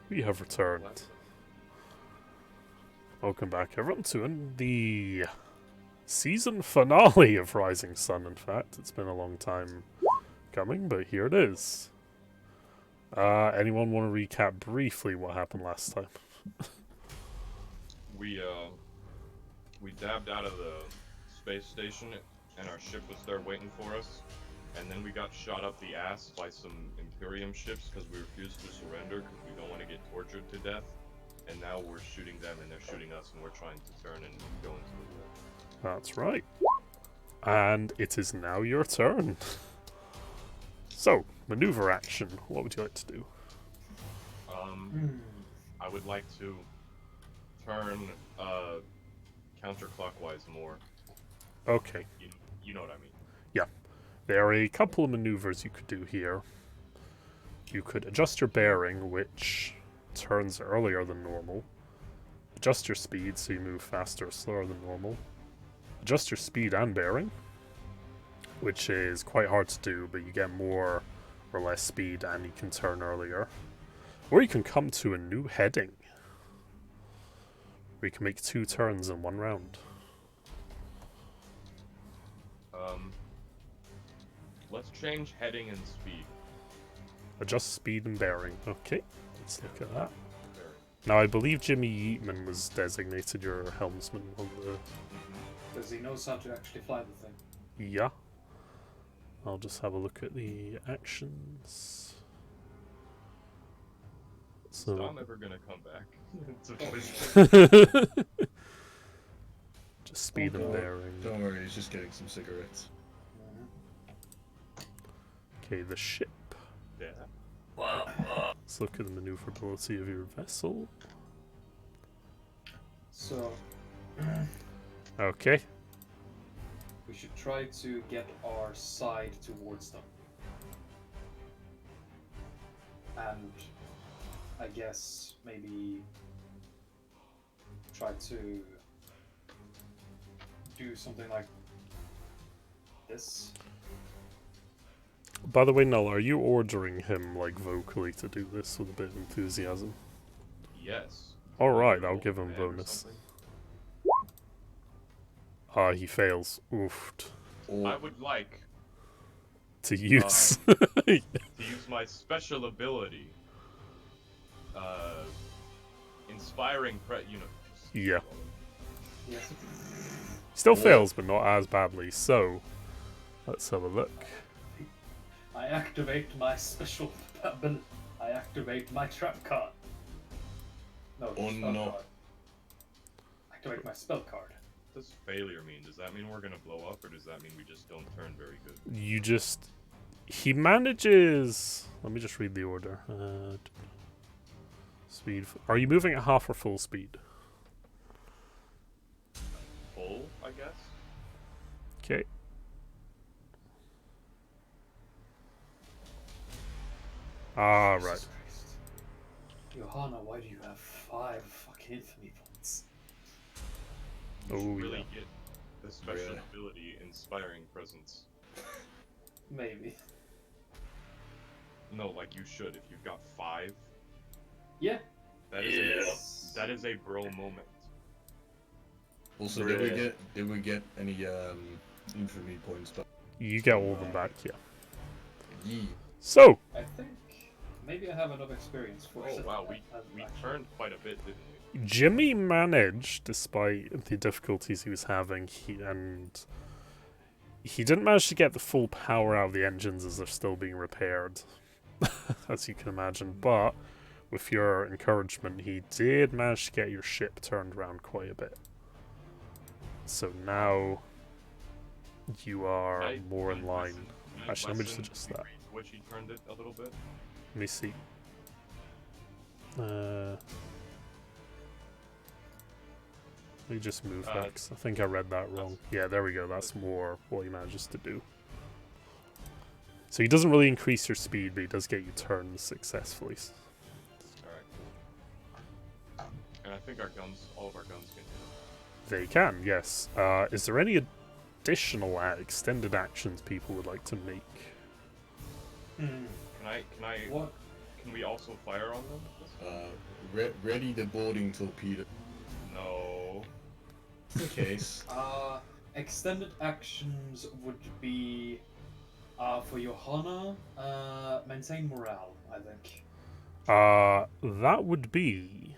We have returned. Welcome back, everyone, to the season finale of Rising Sun. In fact, it's been a long time coming, but here it is. Anyone want to recap briefly what happened last time? We dabbed out of the space station, and our ship was there waiting for us. And then we got shot up the ass by some Imperium ships because we refused to surrender because we don't want to get tortured to death. And now we're shooting them, and they're shooting us, and we're trying to turn and go into the war. That's right. And it is now your turn. So, maneuver action. What would you like to do? I would like to turn counterclockwise more. Okay. You know what I mean. Yeah. There are a couple of maneuvers you could do here. You could adjust your bearing, which turns earlier than normal. Adjust your speed so you move faster or slower than normal. Adjust your speed and bearing, which is quite hard to do, but you get more or less speed and you can turn earlier. Or you can come to a new heading, where you can make 2 turns in 1 round. Let's change heading and speed. Adjust speed and bearing. Okay, let's look at that. Now, I believe Jimmy Yeatman was designated your helmsman on the... Does he know how to actually fly the thing? Yeah. I'll just have a look at the actions. So I'm never gonna come back. just speed and bearing. Don't worry, he's just getting some cigarettes. Okay, the ship. Yeah. Let's look at the maneuverability of your vessel. So, Okay. we should try to get our side towards them. And I guess maybe try to do something like this. By the way, Null, are you ordering him, like, vocally to do this with a bit of enthusiasm? Yes. Alright, I'll give him a bonus. He fails. Oofed. I would like To use. to use my special ability. Inspiring Yeah. Yes. Still fails, but not as badly, so... Let's have a look. I activate my special ability. I activate my trap card. No, Oh, spell no. card. Activate my spell card. What does failure mean? Does that mean we're gonna blow up, or does that mean we just don't turn very good? You just... He manages... Let me just read the order. Speed... Are you moving at half or full speed? Full, I guess? Okay. Ah, right. Jesus Christ. Johanna, why do you have 5 fucking infamy points? You Oh, should really yeah. get the special Yeah. ability Inspiring Presence. Maybe. No, like you should. If you've got 5, Yeah. that is a bro moment. Also, Really? did we get any infamy points back? You get all of them back, yeah. Yee. So, I think maybe I have enough experience for Oh it. wow, we turned quite a bit, didn't we? Jimmy managed, despite the difficulties he was having, he didn't manage to get the full power out of the engines as they're still being repaired, as you can imagine, but with your encouragement, he did manage to get your ship turned around quite a bit. So now you are more in line. Actually, let me just adjust that. Which he turned it a little bit. Let me see. Let me just move that, 'cause I think I read that wrong. Yeah, there we go. That's more what he manages to do. So he doesn't really increase your speed, but he does get you turned successfully. Alright, cool. And I think all of our guns can hit. They can, yes. Is there any additional extended actions people would like to make? Hmm. Can I What? Can we also fire on them? Ready the boarding torpedo. No. Just in case. Extended actions would be for Johanna, maintain morale, I think. That would be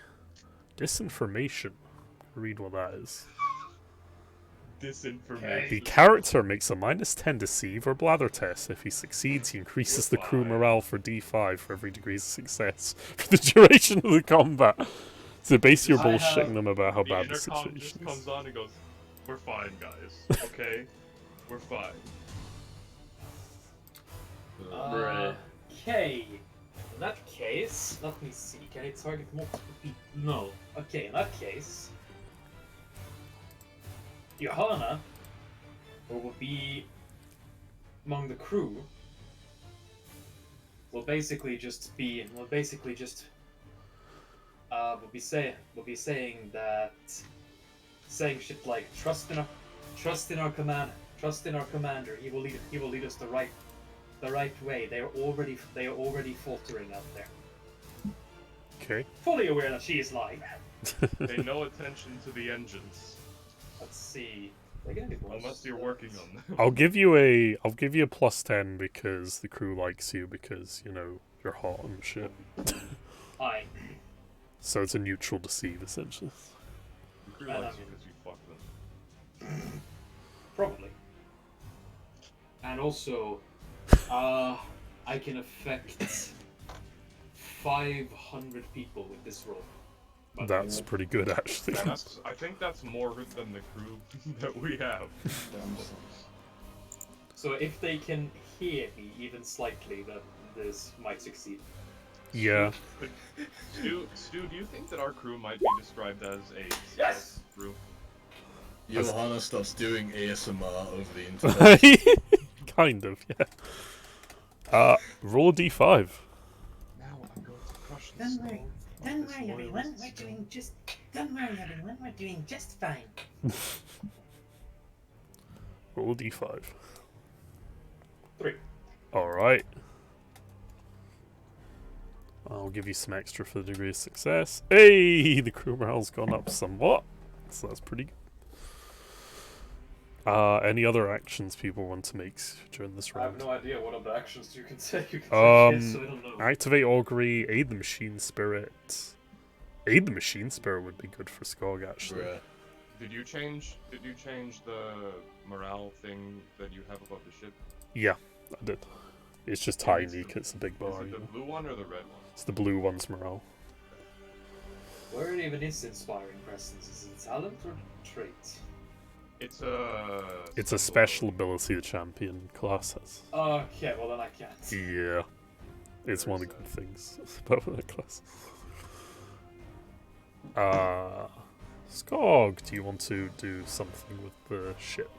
disinformation. Read what that is. Disinformation. The character makes a -10 deceive or blather test. If he succeeds, he increases the crew morale for D5 for every degree of success for the duration of the combat. So basically, you're bullshitting them about how bad the intercom situation just is. comes on and goes, "We're fine, guys. Okay, we're fine." Okay. In that case, let me see. Can it target multiple people? No. Okay, in that case, Johanna, who will be among the crew, will basically just saying shit like trust in our commander. He will lead us the right way. They are already faltering out there. Okay. Fully aware that she is lying. Pay no attention to the engines. Let's see. Unless you're working on them. I'll give you a +10 because the crew likes you because you're hot and shit. Aye. So it's a neutral deceive essentially. The crew likes you because you fuck them. Probably. And also, I can affect 500 people with this roll. That's pretty good actually. I think that's more than the crew that we have. So if they can hear me even slightly, then this might succeed. Yeah. Stu, do you think that our crew might be described as a Yes! crew? Johanna starts doing ASMR over the internet. Kind of, yeah. Roll a D5. Now I'm going to crush the Don't skull worry. of Don't this worry, everyone. loyalist We're skull. doing just. Don't worry, everyone. We're doing just fine. Roll a D5. 3. Alright. I'll give you some extra for the degree of success. Hey! The crew morale's gone up somewhat. So that's pretty good. Any other actions people want to make during this I have round? no idea what other actions you can take. You can Um, take so I don't know. Activate Augury, aid the machine spirit. Aid the machine spirit would be good for Skog actually. Bruh. Did you change the morale thing that you have above the ship? Yeah, I did. It's just And it's tiny the- because it's a big Is bar. it You the know? blue one or the red one? It's the blue one's morale. Where even is inspiring presence? Is it talent or trait? It's a... It's a special ability the champion class has. Okay, well then I can't. Yeah. It's one of the good things about that class. Skog, do you want to do something with the ship?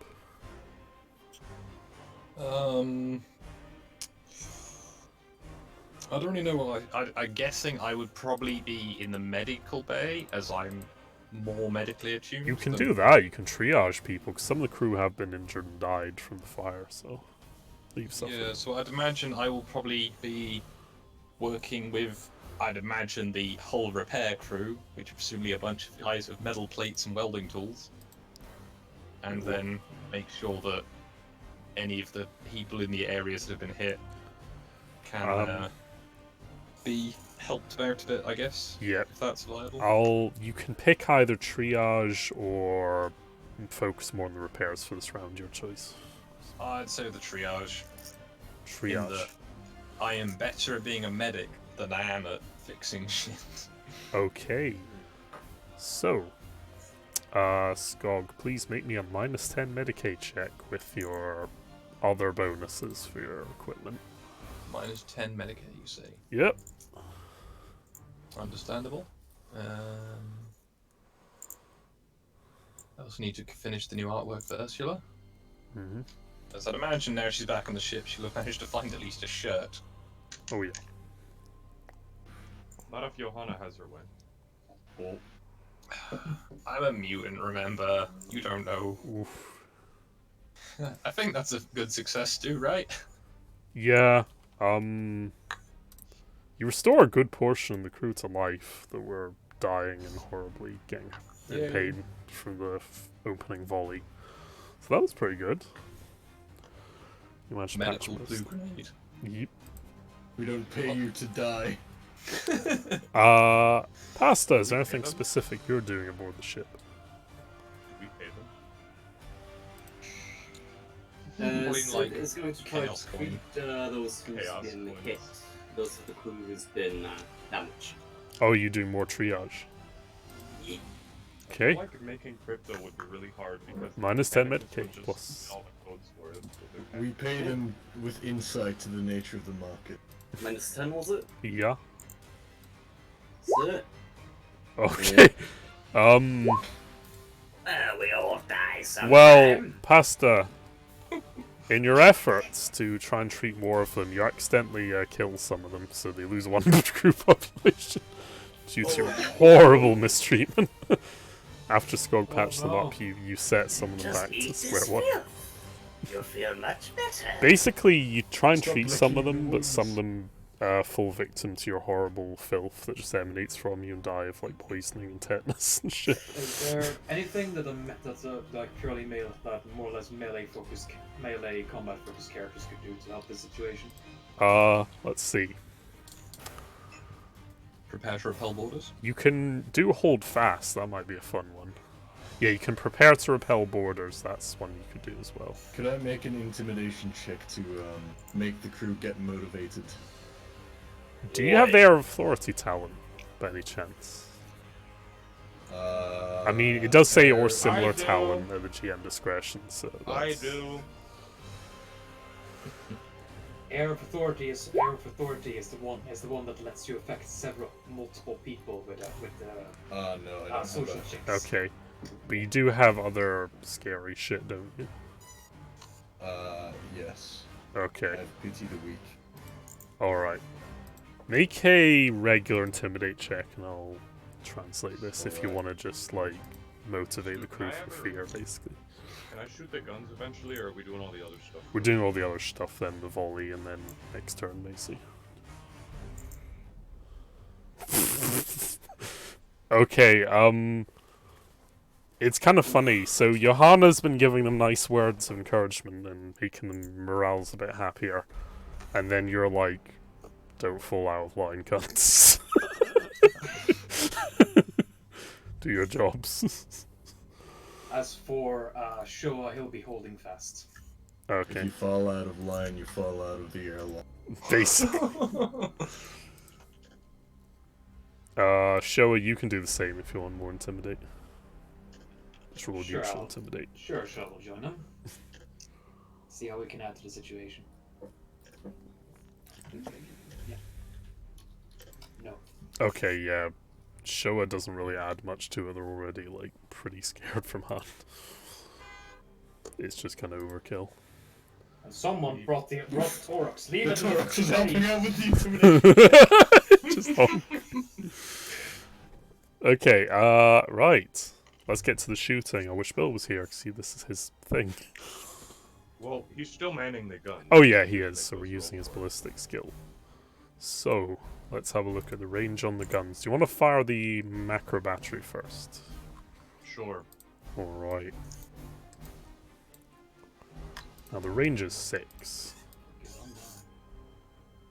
I don't really know what I'm guessing I would probably be in the medical bay as I'm more medically attuned. You can than- do that. You can triage people because some of the crew have been injured and died from the fire, so leave stuff. Yeah, so I'd imagine I will probably be working with, I'd imagine, the hull repair crew, which are presumably a bunch of guys with metal plates and welding tools, and then make sure that any of the people in the areas that have been hit can be helped out a bit, I guess. Yeah. If that's viable. You can pick either triage or focus more on the repairs for this round. Your choice. I'd say the triage. In Triage. that I am better at being a medic than I am at fixing shit. Okay. So, Skog, please make me a -10 Medicaid check with your other bonuses for your equipment. Minus 10 Medicaid, you say? Yep. Understandable. I also need to finish the new artwork for Ursula. Mm-hmm. As I'd imagine now she's back on the ship, she'll have managed to find at least a shirt. Oh yeah. Not if Johanna has her way. Well, I'm a mutant, remember? You don't know. Oof. I think that's a good success too, right? Yeah. You restore a good portion of the crew to life that were dying and horribly getting in Yay. pain from the opening volley. So that was pretty good. You managed to patch Medical most. blue grenade. Yep. We don't pay you to die. Pasta, is there We pay anything them? specific you're doing aboard the ship? We pay them. Coin like It's going to try chaos to treat those who's Chaos been coins. hit, those of the crew who's been damaged. Oh, you do more triage. Ye- I Okay. feel like making crypto would be really hard because Minus 10 heretics would Medicaid just plus. all the codes for it with their We pay them with insight to the nature of the market. Minus 10 was it? Yeah. Is it? Okay. We all die sometime. Well, Pasta, in your efforts to try and treat more of them, you accidentally kill some of them, so they lose one crew population due to your horrible mistreatment. After Skog patched them up, you set some of them Just back to eat square this one. filth. You'll feel much better. Basically, you try and Stop treat some of licking them, your but some of wounds. them fall victim to your horrible filth that just emanates from you and die of like poisoning and tetanus and shit. Is there anything that that's like purely male, that more or less melee combat focused characters could do to help this situation? Let's see. Prepare to repel borders. You can do hold fast, that might be a fun one. Yeah, you can prepare to repel borders, that's one you could do as well. Could I make an intimidation check to make the crew get motivated? Do you have their authority talent, by any chance? I mean, it does say or similar I do. talent at the GM discretion, so I that's... do. Air of authority is the one that lets you affect multiple people with No, I don't have social that. checks. Okay. But you do have other scary shit, don't you? Yes. Okay. I have pity the weak. Alright. Make a regular intimidate check and I'll translate this if you Alright. want to just, like, motivate the crew for fear, basically. Can I shoot the guns eventually, or are we doing all the other stuff? We're doing all the other stuff then, the volley, and then next turn, basically. Okay, it's kind of funny. So Johanna's been giving them nice words of encouragement and making them morale's a bit happier. And then you're like, don't fall out of line, cunts. Do your jobs. As for Showa, he'll be holding fast. If Okay, you fall out of line, you fall out of the airlock. basically. Showa, you can do the same if you want more intimidate. Just roll Sure, neutral I'll- intimidate. Sure, Showa will join him. See how we can add to the situation. Yeah. No. Okay, yeah. Showa doesn't really add much to it. They're already, like, pretty scared from Han. It's just kind of overkill. And someone brought Torox. Leave The it in Torx is the helping out with the intimidation. Just okay, right. Let's get to the shooting. I wish Bill was here, because this is his thing. Well, he's still manning the gun. Oh yeah, he is, so we're using his ballistic skill. So, let's have a look at the range on the guns. Do you want to fire the macro battery first? Sure. Alright. Now the range is 6.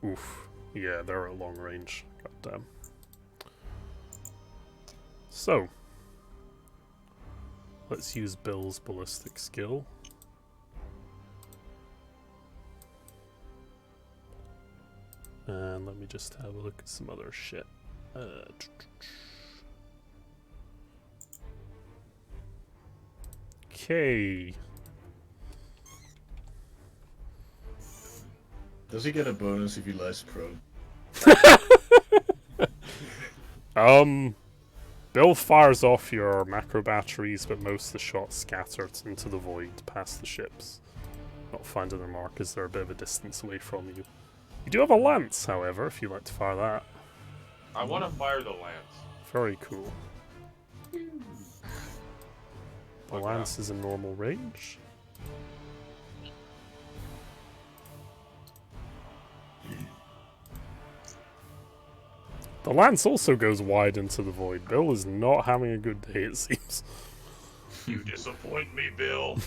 Oof. Yeah, they're at long range. Goddamn. So, let's use Bill's ballistic skill. And let me just have a look at some other shit. Okay. Does he get a bonus if he lies prone? Bill fires off your macro batteries, but most of the shots scattered into the void past the ships. Not finding their mark as they're a bit of a distance away from you. You do have a lance, however, if you'd like to fire that. I want to fire the lance. Very cool. The Okay. lance is in normal range. The lance also goes wide into the void. Bill is not having a good day, it seems. You disappoint me, Bill.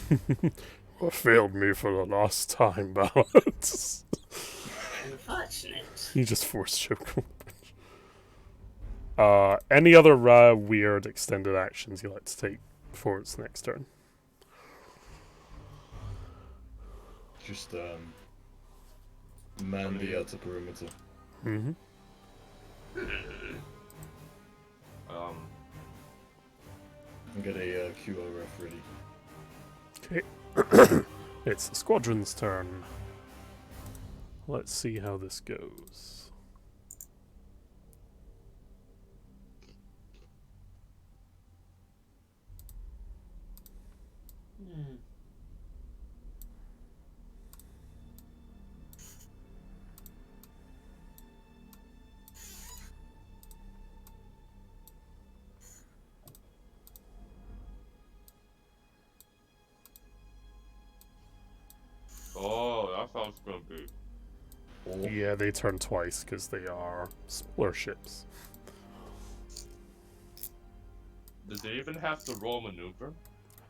You failed me for the last time, Ballot. Unfortunate. You just forced choke. Any other weird extended actions you like to take before its next turn? Just man the outer perimeter. Mm-hmm. And get a QRF ready. Okay. It's the squadron's turn. Let's see how this goes. Hmm. Oh, that's how it's gonna be. Yeah, they turn twice because they are smaller ships. Did they even have to roll maneuver?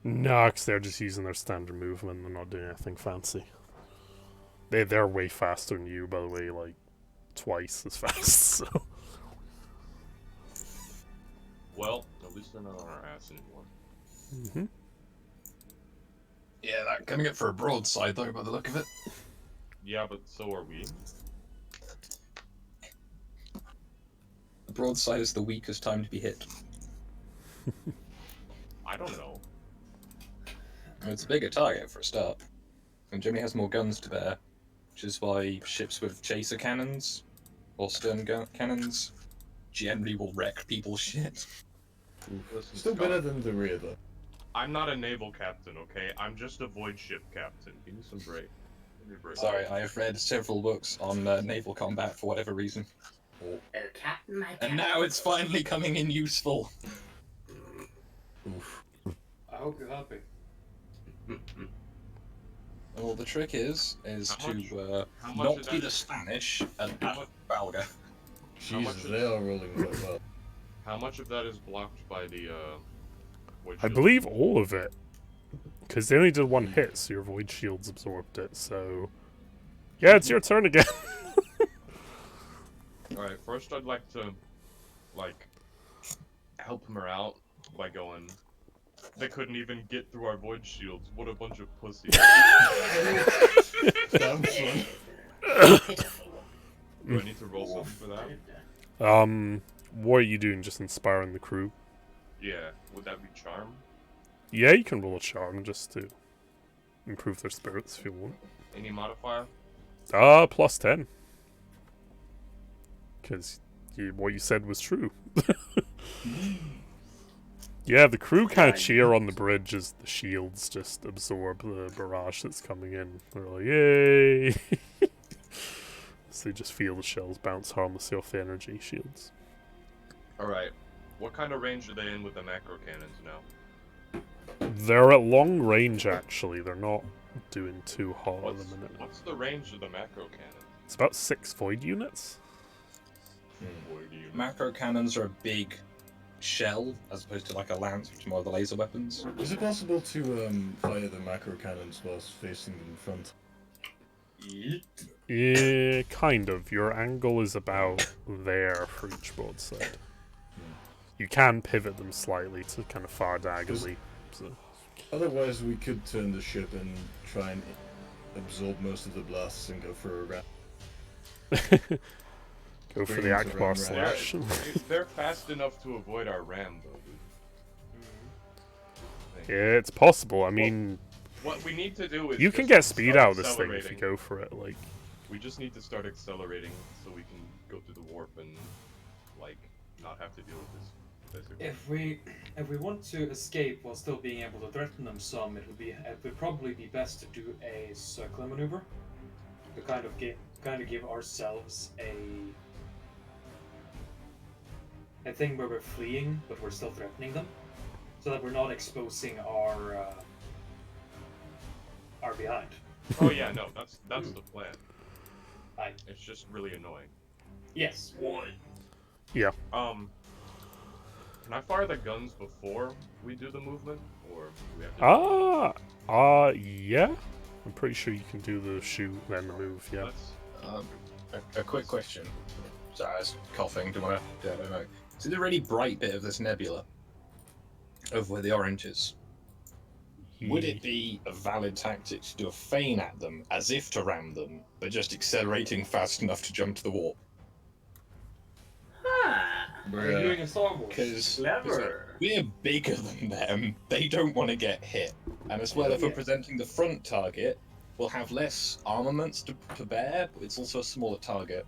No, because they're just using their standard movement. They're not doing anything fancy. They're way faster than you, by the way, like twice as fast. So. Well, at least they're not on our ass anymore. Mm-hmm. Yeah, that coming up for a broadside though, by the look of it. Yeah, but so are we. The broadside is the weakest time to be hit. I don't know. It's a bigger target for a start, and Jimmy has more guns to bear, which is why ships with chaser cannons or stern cannons generally will wreck people's shit. Listen, Still Scott, better than the rear though. I'm not a naval captain, okay? I'm just a void ship captain. Give me some break. Give me a break. Sorry, I have read several books on naval combat for whatever reason, Oh, Captain, my Captain. and now it's finally coming in useful. Oof. I hope you're happy. Well, the trick is How much not is be that? the Spanish and How much- Valga. How much Jesus, is- they are rolling quite well. How much of that is blocked by the void I shield? believe all of it. Because they only did one hit, so your void shields absorbed it, so... Yeah, it's your turn again. Alright, first I'd like to, like, help her out by going... They couldn't even get through our void shields. What a bunch of pussies. Damn son. Pitiful. Do I need to roll something for that? What are you doing? Just inspiring the crew? Yeah. Would that be charm? Yeah, you can roll a charm just to improve their spirits if you want. Any modifier? Plus 10. Because what you said was true. Yeah, the crew kind of cheer on the bridge as the shields just absorb the barrage that's coming in. They're like, yay! So they just feel the shells bounce harmlessly off the energy shields. Alright. What kind of range are they in with the macro cannons now? They're at long range, actually. They're not doing too hard at the minute. What's the range of the macro cannon? It's about 6 void units. Where do you Macro cannons are a big shell as opposed to like a lance, which are more of the laser weapons. Is it possible to fire the macro cannons whilst facing them in front? Yeah, kind of. Your angle is about there for each broadside. You can pivot them slightly to kind of far diagonally. So. Otherwise, we could turn the ship and try and absorb most of the blasts and go for a round. Go for Bring the them to Akbar round slash. They're fast enough to avoid our ram, though, dude. Yeah, it's possible. I mean, What we need to do is you can just get speed start out of this thing if you accelerating. go for it. Like, We just need to start accelerating so we can go through the warp and, like, not have to deal with this. Basically. If we want to escape while still being able to threaten them some, it would probably be best to do a circular maneuver to kind of give ourselves a thing where we're fleeing but we're still threatening them, so that we're not exposing our behind. Oh yeah, no, that's the plan. Aye. It's just really annoying. Yes. Yeah. Can I fire the guns before we do the movement, or do we have to? Yeah. I'm pretty sure you can do the shoot then the move. Yeah. Let's. A quick question. Sorry, I was coughing. I don't know. See the really bright bit of this nebula over where the orange is? Would it be a valid tactic to do a feign at them, as if to ram them, but just accelerating fast enough to jump to the warp? Ah, Are you doing a Star Wars? Because clever. we're bigger than them, they don't want to get hit. And as well, if we're Yeah. presenting the front target, we'll have less armaments to bear, but it's also a smaller target.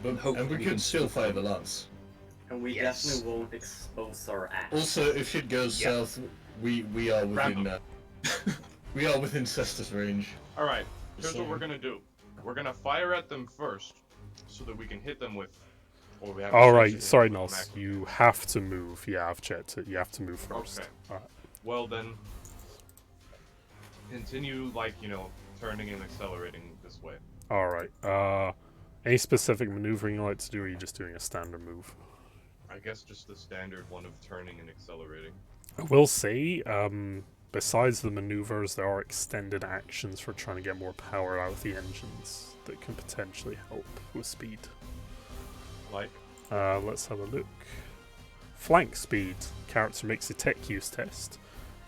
But, Hopefully and we we could can still still fire the lance. And we Yes. definitely won't expose our ass. Also, if shit goes Yeah. south, we are within Random. we are within Cestus range. All right. Here's So- what we're gonna do. We're gonna fire at them first, so that we can hit them with. Or we have. All to right. hit Sorry, them with Nels. macro. You have to move. Yeah, I've checked it. You have to move first. Okay. Alright. Well then. Continue turning and accelerating this way. All right. Any specific maneuvering you like to do, or are you just doing a standard move? I guess just the standard one of turning and accelerating. I will say, besides the maneuvers, there are extended actions for trying to get more power out of the engines that can potentially help with speed. Like. Let's have a look. Flank speed. Character makes a tech use test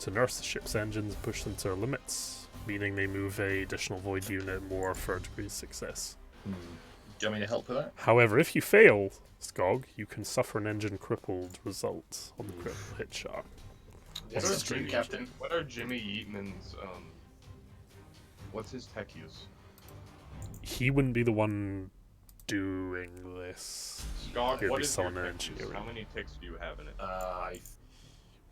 to nurse the ship's engines and push them to their limits, meaning they move a additional void unit more for a degree of success. Do you want me to help with that? However, if you fail, Skog, you can suffer an engine crippled result on the critical hit shot. What That's are, true, Captain. what are Jimmy Eatman's what's his tech use? He wouldn't be the one doing this. Skog, It'd what be is your someone in tech use? engineering. How many ticks do you have in it?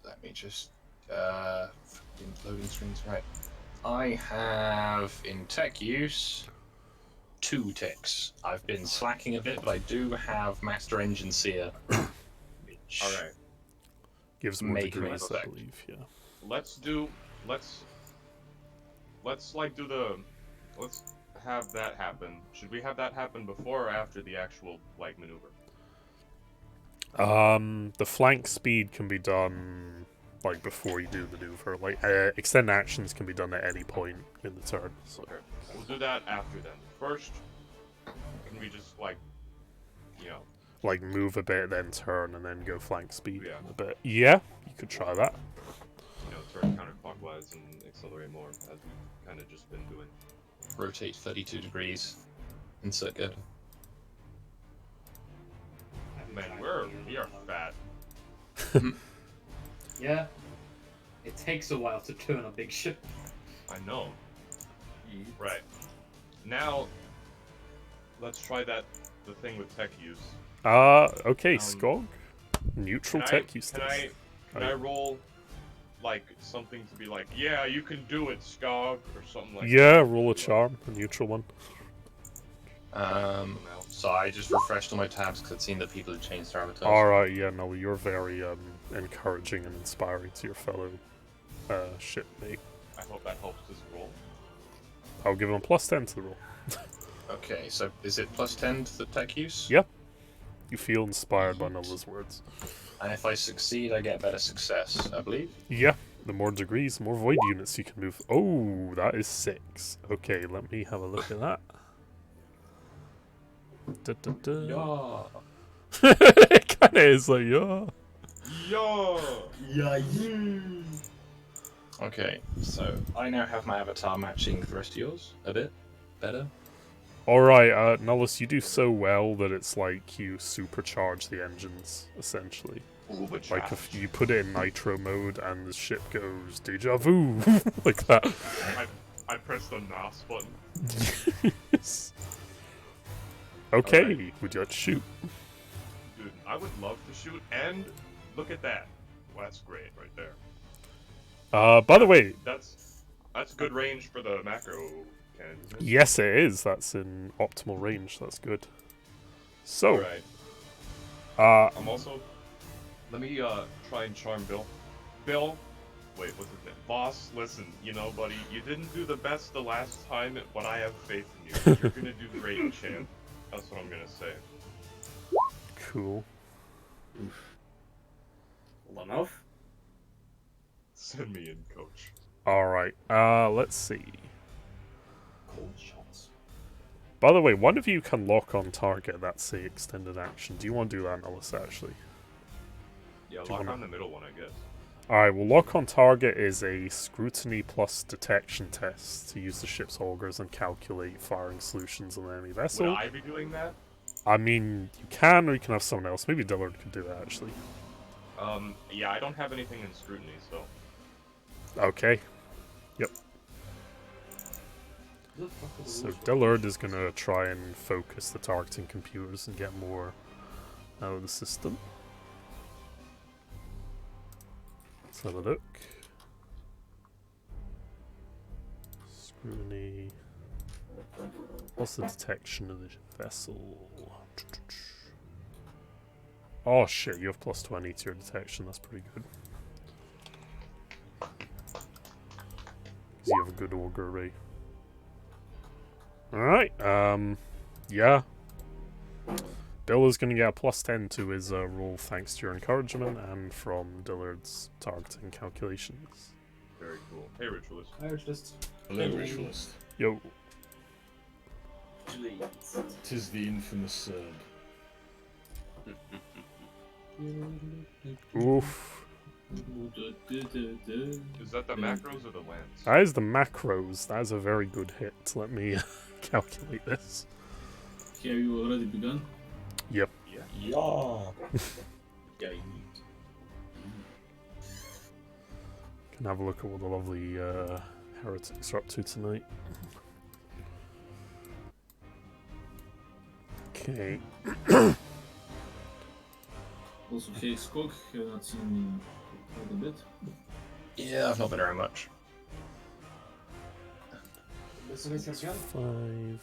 Let me just fucking loading screens. Right. I have in tech use 2 ticks. I've been slacking a bit, but I do have Master Engine Seer. Which Alright. Gives more Make me degrees, I effect. believe, yeah. Let's have that happen. Should we have that happen before or after the actual maneuver? The flank speed can be done before you do the maneuver. Extend actions can be done at any point in the turn. So. Okay. We'll do that after then. First, can we just Move a bit, then turn, and then go flank speed Yeah. a bit. Yeah, you could try that. turn counterclockwise and accelerate more as we've kind of just been doing. rotate 32 degrees. Insert good. Man, we are fat. Yeah. It takes a while to turn a big ship. I know. Right. Now, let's try the thing with tech use. Okay, Um, Skog. Neutral tech use Can test. I roll something to be yeah, you can do it, Skog, or something like Yeah, that? roll a charm, a neutral one. So I just refreshed all my tabs because I'd seen that people had changed their avatars. Alright, yeah, no, you're very encouraging and inspiring to your fellow shipmate. I hope that helps this roll. I'll give him a +10 to the roll. Okay, so is it +10 to the tech use? Yep. You feel inspired by Nola's words. And if I succeed, I get better success, I believe. Yeah, the more degrees, more void units you can move. Oh, that is 6. Okay, let me have a look at that. Yeah. It kind of is yeah. Yo! Okay, so I now have my avatar matching the rest of yours a bit better. Alright, Nullus, you do so well that it's like you supercharge the engines, essentially. Like if you put it in nitro mode and the ship goes deja vu, like that. I pressed the NOS button. Yes. Okay, Alright. would you like to shoot? Dude, I would love to shoot, and look at that. Well, that's great right there. By the way, That's good range for the macro cannon, isn't it? yes it is, that's in optimal range, that's good. So, Alright. I'm also... Let me try and charm Bill. Bill, wait, what's his name? Boss, listen, buddy, you didn't do the best the last time, but I have faith in you. You're gonna do great, champ. That's what I'm gonna say. cool. Oof. Enough? Send me in, coach. Alright, let's see. Cold shots. By the way, one of you can lock on target. That's the extended action. Do you want to do that, Ellis, actually? Yeah, Do you lock wanna- on the middle one, I guess. Alright, well, lock on target is a scrutiny plus detection test to use the ship's augers and calculate firing solutions on the enemy vessel. Would I be doing that? I mean, you can, or you can have someone else. Maybe Dillard could do that, actually. Yeah, I don't have anything in scrutiny, so. Okay. Who the fuck are the So rules for Dillard is going to try and focus the targeting computers and get more out of the system. Let's have a look. Scrutiny. What's the detection of the vessel? Oh shit, you have plus 20 to your detection, that's pretty good. 'Cause you have a good auger array. Alright, yeah. Bill is going to get a plus 10 to his roll thanks to your encouragement and from Dillard's targeting calculations. Very cool. Hey, Ritualist. Irish list. Hello, Hello. Ritualist. Yo. Please. Tis the infamous Oof. Is that the macros or the lance? That is the macros. That is a very good hit. Let me calculate this. Have you already begun? Yep. Yeah. Can have a look at what the lovely heretics are up to tonight. Okay. Also, hey, Skog, have not seen me quite a bit. Yeah, I've not been around much. This is again. 5.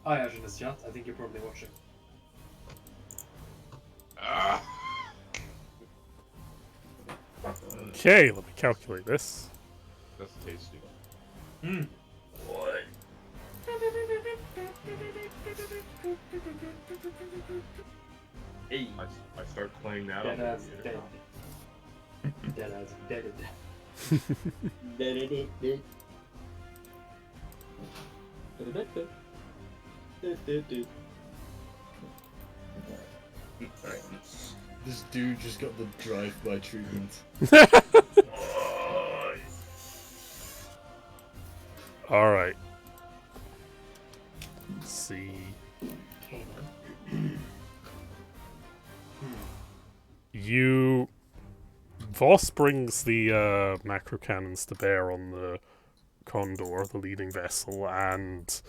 Hi, Arjun is chat. I think you're probably watching. Ah! Okay, let me calculate this. That's tasty. Hmm. What? Hey. I start playing that on Dead the ass computer. dead. Dead ass dead. This dude just got the drive-by treatment. Alright. Let's see. You... Voss brings the macro cannons to bear on the Condor, the leading vessel, and...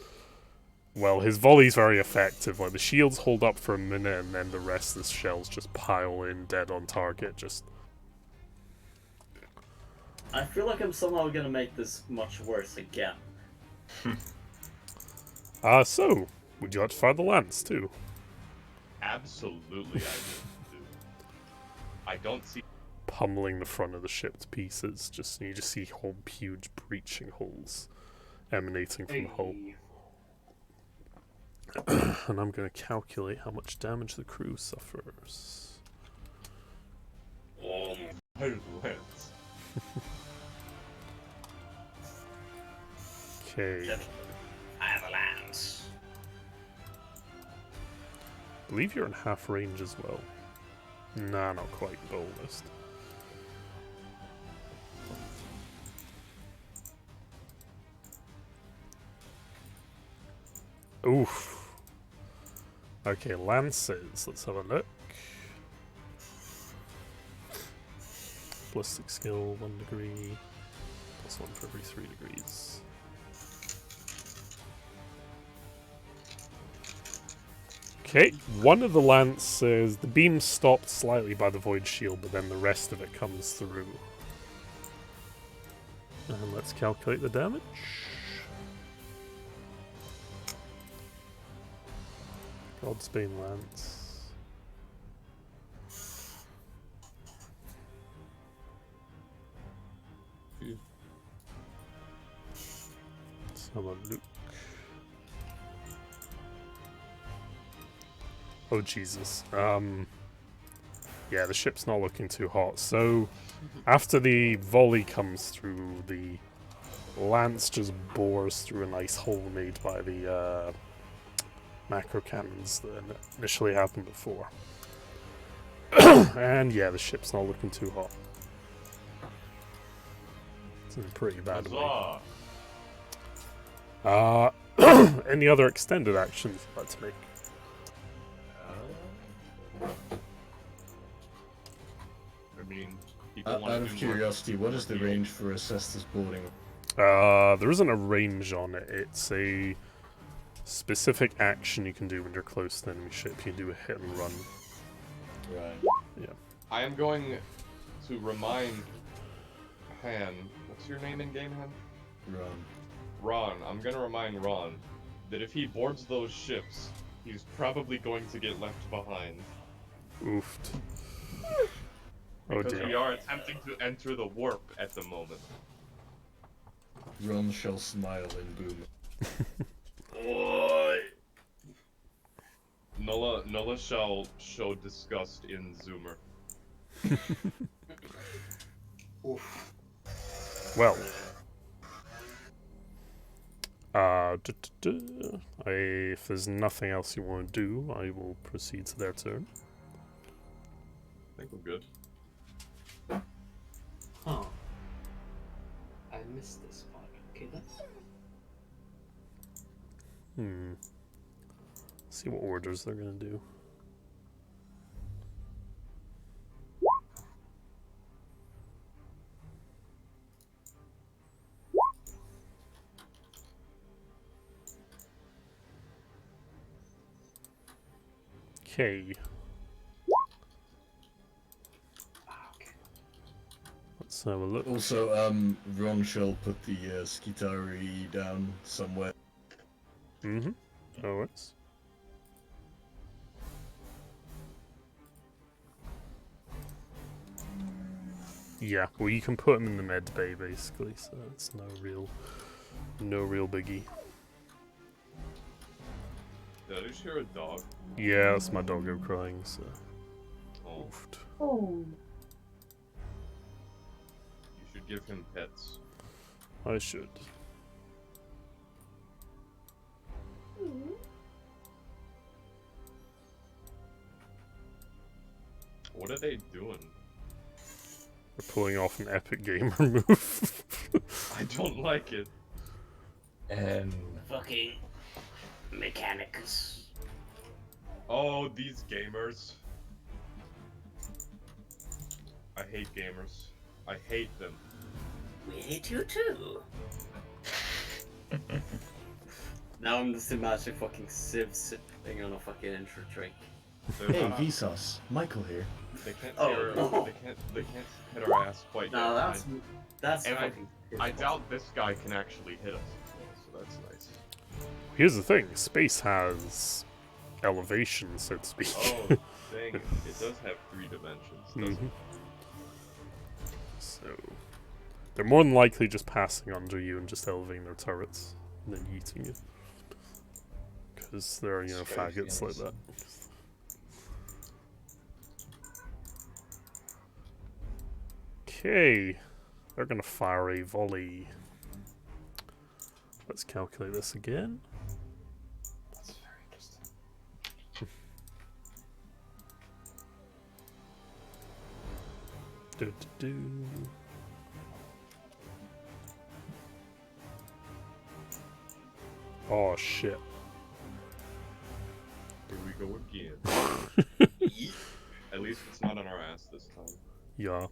Well, his volley's very effective. Like, the shields hold up for a minute, and then the rest of the shells just pile in dead on target, just... I feel like I'm somehow gonna make this much worse again. So, would you like to fire the lance, too? Absolutely, I do. I don't see. Pummeling the front of the ship to pieces, you just see whole huge breaching holes emanating from the hull. And I'm going to calculate how much damage the crew suffers. Lance. Okay. Avalanche. I believe you're in half range as well. Nah, not quite, but almost. Oof. Okay, lances. Let's have a look. Ballistic skill, 1 degree. Plus 1 for every 3 degrees. Okay, one of the lances, the beam stopped slightly by the void shield, but then the rest of it comes through. And let's calculate the damage. Godsbane lance. Let's have a look. Oh Jesus. Yeah, the ship's not looking too hot. So after the volley comes through, the lance just bores through a nice hole made by the macro cannons that initially happened before. And yeah, the ship's not looking too hot. It's in a pretty bad way. Huzzah! Any other extended actions you'd like to make? I mean, people Out want to of do curiosity, what is the more range for Acestus boarding? There isn't a range on it. It's a specific action you can do when you're close to enemy ship. You can do a hit and run. Right. I am going to remind Han. What's your name in game, Han? Run. Ron. I'm gonna remind Ron that if he boards those ships, he's probably going to get left behind. Oofed. Oh Because we dear. are attempting to enter the warp at the moment. Run shall smile in boom. Nola shall show disgust in Zoomer. Oof. Well. If there's nothing else you want to do, I will proceed to their turn. I think we're good. Huh. I missed this part. Okay then. See what orders they're gonna do. Okay. Okay. Let's have a look. Also, Ron shall put the Skitari down somewhere. Mm-hmm. Oh, it's. Yeah, well, you can put them in the med bay basically, so it's no real biggie. Did I just hear a dog? Yeah, that's my doggo crying. So. Oh, Oofed. you should give him pets. I should. What are they doing? They're pulling off an epic gamer move. I don't like it. Fucking mechanics. Oh, these gamers. I hate gamers. I hate them. We hate you too. Now I'm just imagining fucking Civ sipping on a fucking intro drink. They're Hey, not- Vsauce, Michael here. They can't Oh, tear, no. they can't hit our ass quite No, yet. that's And fucking. I doubt this guy can actually hit us, so that's nice. Here's the thing: space has elevation, so to speak. Oh, dang it. It does have 3 dimensions, doesn't Mhm. So they're more than likely just passing under you and just elevating their turrets and then yeeting you. Because they're, you know, Strange faggots like games. that. Okay, they're gonna fire a volley. Let's calculate this again. That's very interesting. Do, do, do. Oh shit. Here we go again. At least it's not on our ass this time. Yeah.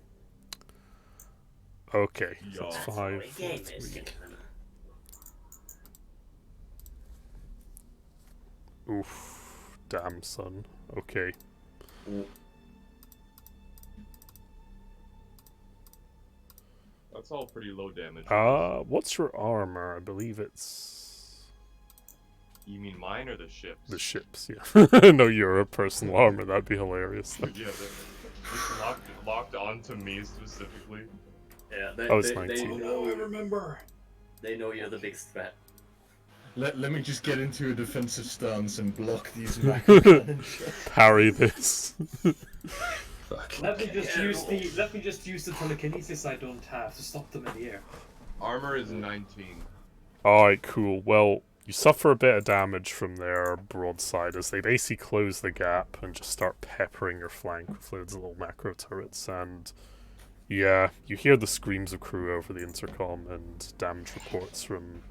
Okay, so Yeah. it's That's 5, what 4, a game is, 3. gentlemen. Oof. Damn, son. Okay. That's all pretty low damage. What's your armor? I believe it's You mean mine or the ships? the ships, yeah. No, your personal armor. That'd be hilarious. Yeah, it's locked onto me specifically. Yeah, Oh, it's 19. know, remember. they know you're the biggest threat. Let me just get into a defensive stance and block these macro cannon shots. Parry this. Fuck. Let me just use the telekinesis I don't have to stop them in the air. Armor is 19. Alright, cool. Well, you suffer a bit of damage from their broadside as they basically close the gap and just start peppering your flank with loads of little macro turrets. And yeah, you hear the screams of crew over the intercom and damage reports from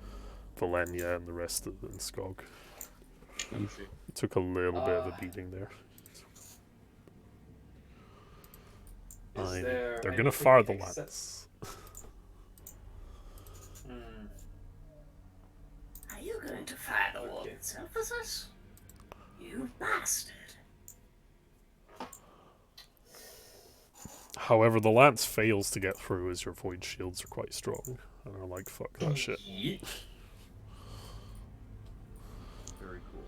Valenia and the rest of the Skog. It took a little bit of a beating there. They're gonna fire the lance. Are you going to fire the wall itself as us? You bastard. However, the lance fails to get through as your void shields are quite strong. And I'm like, fuck that shit. Very cool.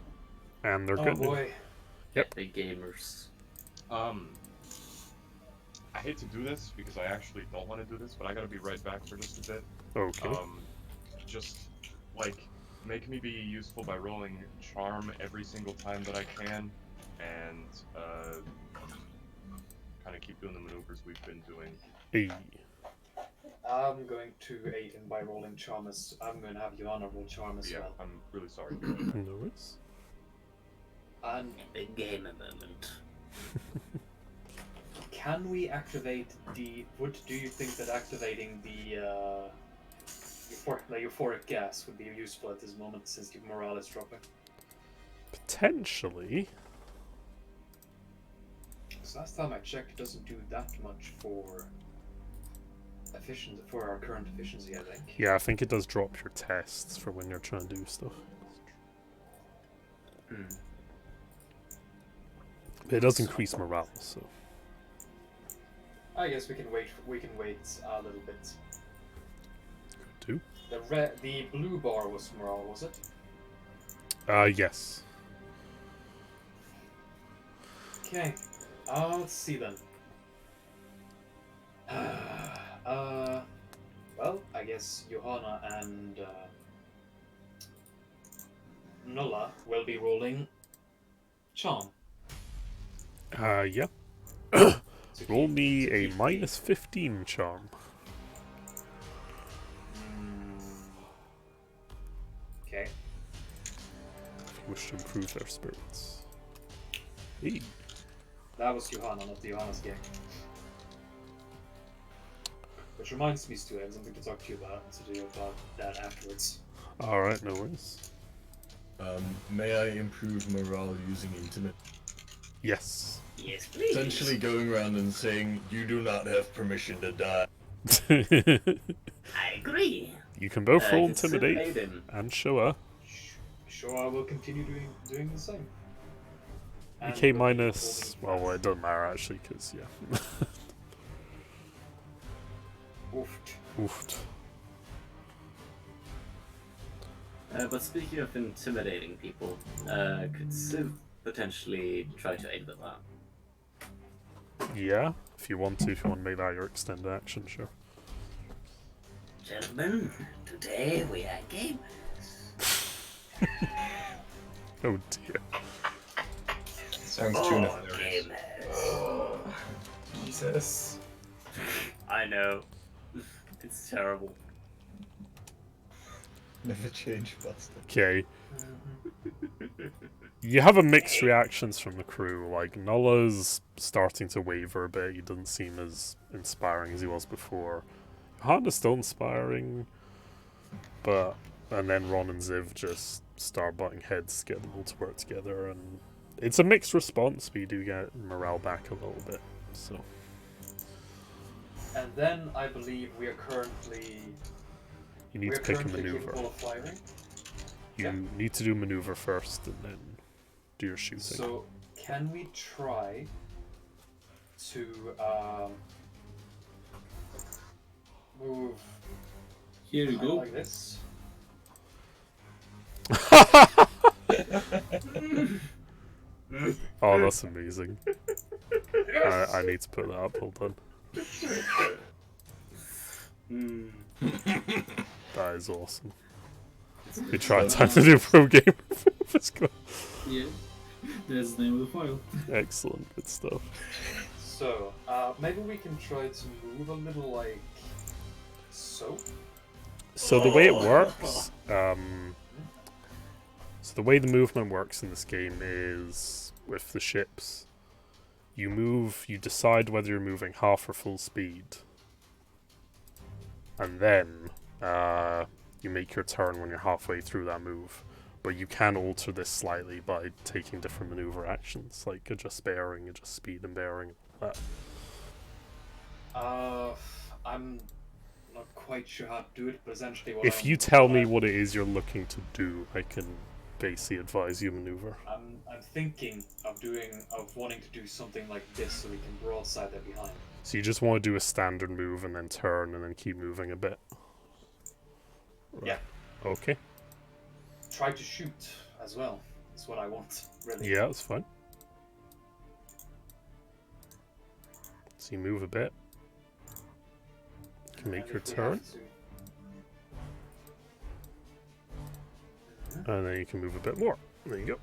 And they're Oh good. boy. Yep. Big gamers. I hate to do this because I actually don't want to do this, but I gotta be right back for just a bit. Okay. Just like make me be useful by rolling charm every single time that I can, and kind of keep doing the maneuvers we've been doing. Hey. I'm going to aid him by rolling charm as I'm going to have Johanna roll charm as Yeah, well. I'm really sorry. No worries. And Big gamer moment. can we activate the? Do you think that activating the euphoric gas would be useful at this moment since your morale is dropping? Potentially. Because last time I checked, it doesn't do that much for our current efficiency, I think. Yeah, I think it does drop your tests for when you're trying to do stuff. But it does increase morale, so. I guess we can wait. We can wait a little bit. Do? The blue bar was morale, was it? Yes. Okay. Let's see then. Well, I guess Johanna and Nulla will be rolling charm. Yeah. to Roll keep- me to a keep minus 15 charm. Okay. If you wish to improve their spirits. Hey. That was Johanna, not the Johanna's game. Which reminds me, Stu, I have something to talk to you about that afterwards. Alright, no worries. May I improve morale using intimate? Yes. Yes, please. Essentially going around and saying, you do not have permission to die. I agree. You can both roll Consider intimidate Aiden. and show her. Sure, I will continue doing the same. And UK we'll be minus. holding Well, it fast. doesn't matter actually, because, yeah. Oofed. Oofed. But speaking of intimidating people, could Civ potentially try to aid with that? Yeah, if you want to make that your extended action, sure. Gentlemen, today we are gamers. Oh dear. Sounds Oh, too nefarious. gamers. Jesus. I know. It's terrible. Never change faster. Okay. You have a mixed reactions from the crew. Like, Nulla's starting to waver a bit. He doesn't seem as inspiring as he was before. Johanna's still inspiring. And then Ron and Ziv just start butting heads to get them all to work together. And it's a mixed response, but you do get morale back a little bit. So. And then I believe we are currently. You need we to are pick a currently maneuver. capable of firing. You need to do maneuver first and then do your shooting. So, can we try to move Here you kinda go. like this? Oh, that's amazing. I need to put that up, hold on. That is awesome. It's We try time to do pro game. Let's go. Yeah, that's the name of the file. Excellent, good stuff. So, maybe we can try to move a little like so. So the way it works, so the way the movement works in this game is with the ships. You decide whether you're moving half or full speed. And then you make your turn when you're halfway through that move. But you can alter this slightly by taking different maneuver actions, like adjust bearing, adjust speed and bearing, all that. I'm not quite sure how to do it, but essentially If you tell me what it is you're looking to do, I can basically advise you maneuver. I'm thinking of wanting to do something like this so we can broadside that behind. So you just want to do a standard move and then turn and then keep moving a bit. Right. Yeah. Okay. Try to shoot as well. That's what I want, really. Yeah, that's fine. So you move a bit. You can make your turn. And then you can move a bit more. There you go.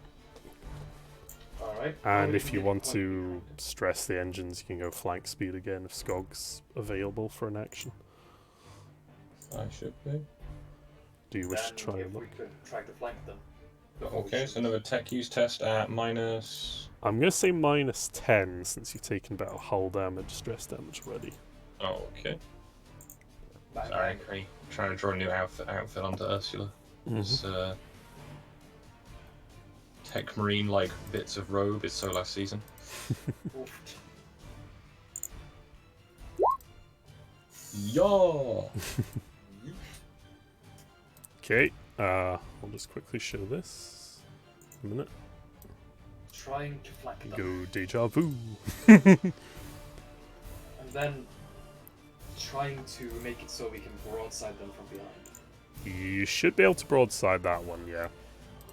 Alright. And if you want to stress the engines, you can go flank speed again if Skog's available for an action. I should be. Do you wish to try if them? we could try to flank them. Okay, so another tech use test at minus. I'm going to say minus 10 since you've taken about hull damage, stress damage already. Oh, okay. Bang, Sorry, bang. trying to draw a new outfit onto Ursula. It's tech marine like bits of robe. It's so last season. Oof. Yo. Okay, I'll just quickly show this. A minute. Trying to flank them. Go deja vu. And then trying to make it so we can broadside them from behind. You should be able to broadside that one, yeah.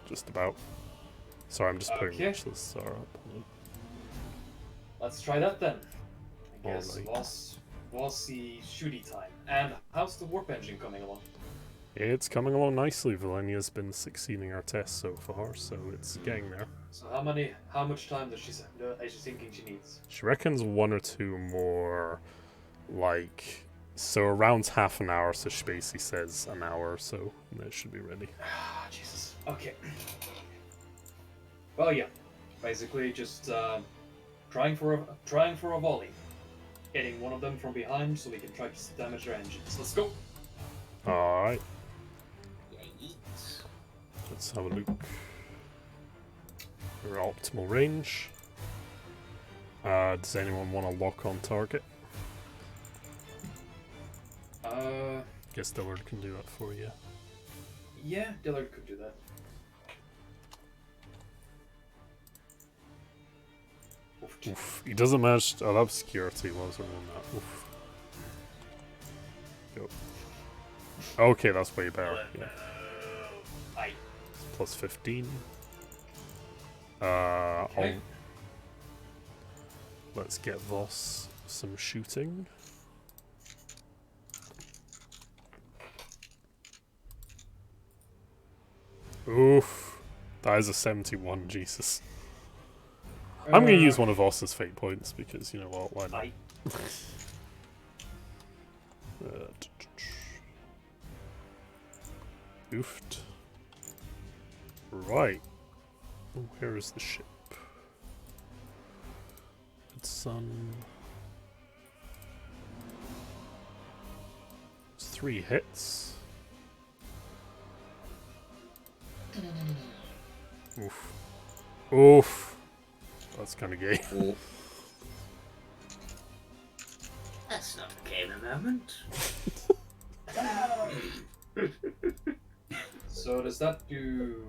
Just about. Sorry, I'm just putting Okay. the star up. Let's try that then. I guess Alright. Bossy shooty time. And how's the warp engine coming along? It's coming along nicely. Valenia's been succeeding our tests so far, so it's getting there. So how much time is she thinking she needs? She reckons 1 or 2 more, like, so around half an hour, so she basically says an hour or so, and it should be ready. Ah, Jesus. Okay. Well, yeah. Basically, just trying for a volley, hitting one of them from behind, so we can try to damage their engines. Let's go. Alright, let's have a look. Your optimal range. Does anyone want to lock on target? Guess Dillard can do that for you. Yeah, Dillard could do that. Oof, he doesn't manage. Oh, that obscurity was around that. Oof. Go. Okay, that's way better. Yeah. Aye. Plus 15. Okay. Let's get Voss some shooting. Oof. That is a 71, Jesus. I'm going to use one of Voss's fate points because, you know what, why not? Aye. Oofed. Right. Where is the ship? It's it's 3 hits. Oof. Oof. That's kind of gay. That's not okay in a moment. So does that do?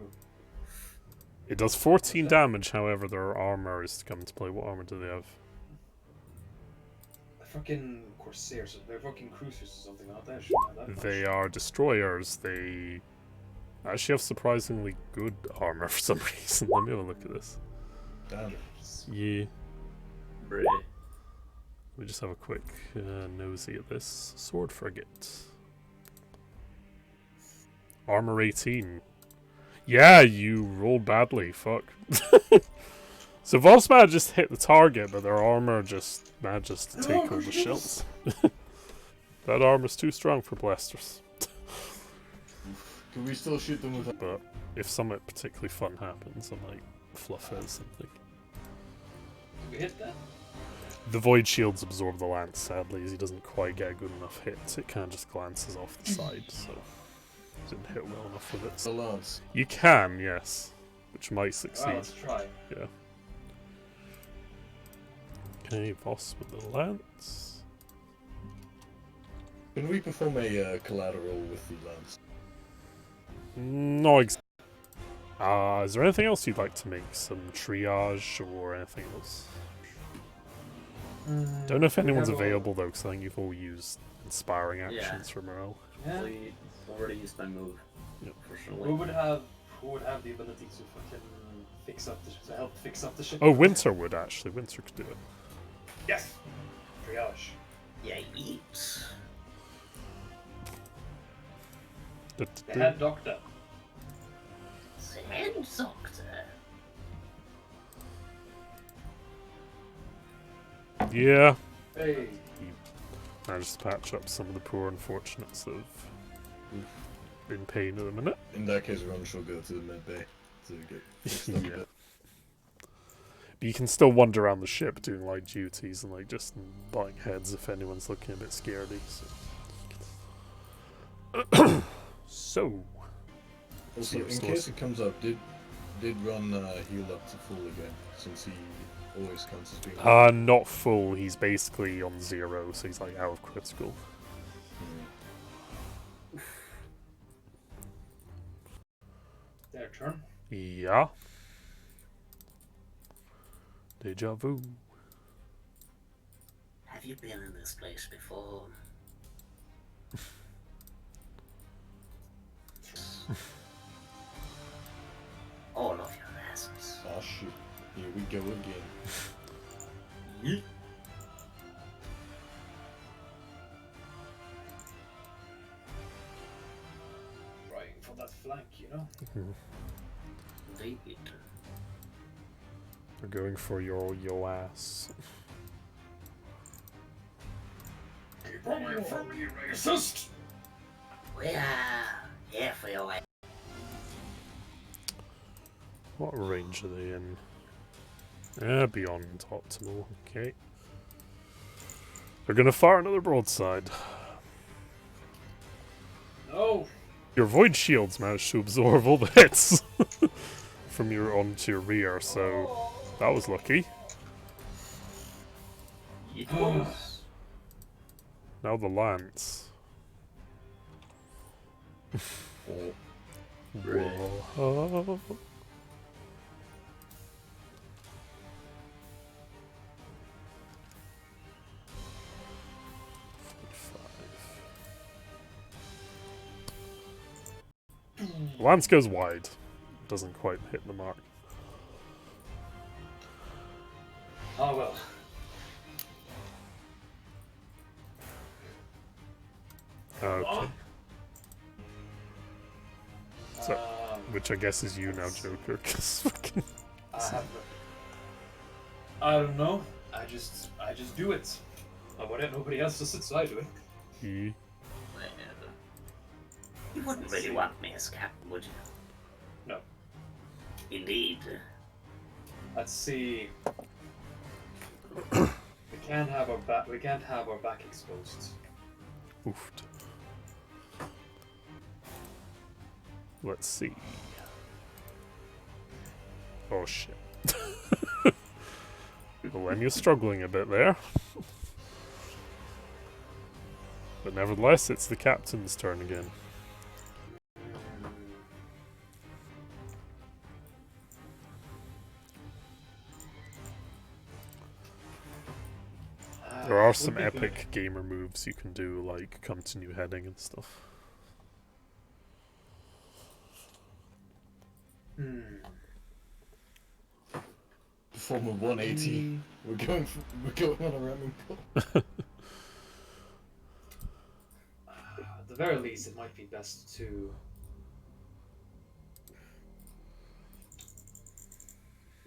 It does 14 damage, however, their armor is to come into play. What armor do they have? The fucking Corsairs, they're fucking cruisers or something, aren't they? I shouldn't have that much. They are destroyers. They actually have surprisingly good armor for some reason. Let me have a look at this. Damn. Yeah. Bray. We just have a quick nosy at this. Sword frigate. Armor 18. Yeah, you rolled badly. Fuck. So Voss just hit the target, but their armor just manages to take all the shots. That armor's too strong for blasters. Can we still shoot them with? But if something particularly fun happens, and like fluff out something. We hit that? The void shields absorb the lance, sadly, as he doesn't quite get a good enough hit. It kind of just glances off the side, so didn't hit well enough with it. The lance. You can, yes, which might Alright, succeed. let's try. Yeah. Okay, boss with the lance. Can we perform a collateral with the lance? No, is there anything else you'd like to make? Some triage or anything else? Don't know if anyone's available though, because I think you've all used inspiring actions for morale. Yeah. I already used my move. Yep. Fortunately. Who would have the ability to fucking fix up to help fix up the ship? Oh, Winter would actually. Winter could do it. Yes. Triage. Yeah, eat. The head doctor. The head doctor. Yeah. Hey. Managed to patch up some of the poor unfortunates that have in pain at the minute. In that case, everyone shall go to the mid bay to get fixed up a bit. But you can still wander around the ship doing light duties and like just butting heads if anyone's looking a bit scaredy. So, so Also, in case it comes up, did Ron heal up to full again, since he always counts as being... not full. He's basically on 0, so he's like out of critical. Their turn. Yeah. Deja vu. Have you been in this place before? All of your asses. Ah shit, here we go again. Trying for that flank, you know? Indeed. They're going for your ass. Keep away from me, racist! We are here for your aid. What range are they in? Beyond optimal. Okay. They're gonna fire another broadside. No! Your void shields managed to absorb all the hits from your onto your rear, so that was lucky. It was. Now the lance. Whoa. Lance goes wide. Doesn't quite hit the mark. Oh well. Okay. So, Um, which I guess is you now, Joker, 'cause fucking... I don't know. I just do it. Nobody else does it, so I do it. He... Well, you wouldn't really want me as captain, would you? No. Indeed. Let's see. We can't have our back exposed. Oofed. Let's see. Oh shit. Well, you're struggling a bit there. But nevertheless, it's the captain's turn again. There are some epic gamer moves you can do, like come to new heading and stuff. Perform a 180. We're going on a ramming pull. At the very least, it might be best to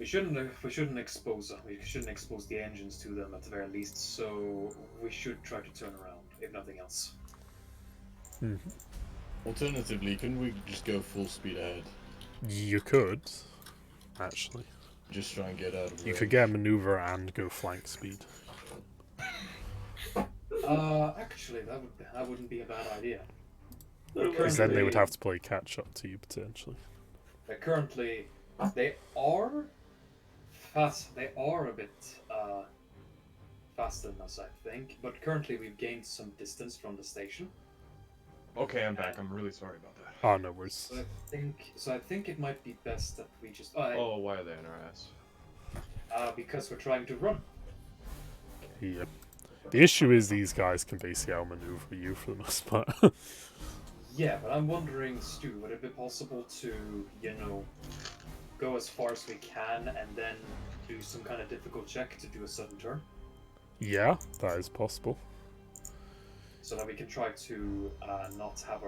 We shouldn't expose the engines to them at the very least. So we should try to turn around, if nothing else. Alternatively, couldn't we just go full speed ahead? You could, actually. Just try and get out of You range. could get a maneuver and go flank speed. Actually, that wouldn't be a bad idea. Because then they would have to play catch up to you potentially. Currently, they are fast. They are a bit faster than us, I think. But currently, we've gained some distance from the station. Okay, I'm back. I'm really sorry about that. Oh, no worries. So I think it might be best that we just. Oh, why are they in our ass? Because we're trying to run. Yeah. The issue is these guys can basically outmaneuver you for the most part. Yeah, but I'm wondering, Stu, would it be possible to, go as far as we can and then do some kind of difficult check to do a sudden turn? Yeah, that is possible. So that we can try to not have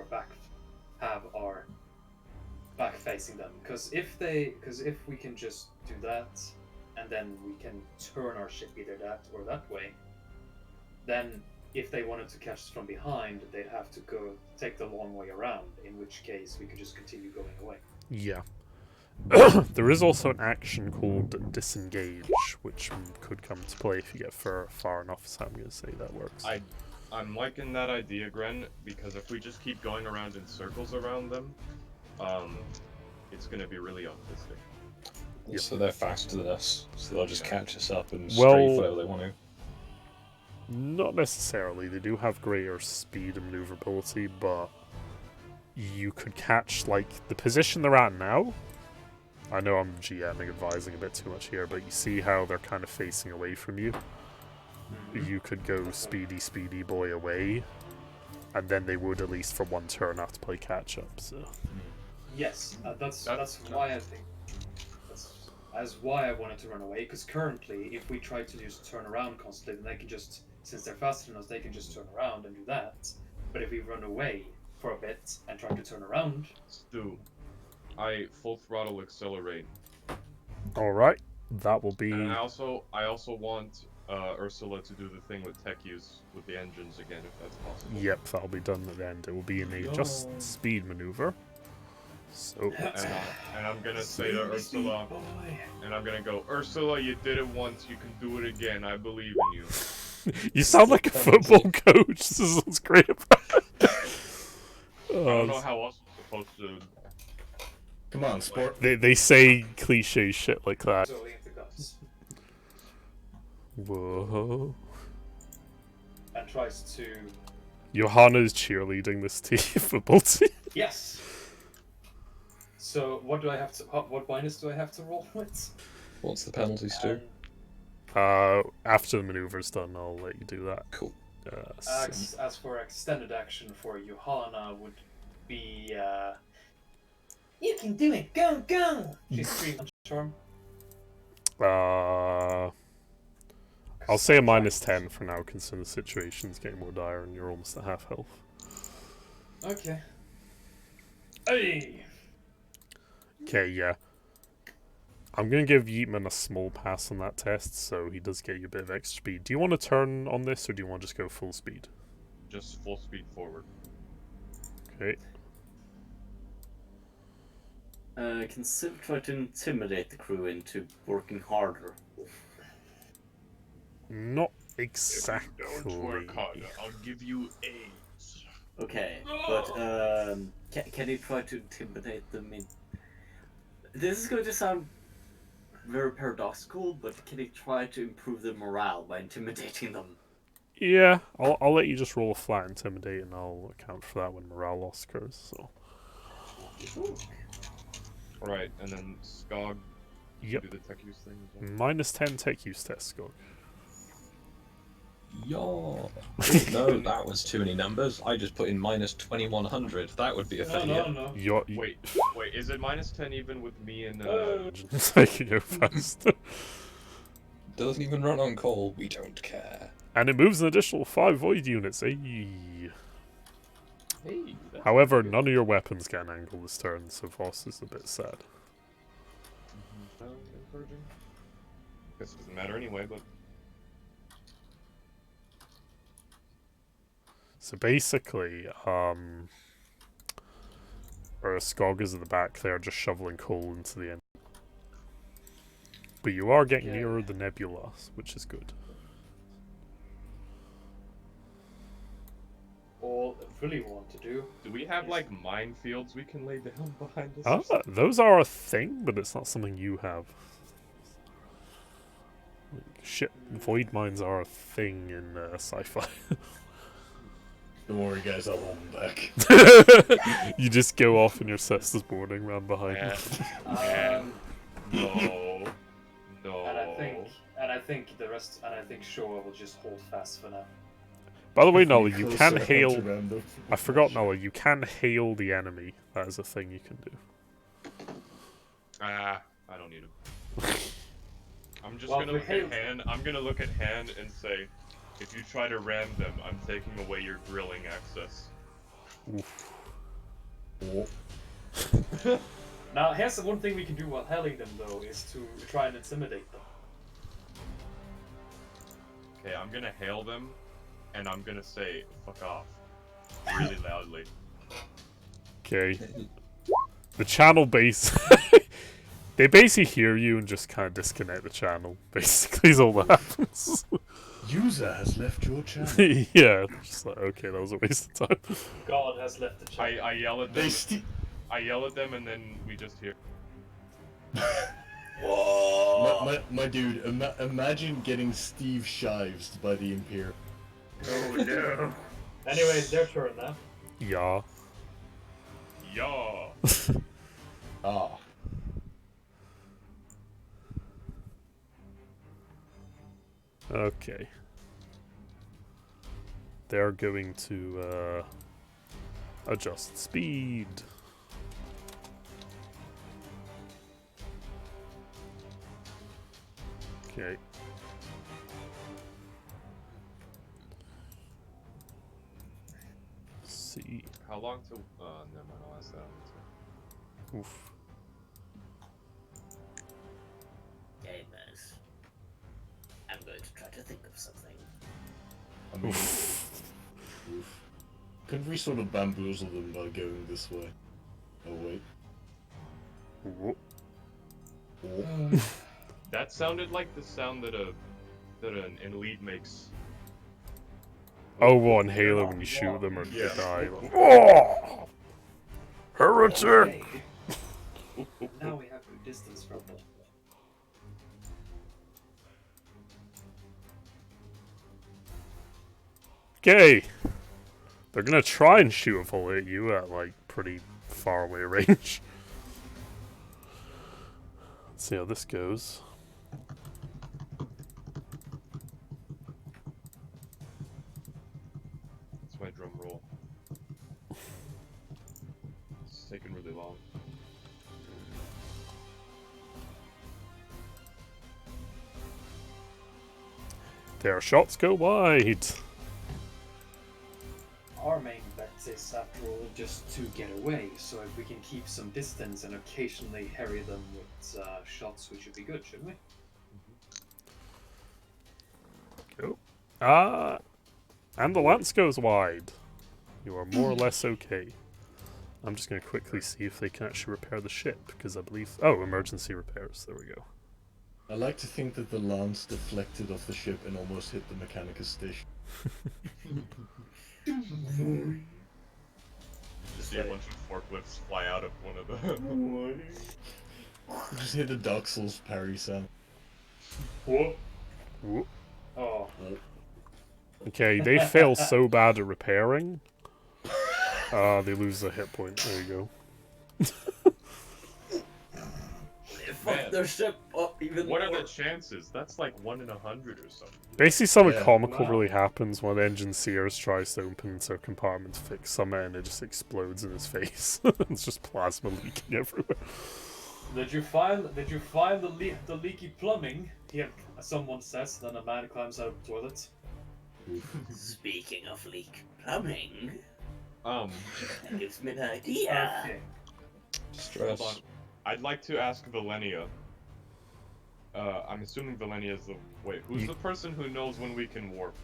our back facing them. Because if we can just do that, and then we can turn our ship either that or that way, then if they wanted to catch us from behind, they'd have to go take the long way around, in which case we could just continue going away. Yeah. There is also an action called disengage, which could come to play if you get far enough, so I'm going to say that works. I'm liking that idea, Gren, because if we just keep going around in circles around them, it's going to be really autistic. Yep. So they're faster than us, so they'll just catch us up and Well, strafe whatever they want to. Not necessarily. They do have greater speed and maneuverability, but you could catch, like, the position they're at now. I know I'm GMing, advising a bit too much here, but you see how they're kind of facing away from you? You could go speedy boy away, and then they would, at least for one turn, have to play catch up, so... Yes, that's why I think... That's why I wanted to run away, because currently, if we try to just turn around constantly, then they can just... Since they're faster than us, they can just turn around and do that. But if we run away for a bit and try to turn around... Stu, I full throttle accelerate. Alright, that will be... And I also want Ursula to do the thing with tech use with the engines again, if that's possible. Yep, that'll be done at the end. It will be in a just speed maneuver. So... And I'm gonna say to Ursula, and I'm gonna go, Ursula, you did it once, you can do it again, I believe in you. You sound like a football coach. This is what's great about it. I don't know how else I'm supposed to... Come on, sport. They say cliche shit like that. Whoa. And tries to... Johanna's cheerleading this team, football team. Yes! So, what minus do I have to roll with? What's the penalty, Stu? After the maneuver's done, I'll let you do that. Cool. As for extended action for Johanna would be, you can do it! Go! She's screaming charm. I'll say a -10 for now, considering the situation's getting more dire and you're almost at half health. Okay. Hey! Okay, yeah. I'm going to give Yeatman a small pass on that test, so he does get you a bit of extra speed. Do you want to turn on this, or do you want to just go full speed? Just full speed forward. Okay. Can Civ try to intimidate the crew into working harder? Not exactly. If you don't work harder, I'll give you AIDS. Okay, but can he try to intimidate them in... This is going to sound very paradoxical, but can he try to improve their morale by intimidating them? Yeah, I'll let you just roll a flat intimidate, and I'll account for that when morale loss occurs. So. Right, and then Skog, Yep. do the tech use thing as well. -10 tech use test, Skog. Yo. No, that was too many numbers. I just put in -2100. That would be a failure. No. Wait, is it -10 even with me and I can go fast. Doesn't even run on call. We don't care. And it moves an additional 5 void units. Hey, However, none of your weapons get an angle this turn, so Voss is a bit sad. purging? Guess it doesn't matter anyway, but So basically, our Skog is at the back there, just shoveling coal into the end. But you are getting Okay. nearer the nebula, which is good. All I really want to do. do we have Yes. like minefields we can lay down behind us? Ah, or something? those are a thing, but it's not something you have. Like, shit, void mines are a thing in sci-fi. Don't worry, guys, I'll hold them back. You just go off in your Cessna's boarding ram behind you. No. No. And I think the rest, and I think Showa will just hold fast for now. By the way, Nala, Pretty you close can to a hail. hunter random. I forgot, Nala, you can hail the enemy. That is a thing you can do. I don't need him. I'm just Well, gonna we look at hailed- Han. I'm gonna look at Han and say, if you try to ram them, I'm taking away your grilling access. Oof. Oh, Now, here's the one thing we can do while hailing them, though, is to try and intimidate them. Okay, I'm gonna hail them, and I'm gonna say, fuck off. Really loudly. Okay. The channel base. They basically hear you and just kind of disconnect the channel. Basically, is all that happens. user has left your channel. Yeah, just like, okay, that was a waste of time. God has left the channel. I yell at them. I yell at them, and then we just hear. My dude, imagine getting Steve shived by the Imperial. Oh no. Anyway, it's their turn now. Yeah. Yeah. Ah. Okay. They're going to adjust speed. Okay. See. How long till? Never mind. I'll ask that. Oof. Gamers. I'm going to try to think of something. I mean, oof. Couldn't we sort of bamboozle them by going this way? Oh wait. Whoop. Oh. That sounded like the sound that an elite makes. Oh, one Halo when you shoot them or they Yeah. die. Oh! Heretic! Okay. Now we have good distance from them. Okay. They're gonna try and shoot a full at you at like pretty far away range. Let's see how this goes. It's my drum roll. It's taking really long. Their shots go wide. Our main bet is, after all, just to get away. So if we can keep some distance and occasionally harry them with shots, we should be good, shouldn't we? Go. And the lance goes wide. You are more or less okay. I'm just going to quickly see if they can actually repair the ship, because I believe... Oh, emergency repairs. There we go. I like to think that the lance deflected off the ship and almost hit the Mechanicus station. Just see a bunch of forklifts fly out of one of the. Just hit the Dark Souls parry sound. Whoop. Whoop. Oh. Okay, they fail so bad at repairing. They lose a hit point. There you go. They fucked their ship up even What more. are the chances? That's like 1 in 100 or something. Basically, something Yeah, comical wow. really happens when the engine Sears tries to open their compartment to fix something, and it just explodes in his face. It's just plasma leaking everywhere. Did you find the leaky plumbing? Here, someone says. Then a man climbs out of the toilet. Speaking of leak plumbing, Um, that gives me an idea. Okay. hold on. I'd like to ask Valenia. I'm assuming Valenia's the... Wait, who's the person who knows when we can warp?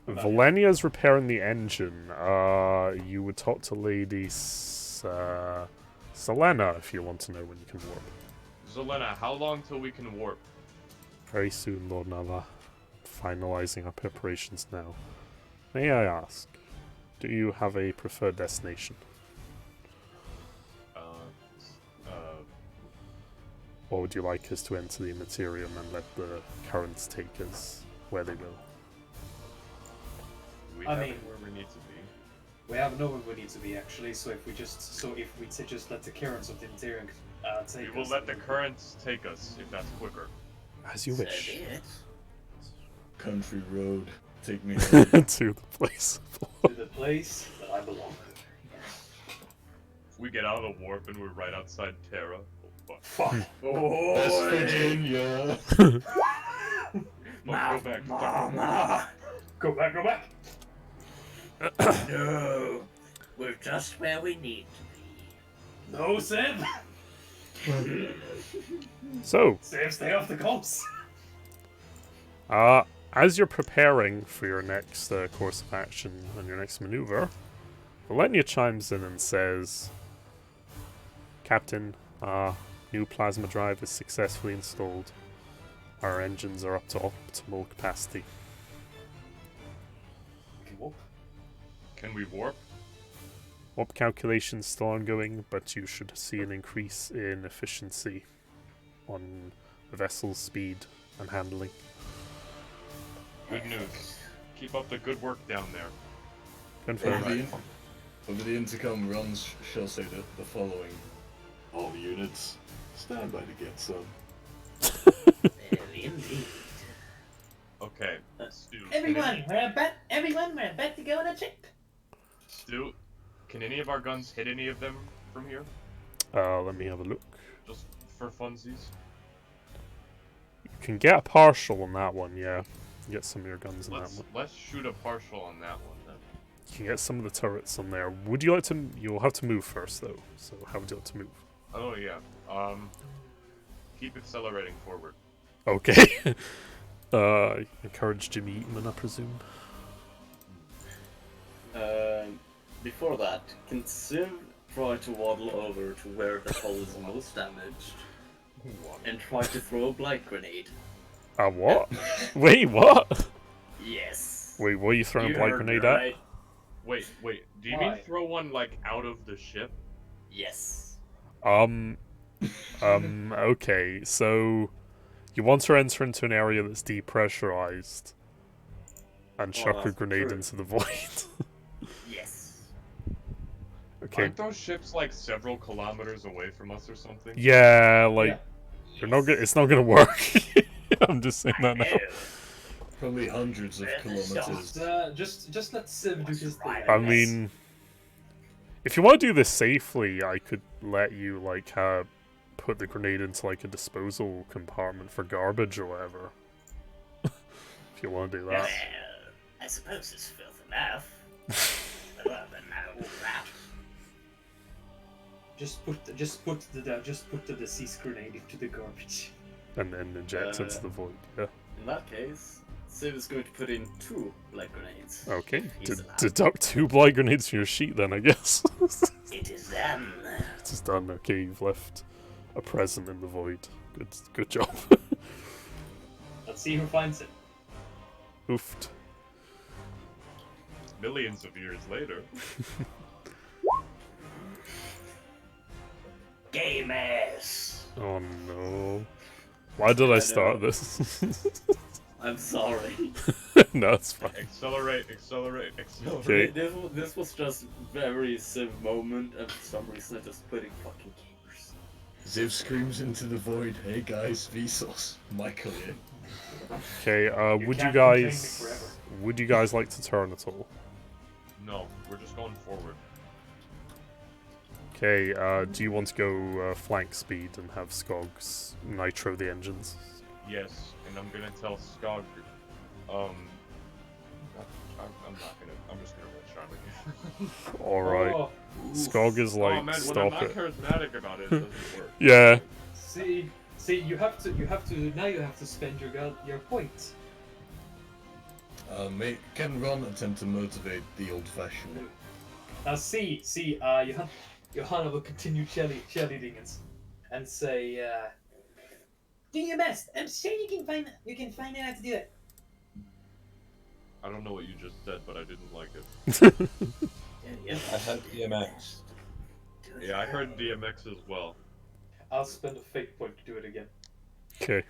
Valenia's repairing the engine. You would talk to Lady Selena if you want to know when you can warp. Zelena, how long till we can warp? Very soon, Lord Nava. Finalizing our preparations now. May I ask, do you have a preferred destination? Or would you like us to enter the Immaterium and let the currents take us where they will? We I have mean- it where we need to be. We have nowhere we need to be actually. So if we just let the currents of the interior take We will us, let the currents take us, if that's quicker. As you So wish. be it. Country road, take me home. To the place. to the place that I belong. We get out of the warp and we're right outside Terra. Oh, fuck. Fuck. West Virginia. Fuck, go back. Mama! Go back. No! We're just where we need to No, Seb. So, Seb, stay off the comps. as you're preparing for your next course of action and your next maneuver, Valenia chimes in and says, Captain, new plasma drive is successfully installed. Our engines are up to optimal capacity. Okay, whoop. Can we warp? Warp calculations still ongoing, but you should see an increase in efficiency on the vessel's speed and handling. Good news. Keep up the good work down there. Confirmed. Over the intercom, runs shall say the following. All units, stand by to get some. be. Indeed. Okay, Stu. Everyone, we're about to go on a trip. Stu, can any of our guns hit any of them from here? Let me have a look. Just for funsies? You can get a partial on that one, yeah. Get some of your guns on that one. Let's shoot a partial on that one then. You can get some of the turrets on there. Would you like to... You'll have to move first, though. So how would you like to move? Oh yeah. Keep accelerating forward. Okay. Encourage Jimmy Eatman, I presume. Before that, can Civ try to waddle over to where the hull is most damaged and try to throw a blight grenade? What? Wait, what? Yes. Wait, what are you throwing a You blight heard grenade me at? right. Wait. Do you Why? mean throw one like out of the ship? Yes. Okay, so you want to enter into an area that's depressurized and chuck a that's grenade true. into the void. Yes. Okay. Aren't those ships like several kilometers away from us or something? Yeah, like Yeah. you're not gonna. It's not gonna work. I'm just saying that now. Probably hundreds of kilometers. Just let Civ do his thing. I mean, if you want to do this safely, I could let you like put the grenade into like a disposal compartment for garbage or whatever. If you want to do Well, that. I suppose it's filth enough. Well, then I will wrap. Just put the deceased grenade into the garbage. And then inject into the void. Yeah. In that case, Civ is going to put in 2 blight grenades. Okay. He's allowed. Deduct 2 blight grenades from your sheet then, I guess. It is done. It's done. Okay, you've left a present in the void. Good job. Let's see who finds it. Oofed. Millions of years later. Gamers. Oh no. Why did I start this? I'm sorry. No, it's fine. Accelerate. Okay. This was just very Civ moment, and for some reason I just put in fucking gamers. Ziv screams into the void, hey guys, Vsauce, Michael here. Okay, would you can't contain me guys forever. would you guys like to turn at all? No, we're just going forward. Okay, do you want to go flank speed and have Skogs nitro the engines? Yes, and I'm gonna tell Skog. I'm not gonna. I'm just gonna run Charlie. Alright. Oh, Skog is like, oh man, when I'm stop not it. charismatic about it, it doesn't work. Yeah. see, See, you have to now you have to spend your points. Can Ron attempt to motivate the old-fashioned way? Now Johanna will continue cheerleading and say, do your best. I'm sure you can find out how to do it. I don't know what you just said, but I didn't like it. I heard DMX. Yeah, I heard DMX as well. I'll spend a fate point to do it again. Okay.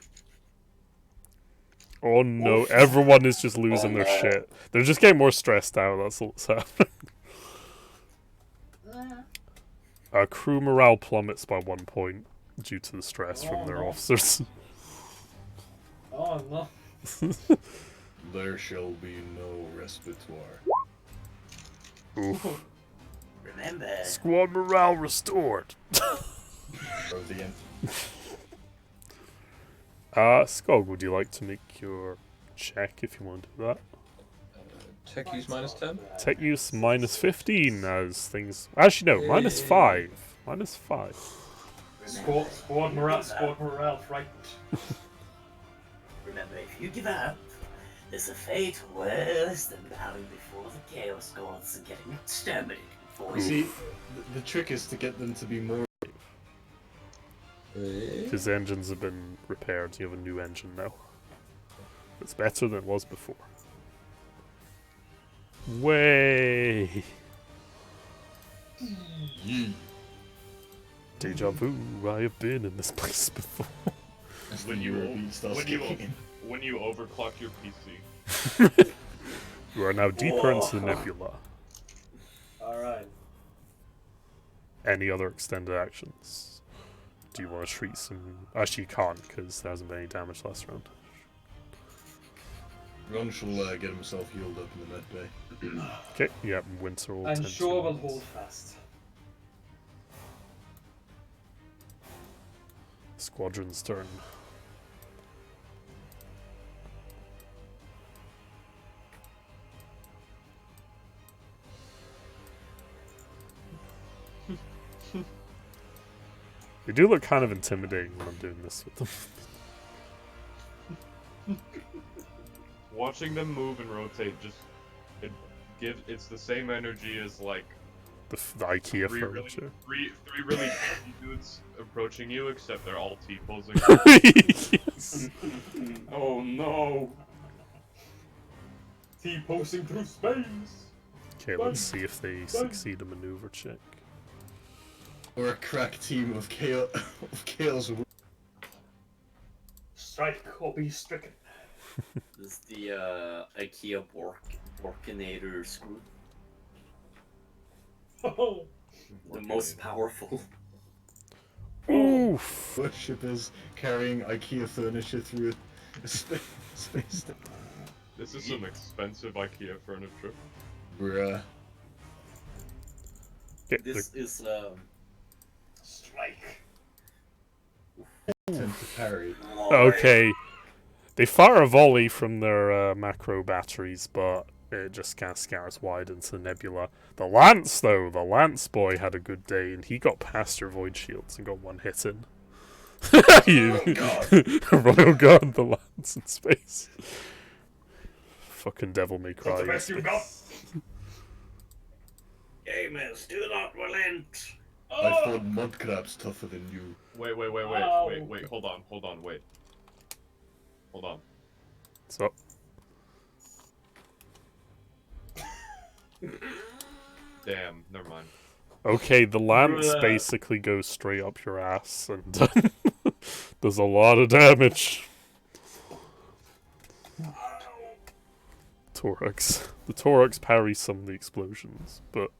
Oh no, everyone is just losing their shit. They're just getting more stressed out, that's all that's happening. Crew morale plummets by 1 point due to the stress from their officers. Oh no. There shall be no respitoire. Oof. Remember. Squad morale restored. Of the end. Skog, would you like to make your check if you want to do that? Tech use minus 10? Tech use minus 15 as things... Actually, no, minus 5. Minus 5. Squad morale frightened. Remember, if you give up, there's a fate worse than bowing before the Chaos Gods and getting exterminated before You see, the trick is to get them to be more. His engines have been repaired, you have a new engine now. It's better than it was before. Way! Deja vu, I have been in this place before. When you overclock your PC. You are now deeper into the nebula. Alright. Any other extended actions? Do you want to treat some... Actually, you can't, because there hasn't been any damage last round. Ron shall get himself healed up in the med bay. Okay, yeah, Winter will I'm tend sure to- we'll hold fast. Squadron's turn. They do look kind of intimidating when I'm doing this with them. Watching them move and rotate it's the same energy as like The IKEA three furniture. really tiny dudes approaching you, except they're all T-posing. Yes. Oh no! T-posing through space! Okay, let's see if they succeed a maneuver check. Or a crack team of chaos. Strike or be stricken. This is the IKEA Borkinator screw. Oh, The most powerful. Oof! Ship is carrying IKEA furniture through a space. This is some expensive IKEA furniture. Bruh. Okay, This is strike. Tend to parry. okay. They fire a volley from their macro batteries, but it just kind of scatters wide into the nebula. The Lance, though, the Lance boy had a good day, and he got past your void shields and got one hit in. Royal Guard, the Lance in space. Fucking Devil May Cry. What's the best you got? Gamers, do not relent. I thought mud crabs tougher than you. Wait, Oh. hold on, wait. Hold on. So, Damn, never mind. okay, the Lance basically goes straight up your ass and does a lot of damage. Torux. The Torux parries some of the explosions, but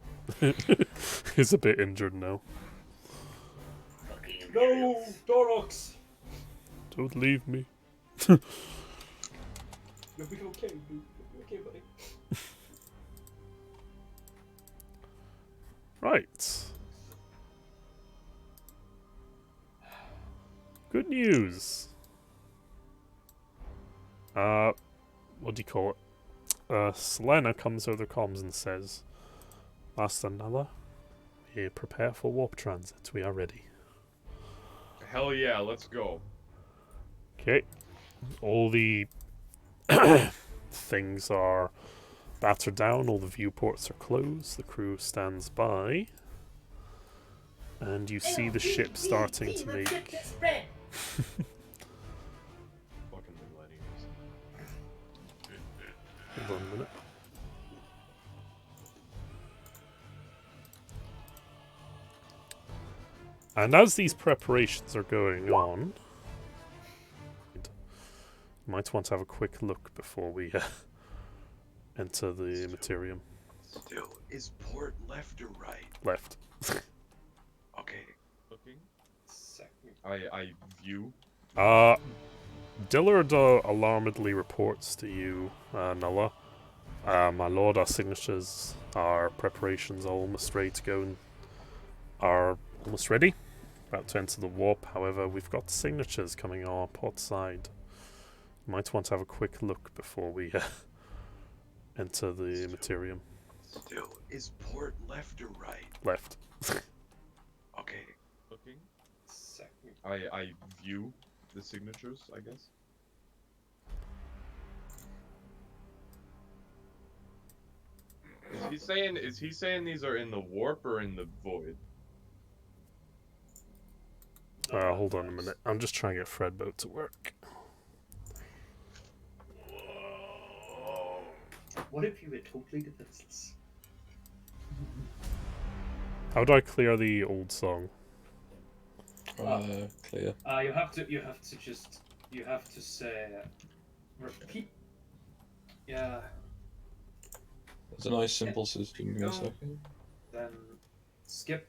is a bit injured now. No, Dorox. Don't leave me. You'll be okay, dude. You'll be okay, buddy. Right. Good news. What do you call it? Selena comes over the comms and says, Master Nala, we prepare for warp transit. We are ready. Hell yeah, let's go. Okay. All the things are battered down, all the viewports are closed, the crew stands by. And you see the ship starting to make... Fucking millennials. Hold on a minute. And as these preparations are going on, you might want to have a quick look before we enter the materium. Still, is port left or right? Left. Okay. Looking. Second. I view. Dillard alarmedly reports to you, Nulla. My lord, our signatures, our preparations are almost ready to go and are almost ready. About to enter the warp, however, we've got signatures coming on our port side. You might want to have a quick look before we enter the materium. Still, is port left or right? Left. Okay. Looking. Second. I view the signatures, I guess. Is he saying these are in the warp or in the void? Hold on a minute. I'm just trying to get Fredboat to work. What if you were totally defenseless? How do I clear the old song? Clear. You have to say repeat. Yeah. There's a nice simple system. Give me a Go. second. Then skip,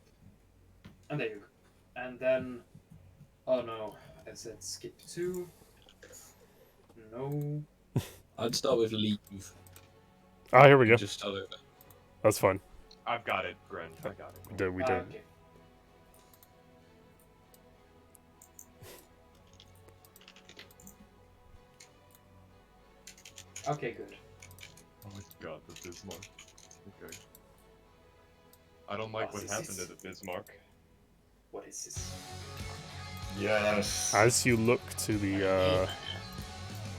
and there you go. And then, oh no, I said skip 2. No. I'd start with leave. Ah, here we go. Just start over. That's fine. I've got it, Gren. I got it. We did. Okay. Okay, good. Oh my god, the Bismarck. Okay. I don't like Oh, what this happened is- to the Bismarck. What is this? Yes. As you look to the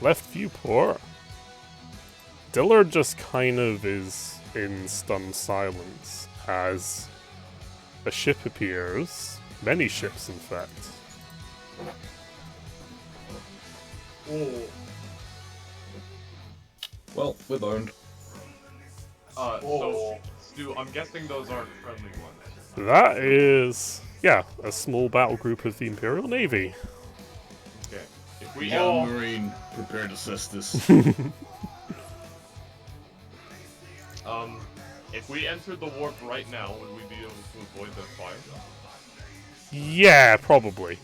left viewport, Dillard just kind of is in stunned silence as a ship appears. Many ships, in fact. Oh. Well, we're boned. So, Oh. Stu, I'm guessing those aren't friendly ones. That is, yeah, a small battle group of the Imperial Navy. Okay. If we We get got a Marine prepared to assist this. if we entered the warp right now, would we be able to avoid their fire? Yeah, probably.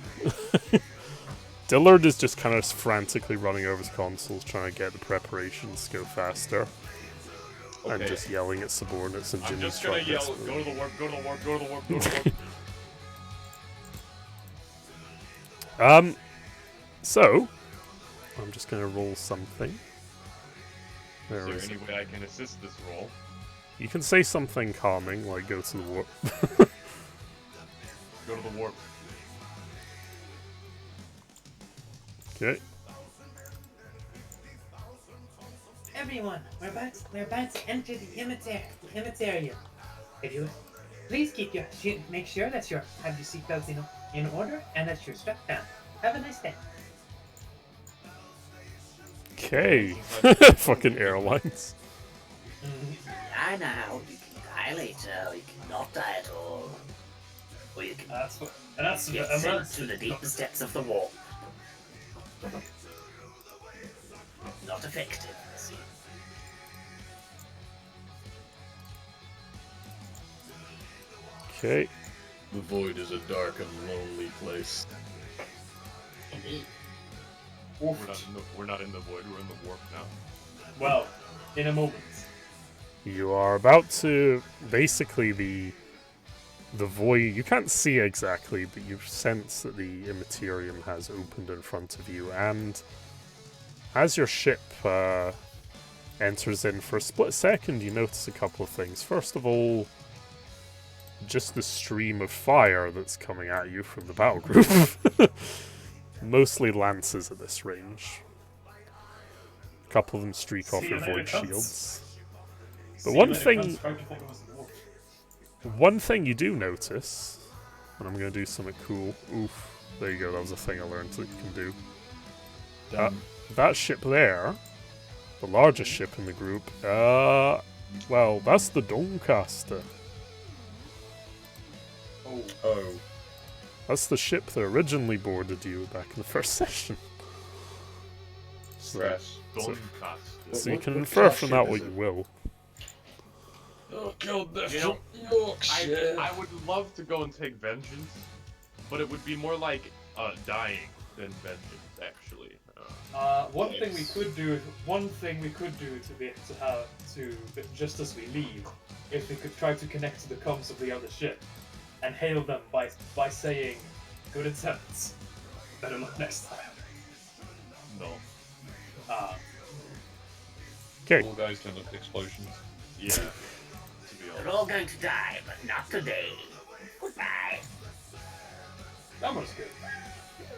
Dillard is just kind of frantically running over his consoles, trying to get the preparations to go faster. And Okay. just yelling at subordinates and I'm Jimmy's just gonna trying yell, desperately. go to the warp, go to the warp, go to the warp, go to the warp. So, I'm just gonna roll something. Where Is there is any it? way I can assist this roll? You can say something calming, like go to the warp. Go to the warp. Okay. Everyone, we're about to enter the Imitarium. If you please keep your make sure that you have your seatbelts in order and that you're strapped down. Have a nice day. Okay. Fucking airlines. Die now, you can die later, or you can not die at all. Or you can That's get sent to the deepest depths of the warp. Not effective, see. Okay. The void is a dark and lonely place. Indeed. We're not in the void, we're in the warp now. Well, in a moment. You are about to basically the void. You can't see exactly, but you sense that the Immaterium has opened in front of you, and as your ship enters in for a split second, you notice a couple of things. First of all, just the stream of fire that's coming at you from the battle group. mostly lances at this range. A couple of them streak off See your you later, void cunts. shields. But See you one later, thing, cunts. Tried to think it was the dwarf. one thing you do notice, and I'm gonna do something cool. Oof, there you go. That was a thing I learned that you can do. Damn. That ship there, the largest ship in the group. Well, that's the Doncaster. Oh, Oh. That's the ship that originally boarded you back in the first session. So, Stress. Doncaster. so you What- can what infer class from ship that is what it? you will. Oh god, they're You know, from Yorkshire. I would love to go and take vengeance, but it would be more like dying than vengeance, actually. one thing we could do to be to have to just as we leave, if we could try to connect to the comms of the other ship, and hail them by saying, "Good attempts, better luck next time." No. Okay. All guys turn up to explosions. Yeah. To be You're honest. all going to die, but not today. Goodbye. That was good.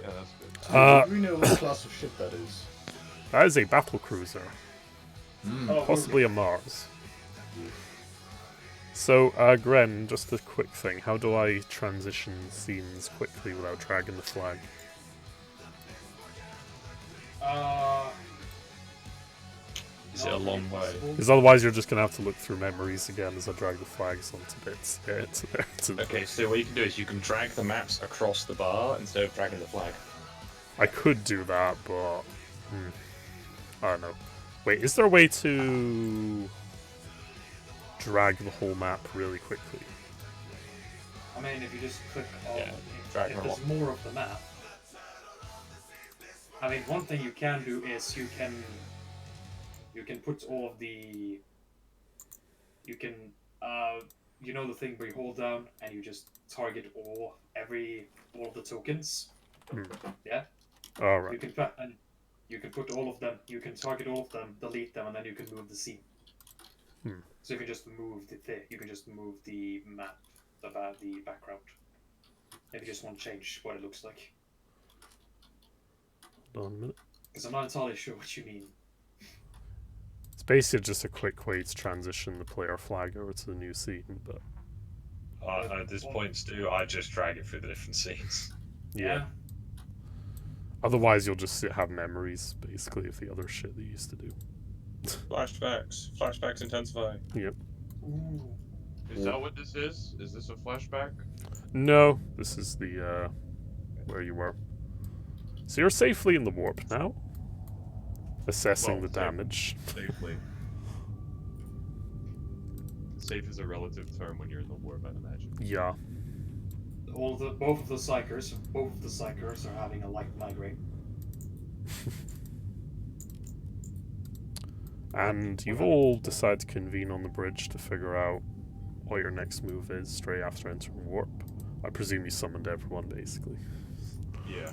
Yeah, that's good. Do we know what class of ship that is? That is a battle cruiser, Oh, possibly a Mars. So, Gren, just a quick thing. How do I transition scenes quickly without dragging the flag? Is it a long way? Because otherwise you're just going to have to look through memories again as I drag the flags onto bits. Yeah, to there. Okay, so what you can do is you can drag the maps across the bar instead of dragging the flag. I could do that, but... I don't know. Wait, is there a way to drag the whole map really quickly? I mean, if you just click on, Yeah, if drag them there's more of the map. I mean, one thing you can do is you can put all of the, you can, you know the thing where you hold down and you just target all of the tokens. Yeah. All right. You can and you can put all of them. You can target all of them, delete them, and then you can move the scene. So if you just move you can just move the map, the background. If you just want to change what it looks like. Hold on a minute. Because I'm not entirely sure what you mean. It's basically just a quick way to transition the player flag over to the new scene, but At this point, Stu, I just drag it through the different scenes. yeah. Otherwise, you'll just have memories, basically, of the other shit they used to do. Flashbacks. Flashbacks intensify. Yep. Ooh. Is that what this is? Is this a flashback? No, this is the, where you were. So you're safely in the warp now. Assessing the damage. Safely. Safe is a relative term when you're in the warp, I'd imagine. Yeah. Both of the psychers are having a light migraine. And you've all decided to convene on the bridge to figure out what your next move is straight after entering warp. I presume you summoned everyone, basically. Yeah.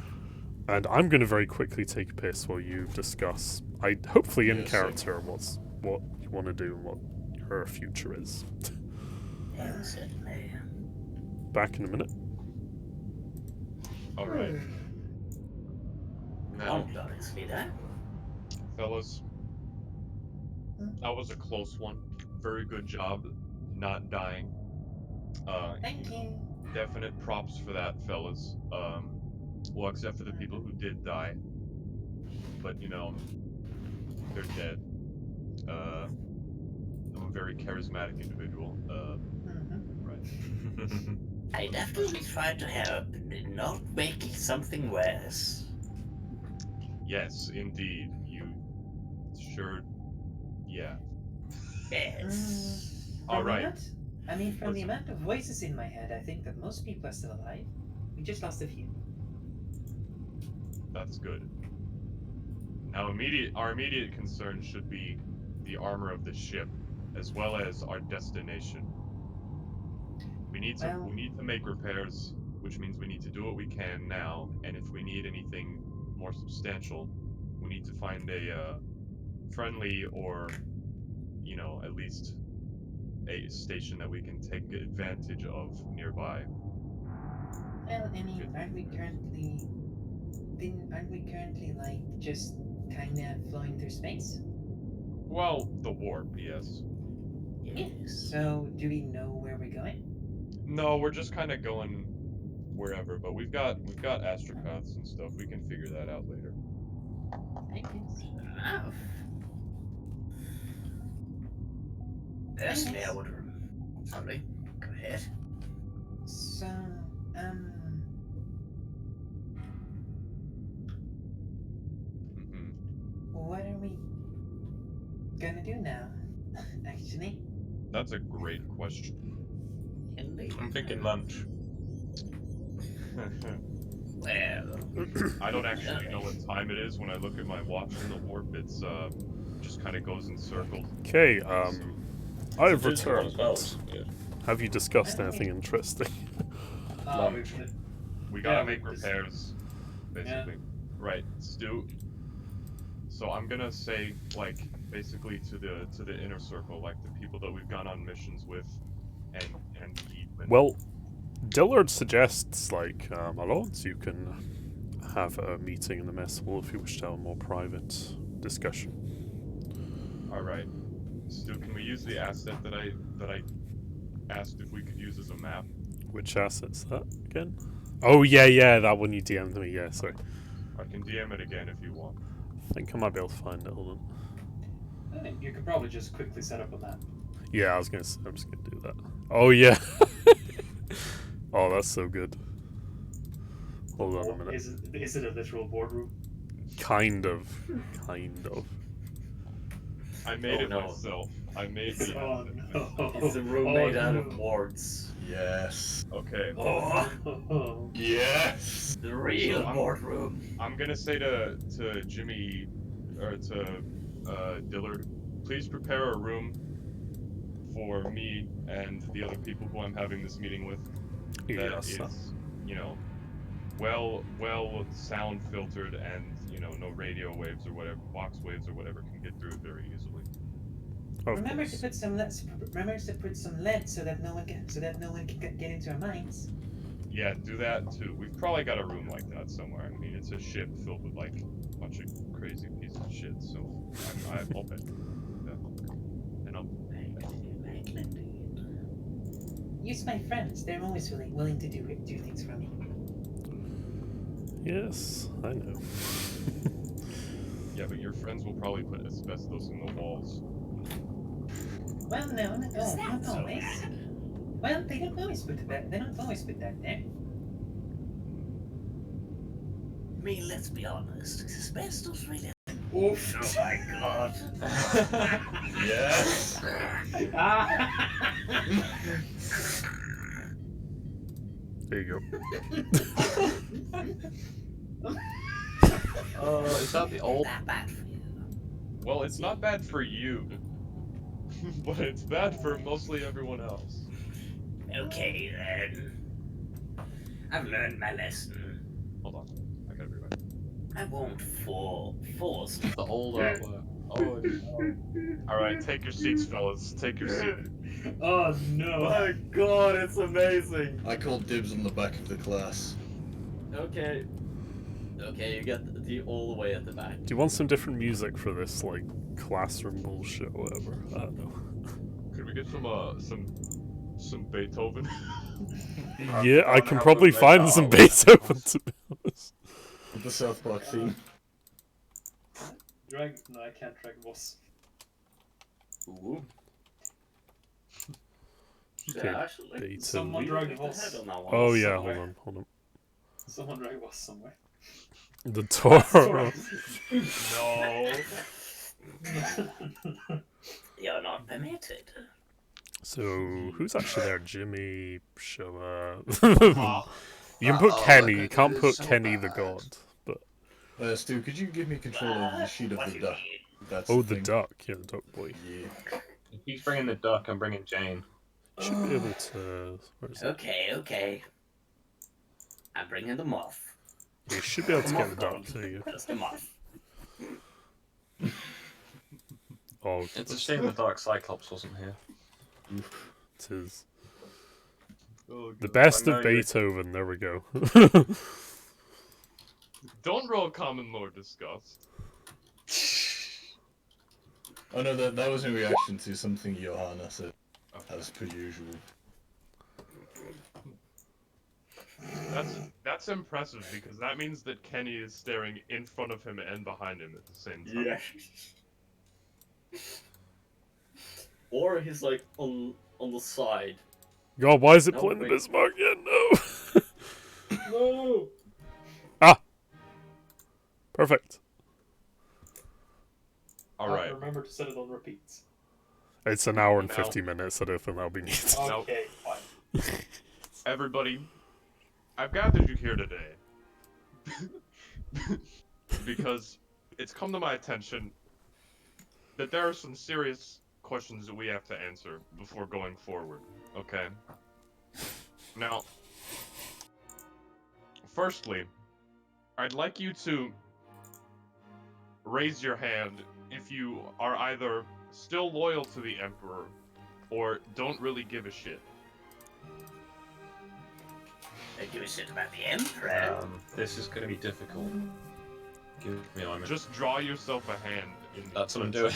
And I'm going to very quickly take a piss while you discuss, hopefully in character, what you want to do and what your future is. Certainly. Back in a minute. Alright. Now, Glorious leader. fellas, that was a close one. Very good job not dying. Thank you. Definite props for that, fellas. Well, except for the people who did die. But, you know, they're dead. I'm a very charismatic individual. Right. I definitely tried to help in not making something worse. Yes, indeed. You sure... Yeah. Yes. All right. From the amount of voices in my head, I think that most people are still alive. We just lost a few. That's good. Now, our immediate concern should be the armor of the ship, as well as our destination. We need to make repairs, which means we need to do what we can now, and if we need anything more substantial, we need to find a friendly or, you know, at least a station that we can take advantage of nearby. Well, aren't we currently aren't we currently like just kind of flying through space? Well, the warp, yes. Yes. So do we know where we're going? No, we're just kind of going wherever, but we've got astropaths and stuff. We can figure that out later. I guess. Enough. Personally, I would. Sorry. Go ahead. So, Hmm. what are we gonna do now? Actually, That's a great question. Indeed. I'm thinking lunch. Well, I don't actually know what time it is when I look at my watch in the warp. It's just kind of goes in circles. Okay, I've It's a digital one returned. as well, which is weird. Have you discussed anything interesting? Lunch. We gotta Yeah, make we just- repairs, basically. Right, Stu. So I'm gonna say, like, basically to the inner circle, like the people that we've gone on missions with, and Yeatman. Well, Dillard suggests, like, Alonso, you can have a meeting in the mess hall if you wish to have a more private discussion. All right, Stu, can we use the asset that I asked if we could use as a map? Which asset's that again? Oh, yeah, that one you DM'd me, yeah, sorry. I can DM it again if you want. I think I might be able to find it, hold on. I think you could probably just quickly set up a map. Yeah, I'm just gonna do that. Oh, yeah. Oh, that's so good. Hold on a minute. Is it a literal boardroom? Kind of. I made Oh, it no. myself. I made the Oh asset. no! it's a room Oh, made out no. of wards. Yes. Okay. Oh, Yes. the real So I'm- boardroom. I'm gonna say to Jimmy, or to Dillard, please prepare a room for me and the other people who I'm having this meeting with. That Yes. is, you know, well sound filtered, and no radio waves or whatever, box waves or whatever can get through it very easily. Of remember course. to put some lead. Remember to put some lead so that no one can get into our minds. Yeah, do that too. We've probably got a room like that somewhere. I mean, it's a ship filled with like a bunch of crazy pieces of shit. So I'll bet. Yeah. And I'll. Use my friends. They're always willing to do things for me. Yes, I know. Yeah, but your friends will probably put asbestos in the walls. Well, no, not so always. Well, they don't always put that. They don't always put that there. I mean, let's be honest. Asbestos really. Oof! Oh my god. Yes. There you Oh, is that the old? That bad for you. Well, it's not bad for you, but it's bad for mostly everyone else. Okay then. I've learned my lesson. Hold on, I gotta be right. I won't force. The old artwork. Oh, no. All right, take your seats, fellas. Take your seats. Oh no! My god, it's amazing. I called dibs on the back of the class. Okay. Okay, you get the all the way at the back. Do you want some different music for this, like, classroom bullshit or whatever? I don't know. Could we get some Beethoven? Yeah, I can probably find some Beethoven, to be honest. With the South Park theme. No, I can't drag boss. Ooh. Okay, Yeah, actually. Beethoven. Someone We drag went boss. ahead on that one. Oh, yeah, somewhere. hold on. Someone drag boss somewhere. The Toro. No. You're not permitted. So, who's actually there? Jimmy, Showa. You can put Kenny, you can't put Kenny the God. But Stu, could you give me control of the sheet of What the do you duck? mean? That's oh, the the thing. duck, yeah, the duck boy. Yeah. If he's bringing the duck, I'm bringing Jane. You should be able to. Where is it? Okay. I'm bringing the moth. You should be able to get the duck. There you go. Just a moth. Oh, It's a shame the Dark Cyclops wasn't here. it is. Oh, The God. best I know of you- Beethoven, there we go. Don't roll common lore disgust. Oh no, that was in reaction to something Johanna said, Okay. as per usual. That's impressive because that means that Kenny is staring in front of him and behind him at the same time. Yeah. Or he's like on the side. God, why is it No, playing the wait. Bismarck again? No. No. Perfect. Alright. Remember to set it on repeats. It's an hour and Now- 50 minutes. I don't think that'll be needed. No. Okay, fine. Everybody, I've gathered you here today because it's come to my attention that there are some serious questions that we have to answer before going forward, okay? Now, firstly, I'd like you to raise your hand if you are either still loyal to the Emperor or don't really give a shit. I give a shit about the Emperor. This is going to be difficult. Give me a moment. Just draw yourself a hand. That's what I'm doing.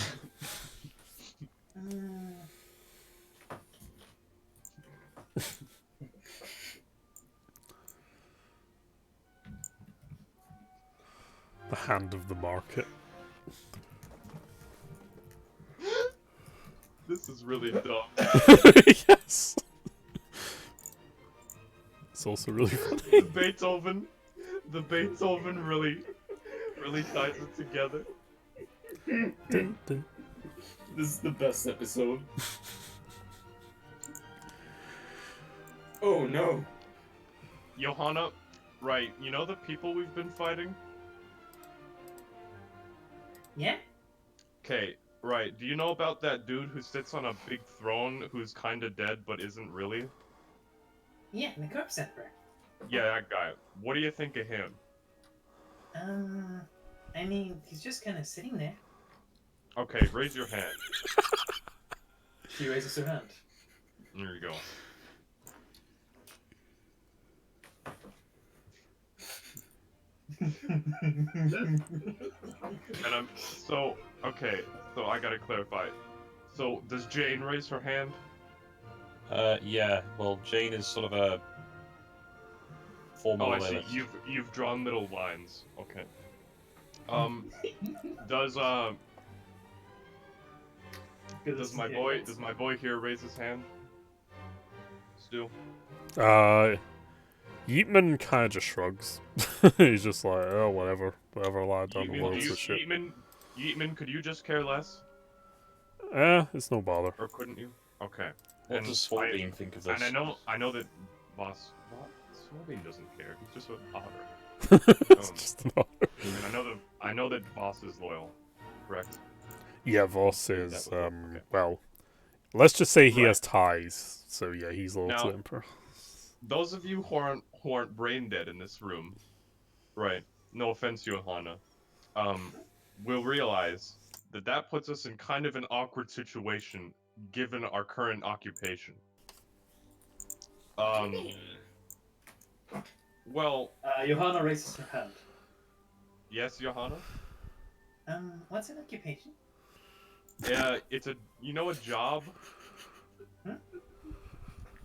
The hand of the market. This is really dumb. Yes. It's also really funny. The Beethoven really ties it together. Dun, dun. This is the best episode. Oh no. Johanna, right, you know the people we've been fighting? Yeah? Okay, right, do you know about that dude who sits on a big throne who's kinda dead but isn't really? Yeah, the corpse emperor. Yeah, that guy. What do you think of him? I mean, he's just kind of sitting there. Okay, raise your hand. She raises her hand. There you go. And okay, so I gotta clarify. So, does Jane raise her hand? Yeah, well, Jane is sort of a formal Oh, I see. loyalist. You've drawn middle lines. Okay. Does my boy here raise his hand? Still? Yeatman kind of just shrugs. He's just like, oh, whatever, lad. I'm loyal to shit. Yeatman, could you just care less, It's no bother. or couldn't you? Okay. What And does Swarbean think of this? And I know that Swarbean doesn't care. He's just an otter. It's just an otter. And I know that Voss is loyal, correct? Yeah, Voss is, okay. well, let's just say he Right. has ties. So yeah, he's loyal to Now- the Emperor. Those of you who aren't brain dead in this room, right? No offense, Johanna, will realize that puts us in kind of an awkward situation given our current occupation. Well, Johanna raises her hand. yes, Johanna. What's an occupation? Yeah, it's a job. Huh?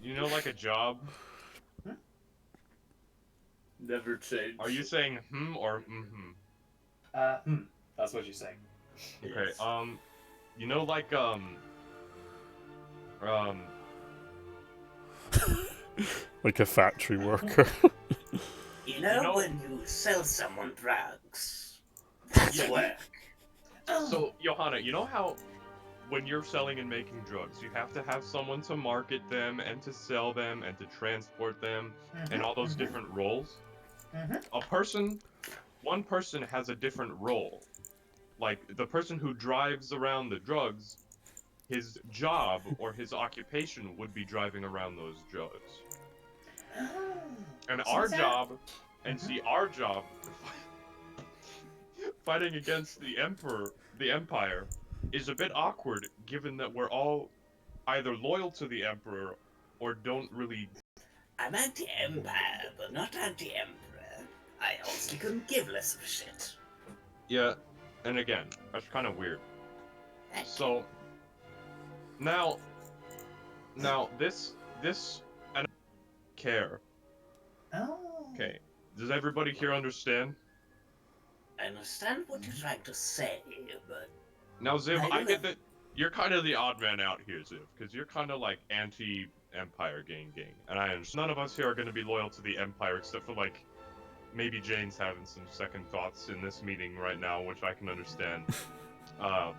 You know, like a job. Never change. Are you saying or That's what she's saying. Okay. Yes. You know, like Like a factory worker. You know, You know- when you sell someone drugs, that's Yeah. work. So, Johanna, you know how when you're selling and making drugs, you have to have someone to market them and to sell them and to transport them and all those different roles? One person has a different role. Like, the person who drives around the drugs, his job or his occupation would be driving around those drugs. And our job, fighting against the Empire, is a bit awkward given that we're all either loyal to the Emperor or don't really. I'm anti-empire, but not anti-emperor. I honestly couldn't give less of a shit. Yeah, and again, that's kind of weird. So now this and care. Oh. Okay, does everybody here understand? I understand what you're trying to say, but Now, Ziv, I I do get have- that you're kind of the odd man out here, Ziv, because you're kind of like anti-Empire gang, and I understand. None of us here are going to be loyal to the Empire, except for like maybe Jane's having some second thoughts in this meeting right now, which I can understand. Because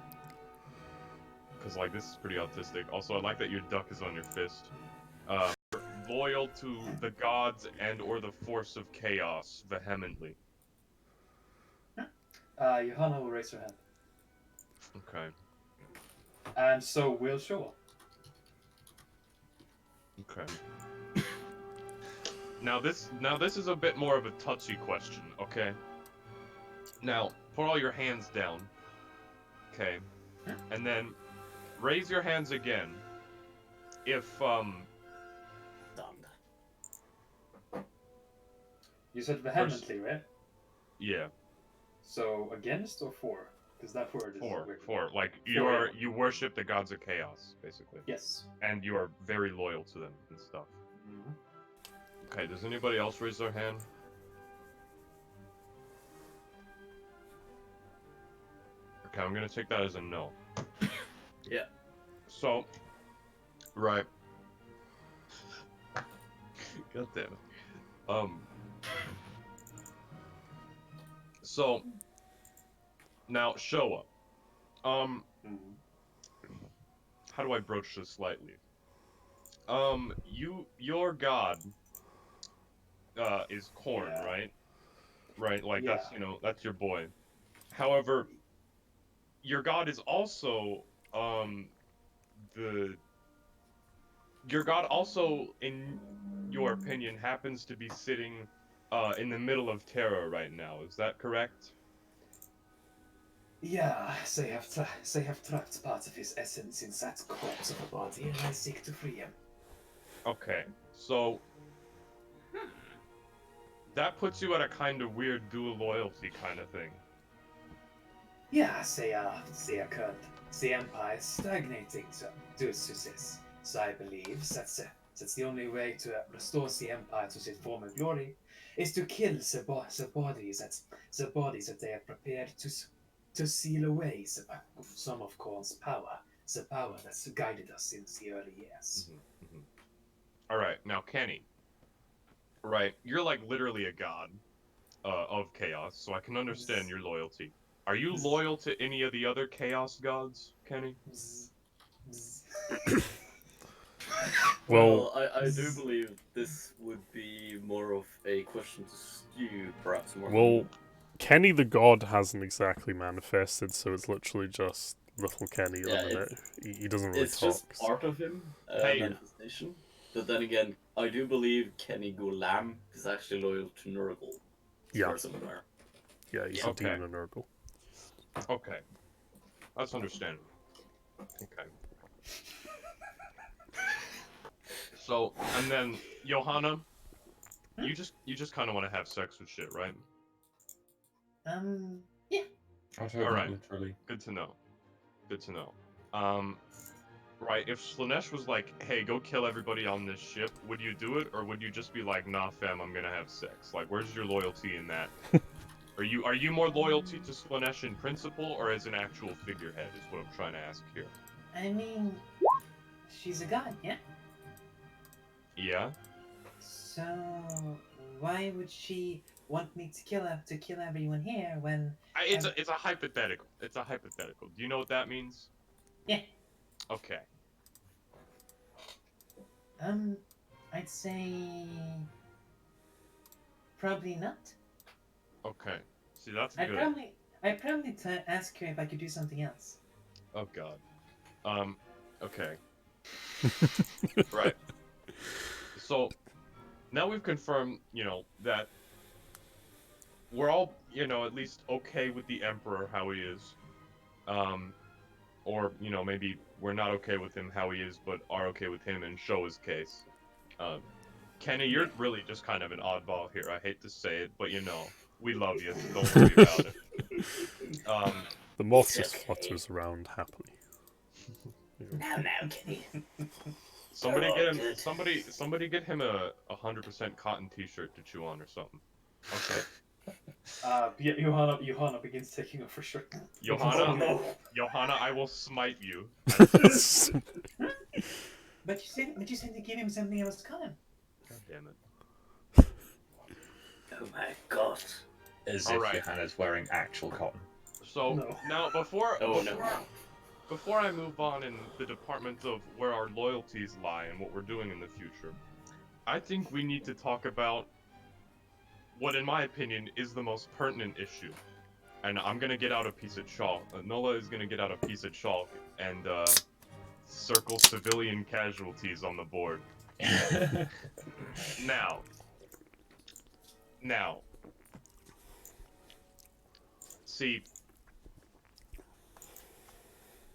like this is pretty autistic. Also, I like that your duck is on your fist. Loyal to the gods and/or the force of chaos vehemently. Johanna will raise her hand, Okay. and so will show up. Okay. Now this is a bit more of a touchy question, okay? Now, put all your hands down. Okay. And then raise your hands again. If done. You said vehemently, right? yeah, So against or for? Because that word is weird. for like For, you worship the gods of chaos, basically. Yes. And you are very loyal to them and stuff. Mhm. Okay, does anybody else raise their hand? Okay, I'm gonna take that as a no. Yeah. So, right. God damn it. So, now, Showa. Mhm. How do I broach this slightly? Your god, is Corn, Yeah. right? Right, like, Yeah. that's, that's your boy. However, your god is also, your god also, in your opinion, happens to be sitting, in the middle of Terra right now. Is that correct? Yeah, they have trapped part of his essence inside the corpse of a body, and I seek to free him. Okay, so that puts you at a kind of weird dual loyalty kind of thing. Yeah, they are current. The empire is stagnating to its success. So I believe that's the only way to restore the empire to its former glory is to kill the bodies that they have prepared to seal away some of Korn's power, the power that's guided us since the early years. All right, now Kenny. Right, you're like literally a god of chaos, so I can understand your loyalty. Are you loyal to any of the other chaos gods, Kenny? Well, I do believe this would be more of a question to Stu, perhaps more. well, Kenny the God hasn't exactly manifested, so it's literally just little Kenny at Yeah, the minute. He doesn't really It's talk. just part of him, Hey. manifestation. But then again, I do believe Kenny Gulam is actually loyal to Nurgle. As Yeah. far as I'm aware. Yeah, he's Okay. a demon in Nurgle. Okay. That's understandable. Okay. So, and then Johanna, you just kind of want to have sex with shit, right? Yeah. I heard All right. literally. Good to know. Good to know. Right, if Slanesh was like, hey, go kill everybody on this ship, would you do it, or would you just be like, nah, fam, I'm gonna have sex? Like, where's your loyalty in that? Are you more loyalty to Slanesh in principle, or as an actual figurehead, is what I'm trying to ask here. I mean, she's a god, yeah? Yeah? So why would she want me to kill everyone here when It's a hypothetical. It's a hypothetical. Do you know what that means? Yeah. Okay. I'd say probably not. Okay. See, that's I'd good. probably ask her if I could do something else. Oh god. Okay. Right. So, now we've confirmed, that we're all, at least okay with the Emperor how he is. Or, maybe we're not okay with him how he is, but are okay with him in Showa's case. Kenny, you're really just kind of an oddball here. I hate to say it, but you know, we love you. Don't worry about it. The moth It's just okay. flutters around happily. Now, Kenny. Somebody Oh, get him. good. Somebody get him a 100% cotton T-shirt to chew on or something. Okay. Yeah, Johanna begins taking off her shirt. Johanna, Oh no. Johanna, I will smite you. But you said to give him something else cotton. God damn it. Oh my god. As All if right. Johanna's wearing actual cotton. So No. now before I move on in the department of where our loyalties lie and what we're doing in the future, I think we need to talk about what, in my opinion, is the most pertinent issue. And I'm gonna get out a piece of chalk. Nola is gonna get out a piece of chalk and circle civilian casualties on the board. Now, see,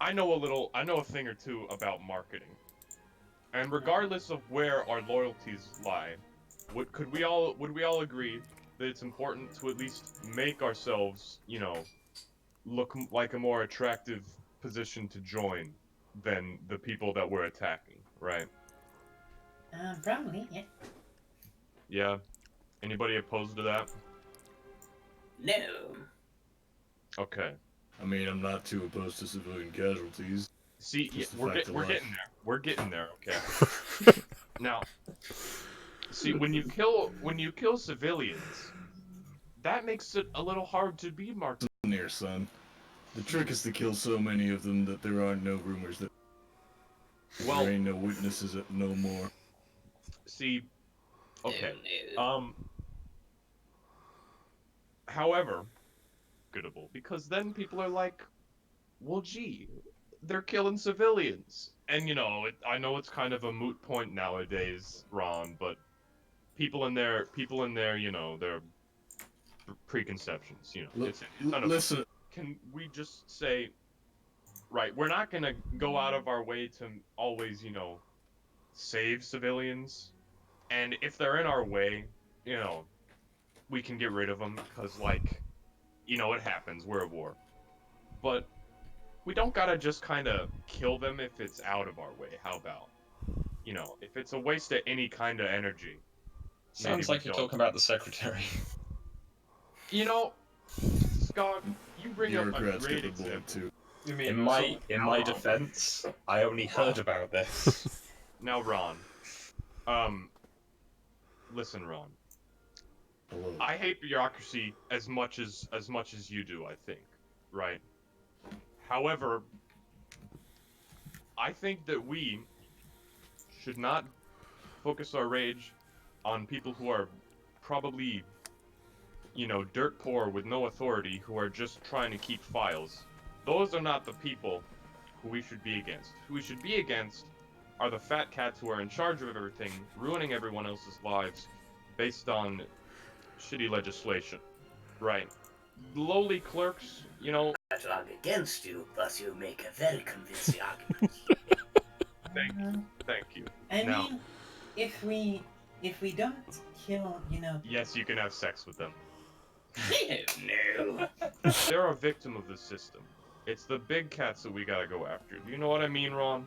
I know a thing or two about marketing. And regardless of where our loyalties lie, would we all agree that it's important to at least make ourselves, you know, look like a more attractive position to join than the people that we're attacking, right? Probably, yeah. Yeah. Anybody opposed to that? No. Okay. I mean, I'm not too opposed to civilian casualties. See, Just the we're fact of life. getting there. We're getting there. Okay. Now, see, when you kill civilians, that makes it a little hard to be marked. Near, son. The trick is to kill so many of them that there aren't no rumors that Well, there ain't no witnesses no more. See, okay. No. However, goodable, because then people are like, well, gee, they're killing civilians. And, you know, I know it's kind of a moot point nowadays, Ron, but people in their, you know, their preconceptions, you know. Listen. Can we just say, right, we're not going to go out of our way to always, you know, save civilians. And if they're in our way, you know, we can get rid of them because, like, you know, it happens. We're at war. But we don't gotta just kind of kill them if it's out of our way. How about, you know, if it's a waste of any kind of energy. Sounds like you're talking about the secretary. You know, Scott, you bring up a Bureaucrats great get the bullet example. too. You mean In my defense, I only heard about this. Now, Ron. Listen, Ron. Hello. I hate bureaucracy as much as you do, I think, right? However, I think that we should not focus our rage on people who are probably, you know, dirt poor with no authority, who are just trying to keep files. Those are not the people who we should be against. Who we should be against are the fat cats who are in charge of everything, ruining everyone else's lives based on shitty legislation. Right. Lowly clerks, you know. I try to argue against you, but you make a very convincing argument. Thank you. I Now, mean, if we don't kill, you know. yes, you can have sex with them. No. They're a victim of the system. It's the big cats that we gotta go after. Do you know what I mean, Ron?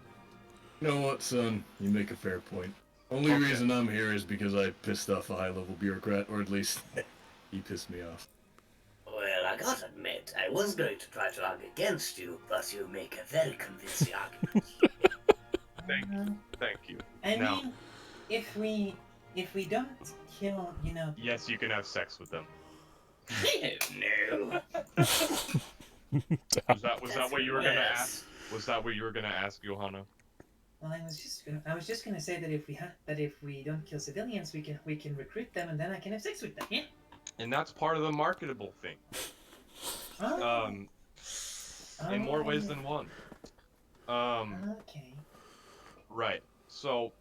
You know what, son? You make a fair point. Only Okay. reason I'm here is because I pissed off a high-level bureaucrat, or at least he pissed me off. Well, I gotta admit, I was going to try to argue against you, but you make a very convincing argument. Thank you. I Now- mean, if we don't kill, you know. Yes, you can have sex with them. No. Was that what you were gonna ask? Was that what you were gonna ask, Johanna? Well, I was just gonna say that if we don't kill civilians, we can recruit them, and then I can have sex with them. Yeah. And that's part of the marketable thing. Oh. In more ways than one. Okay. Right. So,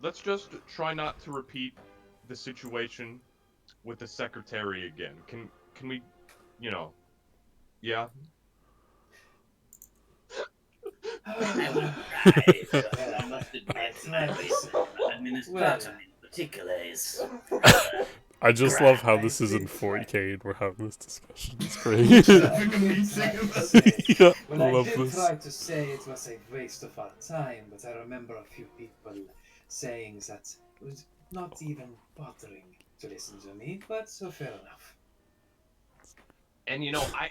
let's just try not to repeat the situation with the secretary again. Can we, you know, yeah? Right. Well, I must admit, I was administrator, but particular is. I just love how this is in 40k and we're having this discussion. It's great. Yeah, Well, I I love did this. try to say it was a waste of our time, but I remember a few people saying that it was not even bothering to listen to me, but so fair enough. And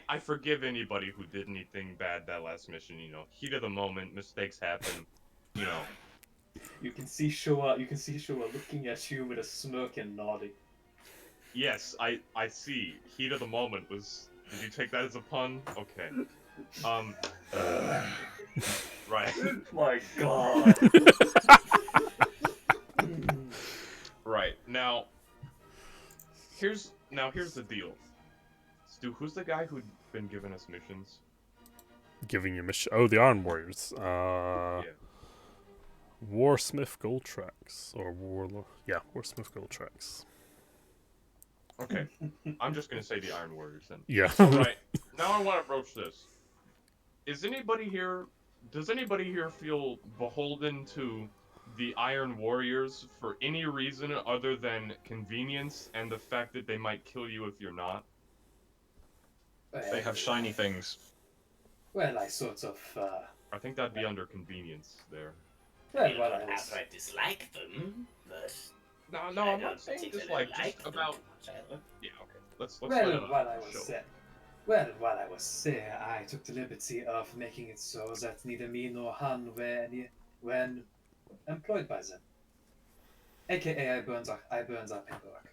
I forgive anybody who did anything bad that last mission. Heat of the moment, mistakes happen. You can see Showa looking at you with a smirk and nodding. Yes, I see. Heat of the moment was. Did you take that as a pun? Okay. Right. My God. Right. Now, here's the deal. Stu, who's the guy who'd been giving us missions? Giving you mission. Oh, the Iron Warriors. Yeah. Warsmith Goldtrax or Warsmith Goldtrax. Okay. I'm just gonna say the Iron Warriors then. Yeah. Alright. Now I want to broach this. Does anybody here feel beholden to the Iron Warriors for any reason other than convenience and the fact that they might kill you if you're not? They have shiny things. Well, I sort of. I think that'd be under convenience there. Well, I what I don't was. outright dislike them, but No, I I'm don't not saying particularly dislike, like just them about. much either. Yeah, okay. Let's Well, let it while I was show. there. Well, while I was there, I took the liberty of making it so that neither me nor Han were when employed by them. AKA, I burned our paperwork.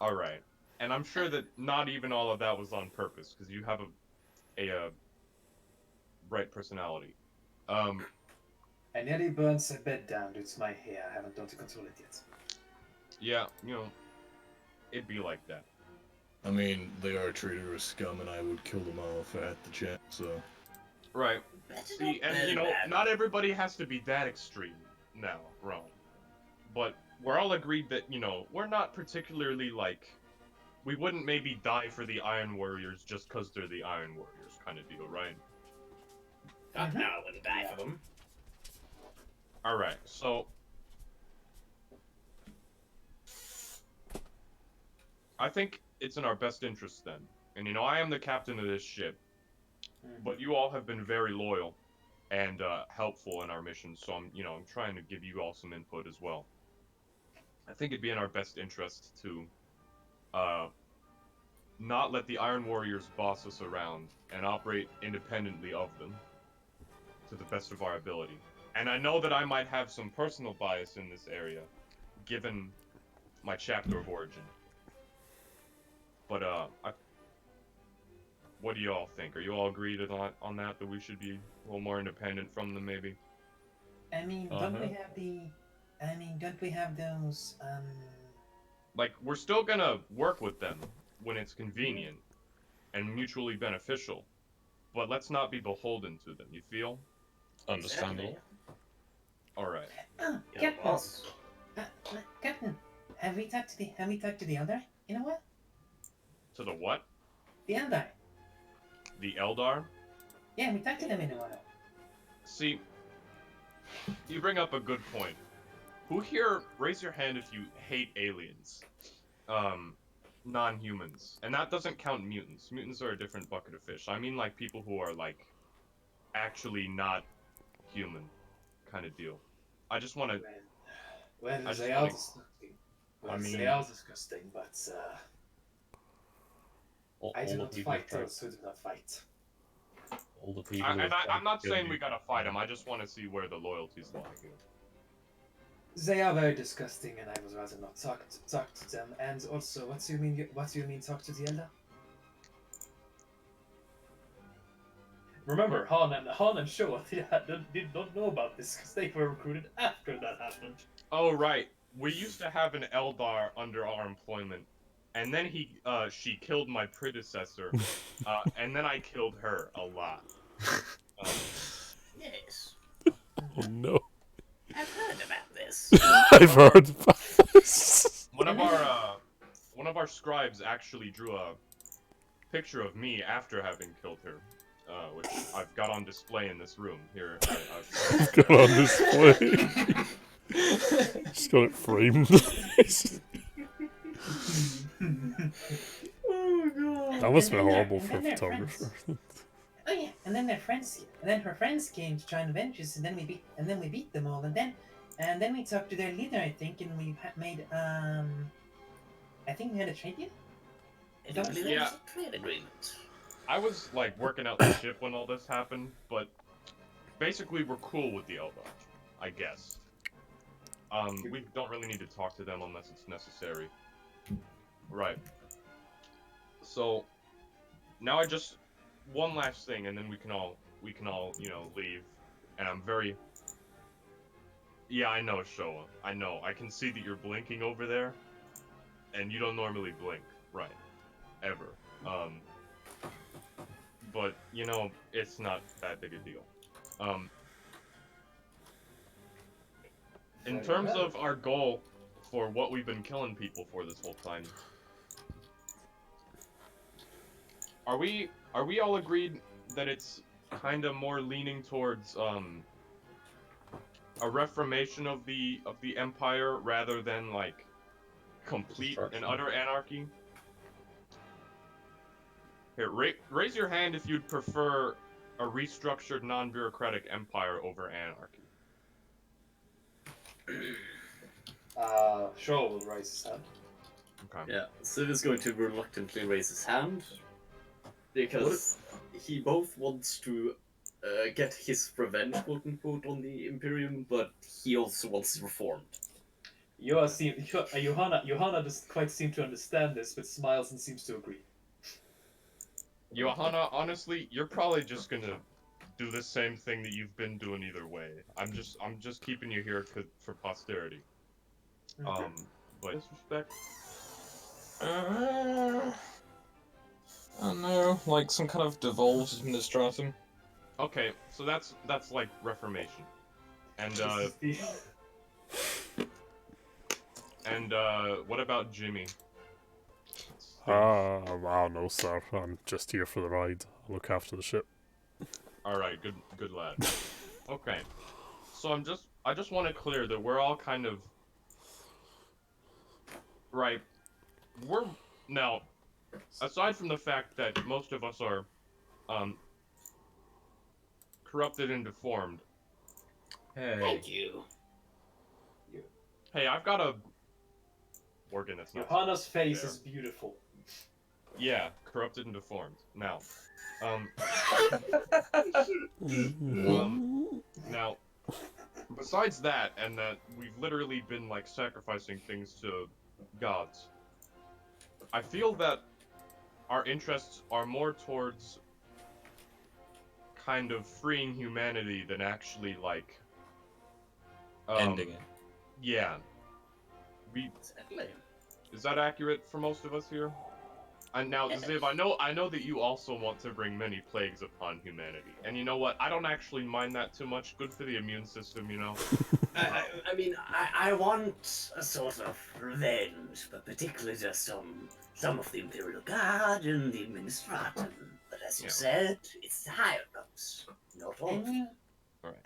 All right, and I'm sure that not even all of that was on purpose because you have a bright personality. I nearly burned the bed down due to my hair. I haven't done to control it yet. Yeah, it'd be like that. I mean, they are treated as scum, and I would kill them off at the chance. So. Right. Better See, not and burn them. not everybody has to be that extreme now, Rome. But we're all agreed that we're not particularly we wouldn't maybe die for the Iron Warriors just because they're the Iron Warriors kind of deal, right? God, no, I wouldn't die for them. All right, so I think it's in our best interest then. And I am the captain of this ship, but you all have been very loyal and helpful in our mission, so I'm trying to give you all some input as well. I think it'd be in our best interest to not let the Iron Warriors boss us around and operate independently of them to the best of our ability. And I know that I might have some personal bias in this area, given my chapter of origin. But what do you all think? Are you all agreed on that we should be a little more independent from them, maybe? I mean, don't we have those, we're still gonna work with them when it's convenient and mutually beneficial, but let's not be beholden to them, you feel? Understandable. Alright. Oh, Yeah, Captain. boss. Captain, have we talked to the Elder? You know what? To the what? The Elder. The Eldar? Yeah, we talked to them in a while. See, you bring up a good point. Who here, raise your hand if you hate aliens. Non-humans. And that doesn't count mutants. Mutants are a different bucket of fish. I mean people who are actually not human kind of deal. I just want to... Well, I just they are wanna- disgusting. I Well, mean- they are disgusting, but I do All the not people fight tried- those who do not fight. All the people. I'm not saying we gotta fight them. I just want to see where the loyalties lie here. They are very disgusting, and I would rather not talk to them. And also, what do you mean talk to the Elder? Remember, Han and Showa did not know about this because they were recruited after that happened. Oh, right. We used to have an Eldar under our employment, and then she killed my predecessor, and then I killed her a lot. Yes. Oh no. I've heard about this. I've heard about this. One of our scribes actually drew a picture of me after having killed her, which I've got on display in this room here. Got on display. Just got it framed. Oh god. That must have been And then horrible and for then a their photographer. Oh yeah, and then her friends came to try and avenge us, and then we beat them all, and then we talked to their leader, I think, and we made I think we had a trade deal. I don't believe Yeah. it was a trade agreement. I was like working out the ship when all this happened, but basically we're cool with the Elba, I guess. We don't really need to talk to them unless it's necessary. Right. So now one last thing, and then we can all leave. And I'm very. Yeah, I know, Showa. I know. I can see that you're blinking over there, and you don't normally blink, right? Ever. But it's not that big a deal. In terms of our goal for what we've been killing people for this whole time, are we all agreed that it's kind of more leaning towards a reformation of the empire rather than like complete and utter anarchy? Here, raise your hand if you'd prefer a restructured, non-bureaucratic empire over anarchy. Shaw will raise his hand. Okay. Yeah, Sid is going to reluctantly raise his hand because he both wants to get his revenge, quote unquote, on the Imperium, but he also wants reformed. Johanna doesn't quite seem to understand this, but smiles and seems to agree. Johanna, honestly, you're probably just gonna do the same thing that you've been doing either way. I'm just keeping you here for posterity. But disrespect. I don't know, like some kind of devolved administratum. Okay, so that's like reformation, and what about Jimmy? I don't know, sir. I'm just here for the ride. I'll look after the ship. All right, good lad. Okay, so I just want to clear that we're all kind of right. We're now, aside from the fact that most of us are corrupted and deformed. Thank you. Hey, I've got a organ that's not. Johanna's face is beautiful. Yeah, corrupted and deformed. Now, now, besides that, and that we've literally been like sacrificing things to gods, I feel that our interests are more towards kind of freeing humanity than actually like Ending it. Yeah. Is that accurate for most of us here? And now, Ziv, I know that you also want to bring many plagues upon humanity. And you know what? I don't actually mind that too much. Good for the immune system, you know? I mean, I want a sort of revenge, but particularly just some of the Imperial Guard and the Administratum. But as you said, it's the higher ups, not all.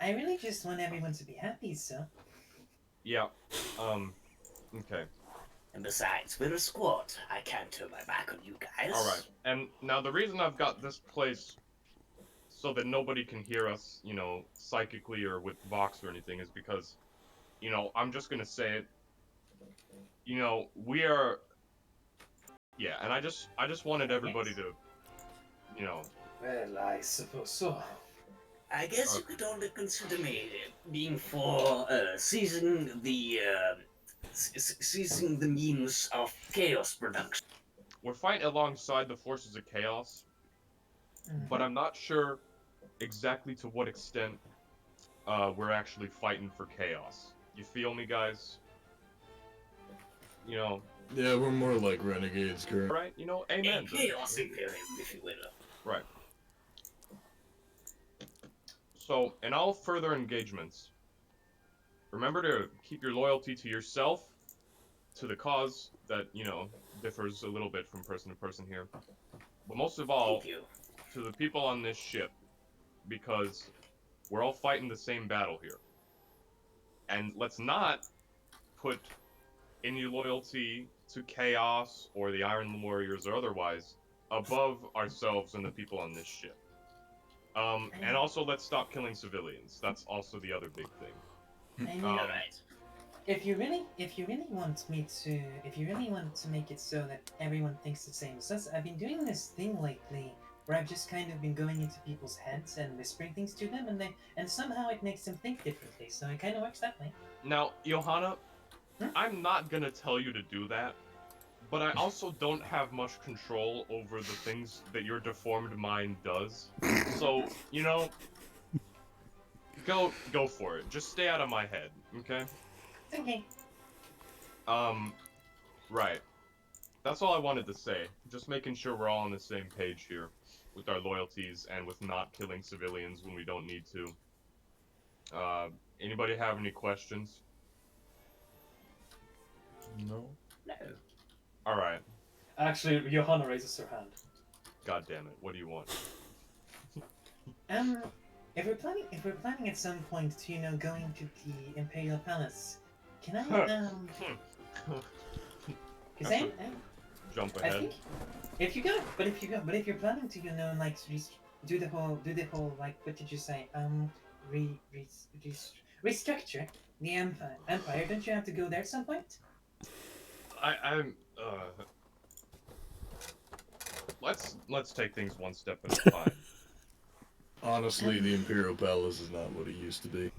I really just want everyone to be happy, so. Yeah. Okay. And besides, we're a squad. I can't turn my back on you guys. Alright. And now the reason I've got this place so that nobody can hear us, you know, psychically or with Vox or anything is because, you know, I'm just gonna say it. You know, we are. Yeah, and I just wanted everybody to, you know. Well, I suppose so. I guess you could only consider me being for seizing the means of chaos production. We're fighting alongside the forces of chaos, but I'm not sure exactly to what extent we're actually fighting for chaos. You feel me, guys? You know. Yeah, we're more like renegades, currently. Right? You know, amen. Chaos Imperium, if you will. Right. So, in all further engagements, remember to keep your loyalty to yourself, to the cause that, you know, differs a little bit from person to person here. But most of all, to the people on this ship, because we're all fighting the same battle here. And let's not put any loyalty to Chaos or the Iron Warriors or otherwise above ourselves and the people on this ship. And also let's stop killing civilians. That's also the other big thing. I mean, Alright. if you really want to make it so that everyone thinks the same as us, I've been doing this thing lately where I've just kind of been going into people's heads and whispering things to them, and somehow it makes them think differently. So it kind of works that way. Now, Johanna, I'm not gonna tell you to do that, but I also don't have much control over the things that your deformed mind does. So, you know, go for it. Just stay out of my head, okay? Okay. Right. That's all I wanted to say. Just making sure we're all on the same page here with our loyalties and with not killing civilians when we don't need to. Anybody have any questions? No. No. Alright. Actually, Johanna raises her hand. God damn it. What do you want? If we're planning at some point to, going to the Imperial Palace, can I, because Jump I ahead. think if you're planning to, like do the whole like, what did you say? Restructure the empire. Don't you have to go there at some point? Let's take things one step at a time. Honestly, the Imperial Palace is not what it used to be.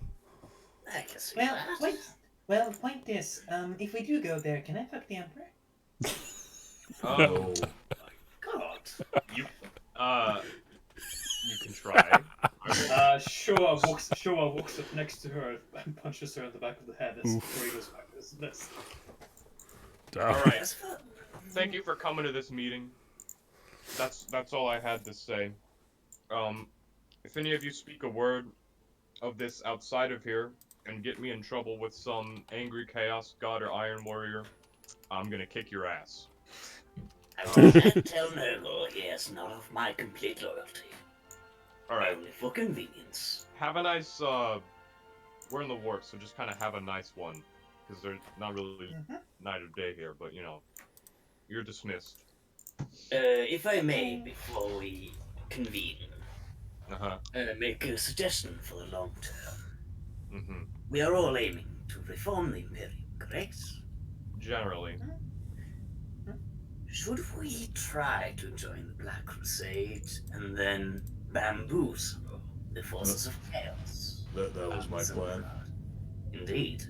I can see Well, that. point this. If we do go there, can I fuck the emperor? No. God. You can try. Showa walks up next to her and punches her in the back of the head as Corey goes back to this. Alright. Thank you for coming to this meeting. That's all I had to say. If any of you speak a word of this outside of here and get me in trouble with some angry Chaos God or Iron Warrior, I'm gonna kick your ass. I will not tell Nurgle he has none of my complete loyalty. Alright. Only for convenience. Have a nice, we're in the warp, so just kind of have a nice one. Because there's not really night or day here, but, you're dismissed. If I may, before we convene, make a suggestion for the long term. We are all aiming to reform the Imperium, correct? Generally. Should we try to join the Black Crusade and then bamboozle the forces of chaos? That was my plan. Indeed.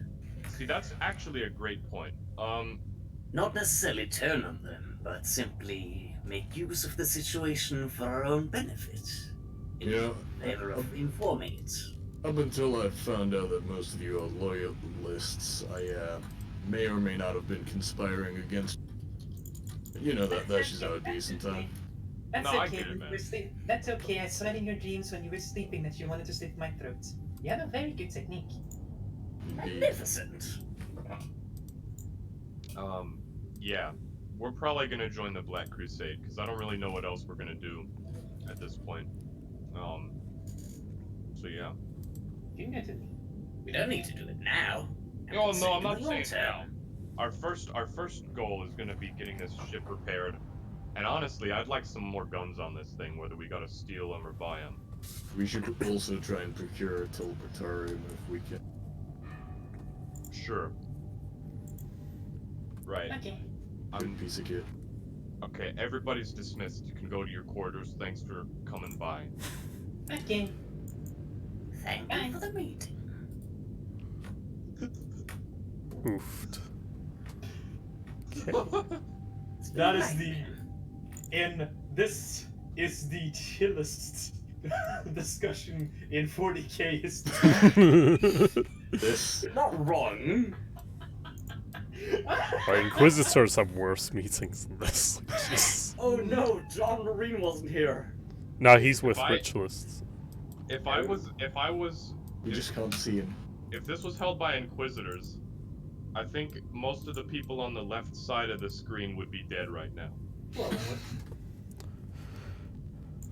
See, that's actually a great point. Not necessarily turn on them, but simply make use of the situation for our own benefit. In favor of informing it. Up until I found out that most of you are loyalists, I may or may not have been conspiring against. That's just how it be sometimes. That's No, I okay. get it, man. That's okay. I saw it in your dreams when you were sleeping that you wanted to slit my throat. You have a very good technique. Magnificent. Yeah. We're probably gonna join the Black Crusade, because I don't really know what else we're gonna do at this point. So yeah. You know to. We don't need to do it now. Oh no, I'm not saying now. Our first goal is gonna be getting this ship repaired. And honestly, I'd like some more guns on this thing, whether we gotta steal them or buy them. We should also try and procure a teleportarium if we can. Sure. Right. Okay. Good piece of kit. Okay, everybody's dismissed. You can go to your quarters. Thanks for coming by. Okay. Thank you for the meeting. Oofed. That is this is the chillest discussion in 40k history. This. Not wrong. Our Inquisitors have worse meetings than this. Just... Oh no, John Marine wasn't here. No, he's with Ritualists. If I was... We just can't see him. If this was held by Inquisitors, I think most of the people on the left side of the screen would be dead right now.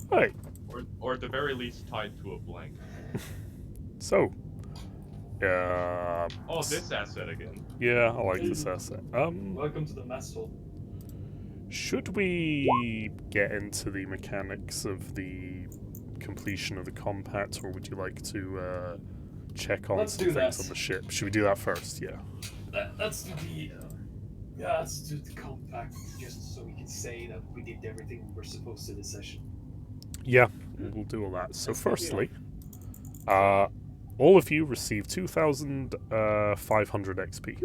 Right. Or at the very least tied to a blank. So, Oh, this asset again. Yeah, I like this asset. Welcome to the mess hall. Should we get into the mechanics of the completion of the compact, or would you like to check on Let's some do things that. on the ship? Should we do that first? Yeah. Let's do the. Yeah, let's do the compact just so we can say that we did everything we were supposed to this session. Yeah, we'll do all that. So, Let's take it firstly, all of you receive 2,500 XP.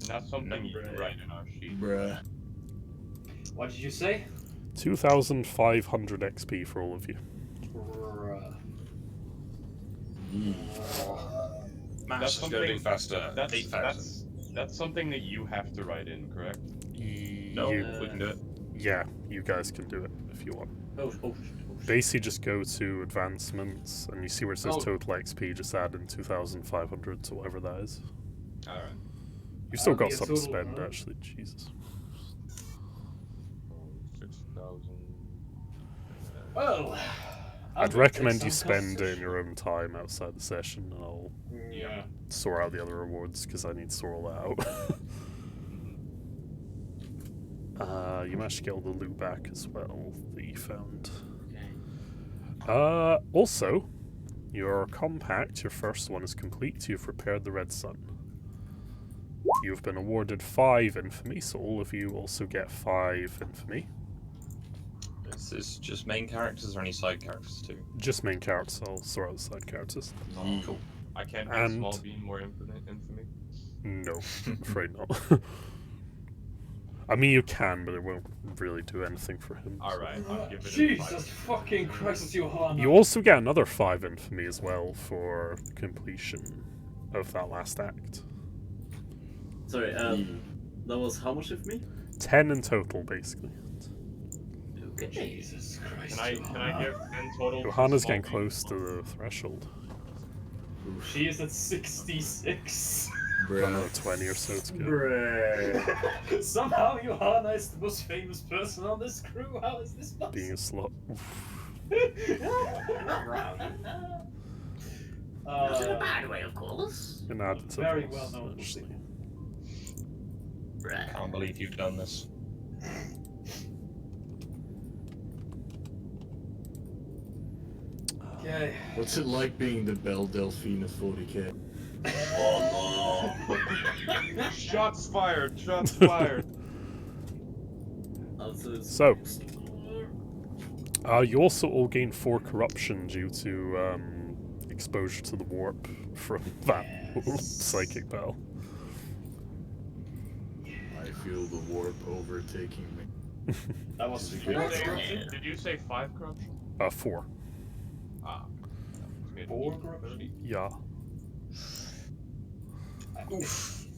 Not something you can write in our sheet. Bruh. What did you say? 2,500 XP for all of you. Max is going to do faster. 8,000. That's something that you have to write in, correct? No, we can do it. Yeah, you guys can do it if you want. Oh, Basically, just go to advancements, and you see where it says total XP, just add in 2,500 to whatever that is. Alright. You've still got be a some to total, spend, huh? actually. Jesus. 6,000. Well, I'd recommend you spend it in your own time outside the session, and I'll Yeah. sort out the other rewards, because I need to sort all that out. You managed to get all the loot back as well that you found. Also, your compact, your first one, is complete. You've repaired the Red Sun. You've been awarded 5 infamy, so all of you also get 5 infamy. Is this just main characters or any side characters too? Just main characters, I'll sort out the side characters. Oh, cool. I can't make And- small bean more infamy. No, I'm afraid not. I mean, you can, but it won't really do anything for him. Alright, I'll give it a Jesus 5. fucking Christ, Johanna. You also get another 5 infamy as well for the completion of that last act. sorry. That was how much of me? 10 in total, basically. Okay. Jesus Christ. Can I give 10 total? to Johanna's small getting bean? close to the threshold. She is at 66. Another 20 or so to go. Bruh. Somehow Johanna is the most famous person on this crew. How is this possible? Being a slut. Not wrong. Not in a bad way, of course. And add it to Very this, well known. actually. Bruh. Can't believe you've done this. Okay. What's it like being the Belle Delphine of 40k? Shots fired! Shots fired! So, you also all gain 4 corruption due to exposure to the warp from that psychic bell. I feel the warp overtaking me. That was Did 4 you corruption. Did you say 5 corruption? 4. Ah. 4 corruption? Yeah.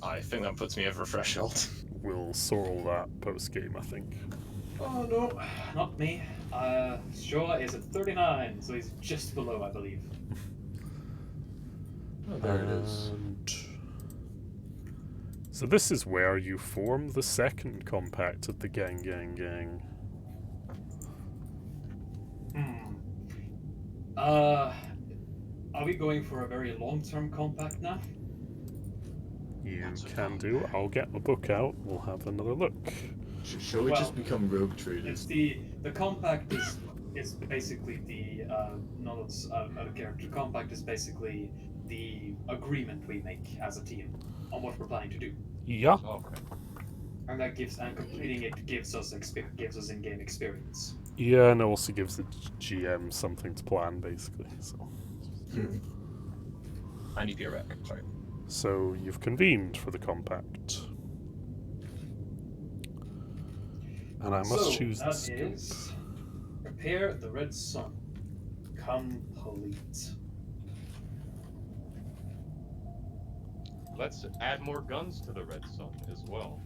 I think that puts me over a threshold. We'll sort all that post game, I think. Oh no, not me. Shola is at 39, so he's just below, I believe. Oh, there it is. And so this is where you form the second compact of the gang. Are we going for a very long-term compact now? You can do. I'll get the book out. We'll have another look. Shall we Well, just become rogue It's traders? the compact is basically the not a character. Compact is basically the agreement we make as a team on what we're planning to do, Yeah. Okay. and that completing it gives us in-game experience. Yeah, and it also gives the GM something to plan, basically. I need your rec, sorry. So you've convened for the compact. And I must choose the that scope. is repair the Red Sun. Complete. Let's add more guns to the Red Sun as well.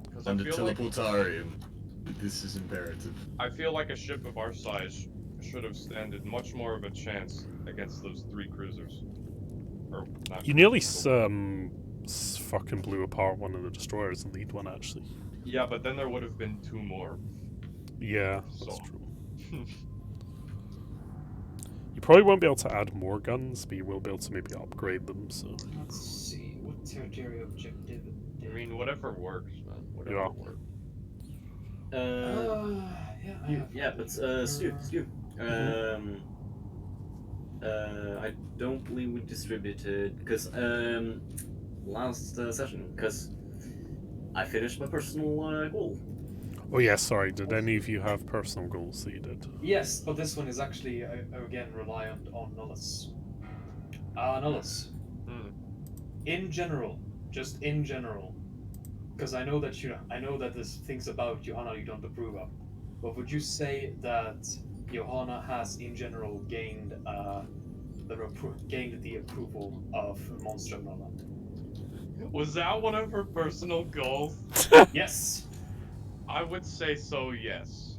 Because And the teleportarium. This is imperative. I feel like a ship of our size should have standed much more of a chance against those 3 cruisers. Or not You nearly cruisers, fucking blew apart one of the destroyers, the lead one, actually. but- Yeah, but then there would have been 2 more. Yeah, that's So. true. You probably won't be able to add more guns, but you will be able to maybe upgrade them. So Let's see what territorial objective. I mean, whatever works, man. Whatever Yeah. works. Yeah, I have Yeah, but Stu. I don't believe we distributed because last session because I finished my personal goal. oh yeah, sorry. Did any of you have personal goals that you did? Yes, but this one is actually again reliant on Nullus. Nullus. Hmm. In general, just in general, because I know that there's things about Johanna you don't approve of. But would you say that Johanna has in general gained the approval of Monstrum Nulla? Was that one of her personal goals? Yes, I would say so, yes.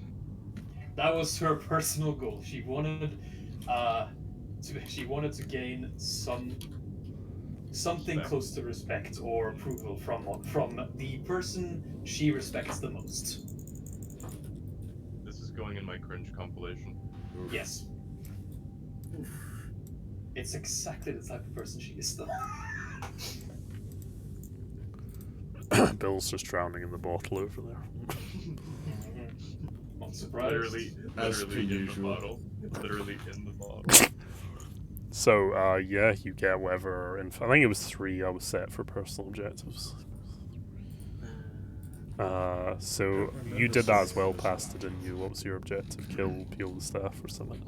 that was her personal goal. She wanted to gain something Respect. close to respect or approval from the person she respects the most. This is going in my cringe compilation. Yes. It's exactly the type of person she is, though. Bill's just drowning in the bottle over there. Not surprised. As Literally in the usual. bottle. Literally in the bottle. So, yeah, you get whatever. I think it was 3 I was set for personal objectives. So you did that as well, Pastor, didn't you? What was your objective? Kill Peel the Staff or something?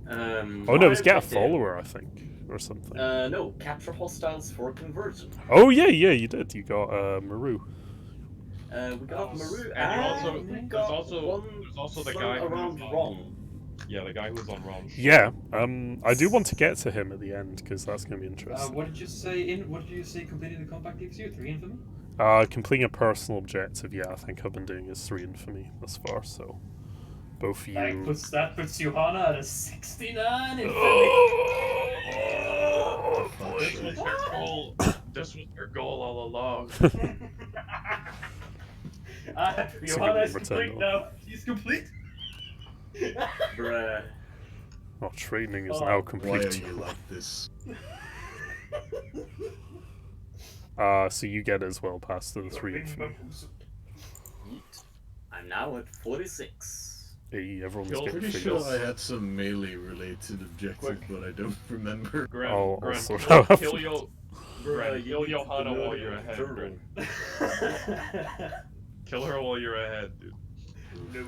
Oh no, it was get a follower, I think, or something. No, capture hostiles for conversion. Oh yeah, you did. You got Maru. We got Maru, And we there's got also the one guy around who's on, Ron. Yeah, the guy who was on Ron. Yeah, I do want to get to him at the end because that's going to be interesting. What did you say? Completing the compact gives you 3 infamy. Completing a personal objective. Yeah, I think I've been doing is 3 infamy thus far. So, both of you. That puts Johanna at a 69 infamy. This was her goal. This was her goal all along. Johanna is number 10 complete though. now. She's complete. Bruh. Oh, training is Oh, now Why are complete. you like this? So you get as well past the 3 infamy. I'm now at 46. Hey, everyone's Kill- getting Pretty figures. sure I had some melee-related objectives, but I don't remember. I'll Gran, sort kill, out. kill, Yo- Gran, kill Johanna while you're ahead, Gran. Kill her while you're ahead, dude. No.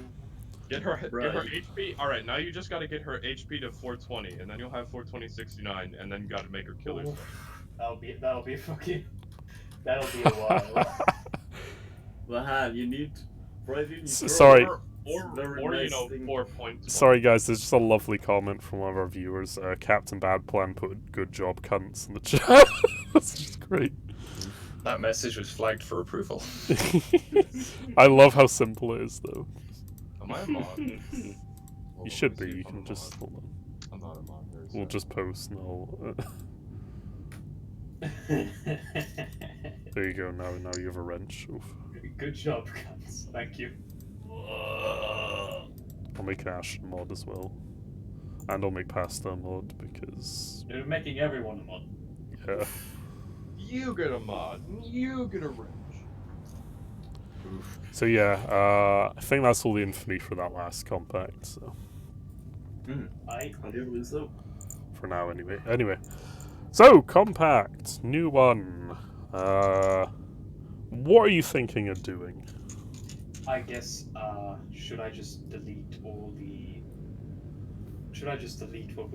Get her Right. HP. Alright, now you just gotta get her HP to 420, and then you'll have 420-69, and then you gotta make her kill herself. That'll be a while. Well, you need. Sorry. Or you know, 4 points. Sorry guys, there's just a lovely comment from one of our viewers. Captain Bad Plan put "good job, cunts" in the chat. That's just great. That message was flagged for approval. I love how simple it is, though. Am I a mod? You should be. You can just hold on. I'm not a mod. very We'll sorry. just post and I'll. There you go. Now you have a wrench. Oof. Good job, guys. Thank you. I'll make an Ashen mod as well, and I'll make Pasta a mod because You're making everyone a mod. yeah. You get a mod. You get a wrench. So yeah, I think that's all the infamy for that last compact. So I do believe so. for now, anyway. So compact, new one. What are you thinking of doing? I guess, should I just delete what we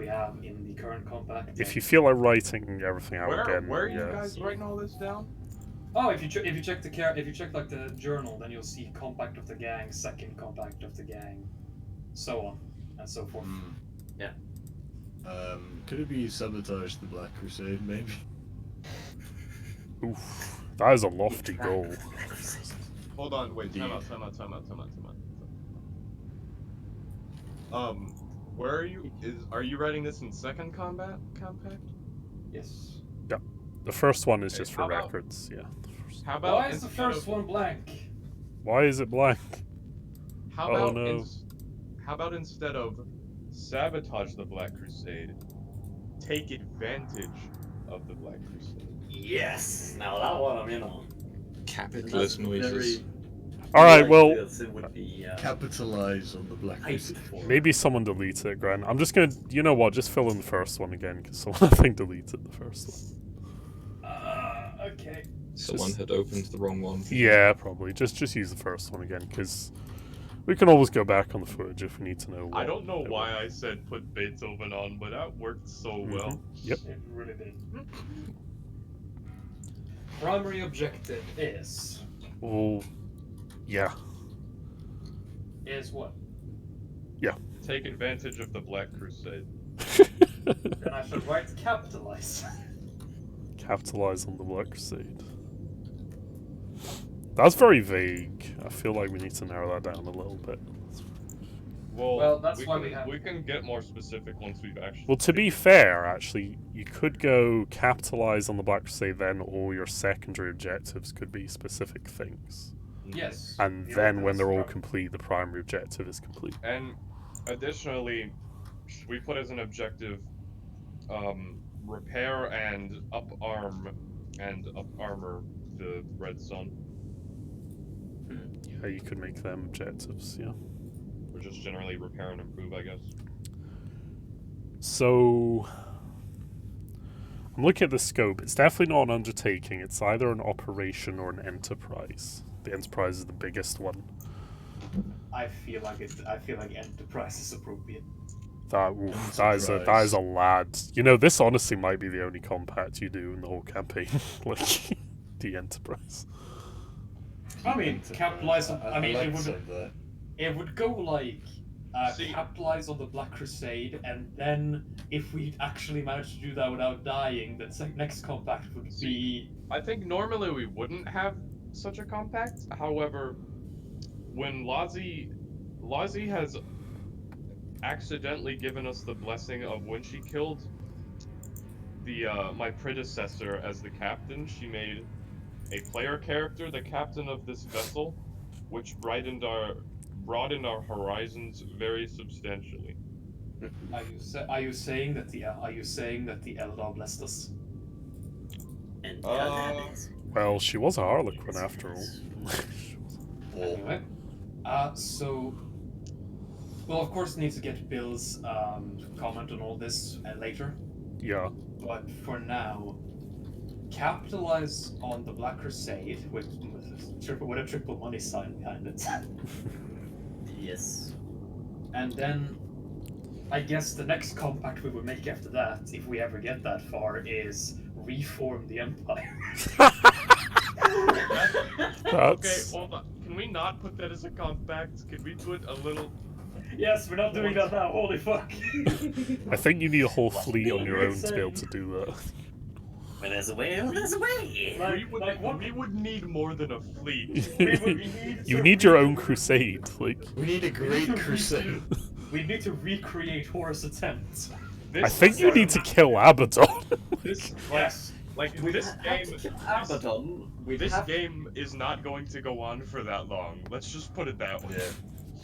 have in the current compact? If you feel like writing everything out again, Where are yeah. you guys writing all this down? Oh, if you check like the journal, then you'll see compact of the gang, second compact of the gang, so on and so forth. Could it be sabotage the Black Crusade, maybe? Oof, that is a lofty goal. Hold on, wait, time out. Where are you? Are you writing this in second compact? Yes. The first one is Okay, just for how about- records, yeah. How about Why is the instead first of- one blank? Why is it blank? How Oh, about no. how about instead of sabotage the Black Crusade, take advantage of the Black Crusade. Yes. Now that one I'm in on. Capitalist noises. Alright, well, Yes, it would be. Capitalize on the Black Crusade. maybe someone deletes it, Grant. I'm just gonna, you know what, just fill in the first one again, because someone, I think, deleted the first one. Okay. Someone had opened the wrong one. Yeah, probably. Just use the first one again, because we can always go back on the footage if we need to know what I don't know they why were. I said put Beethoven on, but that worked so well. Yep. It really did. Primary objective is Well, yeah. what? Take advantage of the Black Crusade. Then I should write capitalize. Capitalize on the Black Crusade. That's very vague. I feel like we need to narrow that down a little bit. Well, that's why we can get more specific once we've actually. Well, to be fair, actually, you could go capitalize on the Black Crusade, then all your secondary objectives could be specific things. Yes. And the then when ordnance they're all program. complete, the primary objective is complete. And additionally, we put as an objective repair and up armor the Red Sun, Yeah, you could make them objectives, yeah. or just generally repair and improve, I guess. So, I'm looking at the scope. It's definitely not an undertaking. It's either an operation or an enterprise. The enterprise is the biggest one. I feel like enterprise is appropriate. That is a lad. You know, this honestly might be the only compact you do in the whole campaign. Like, the enterprise. I mean, capitalize on. I mean, like it to say would. that. It would go like See- capitalize on the Black Crusade, and then if we actually managed to do that without dying, the next compact would be. I think normally we wouldn't have such a compact. However, when Lazi has accidentally given us the blessing of when she killed the my predecessor as the captain, she made a player character the captain of this vessel, which broadened our horizons very substantially. Are you saying that the Eldar blessed us? And Well, she was a Harlequin after all. Anyway, so. Well, of course, need to get Bill's comment on all this later. Yeah. But for now, capitalize on the Black Crusade with a triple money sign behind it. Yes. And then, I guess the next compact we would make after that, if we ever get that far, is reform the Empire. Okay, hold on. Can we not put that as a compact? Can we put a little... Yes, we're not doing that now. Holy fuck! I think you need a whole fleet on your own to be able to do that. When there's a way, there's a way. We would need more than a fleet. You need your own crusade. Like, We need a great crusade. We need to recreate Horus' attempts. I think you need to kill Abaddon. This, Yes. like this game. Abaddon. This game is not going to go on for that long. Let's just put it that way.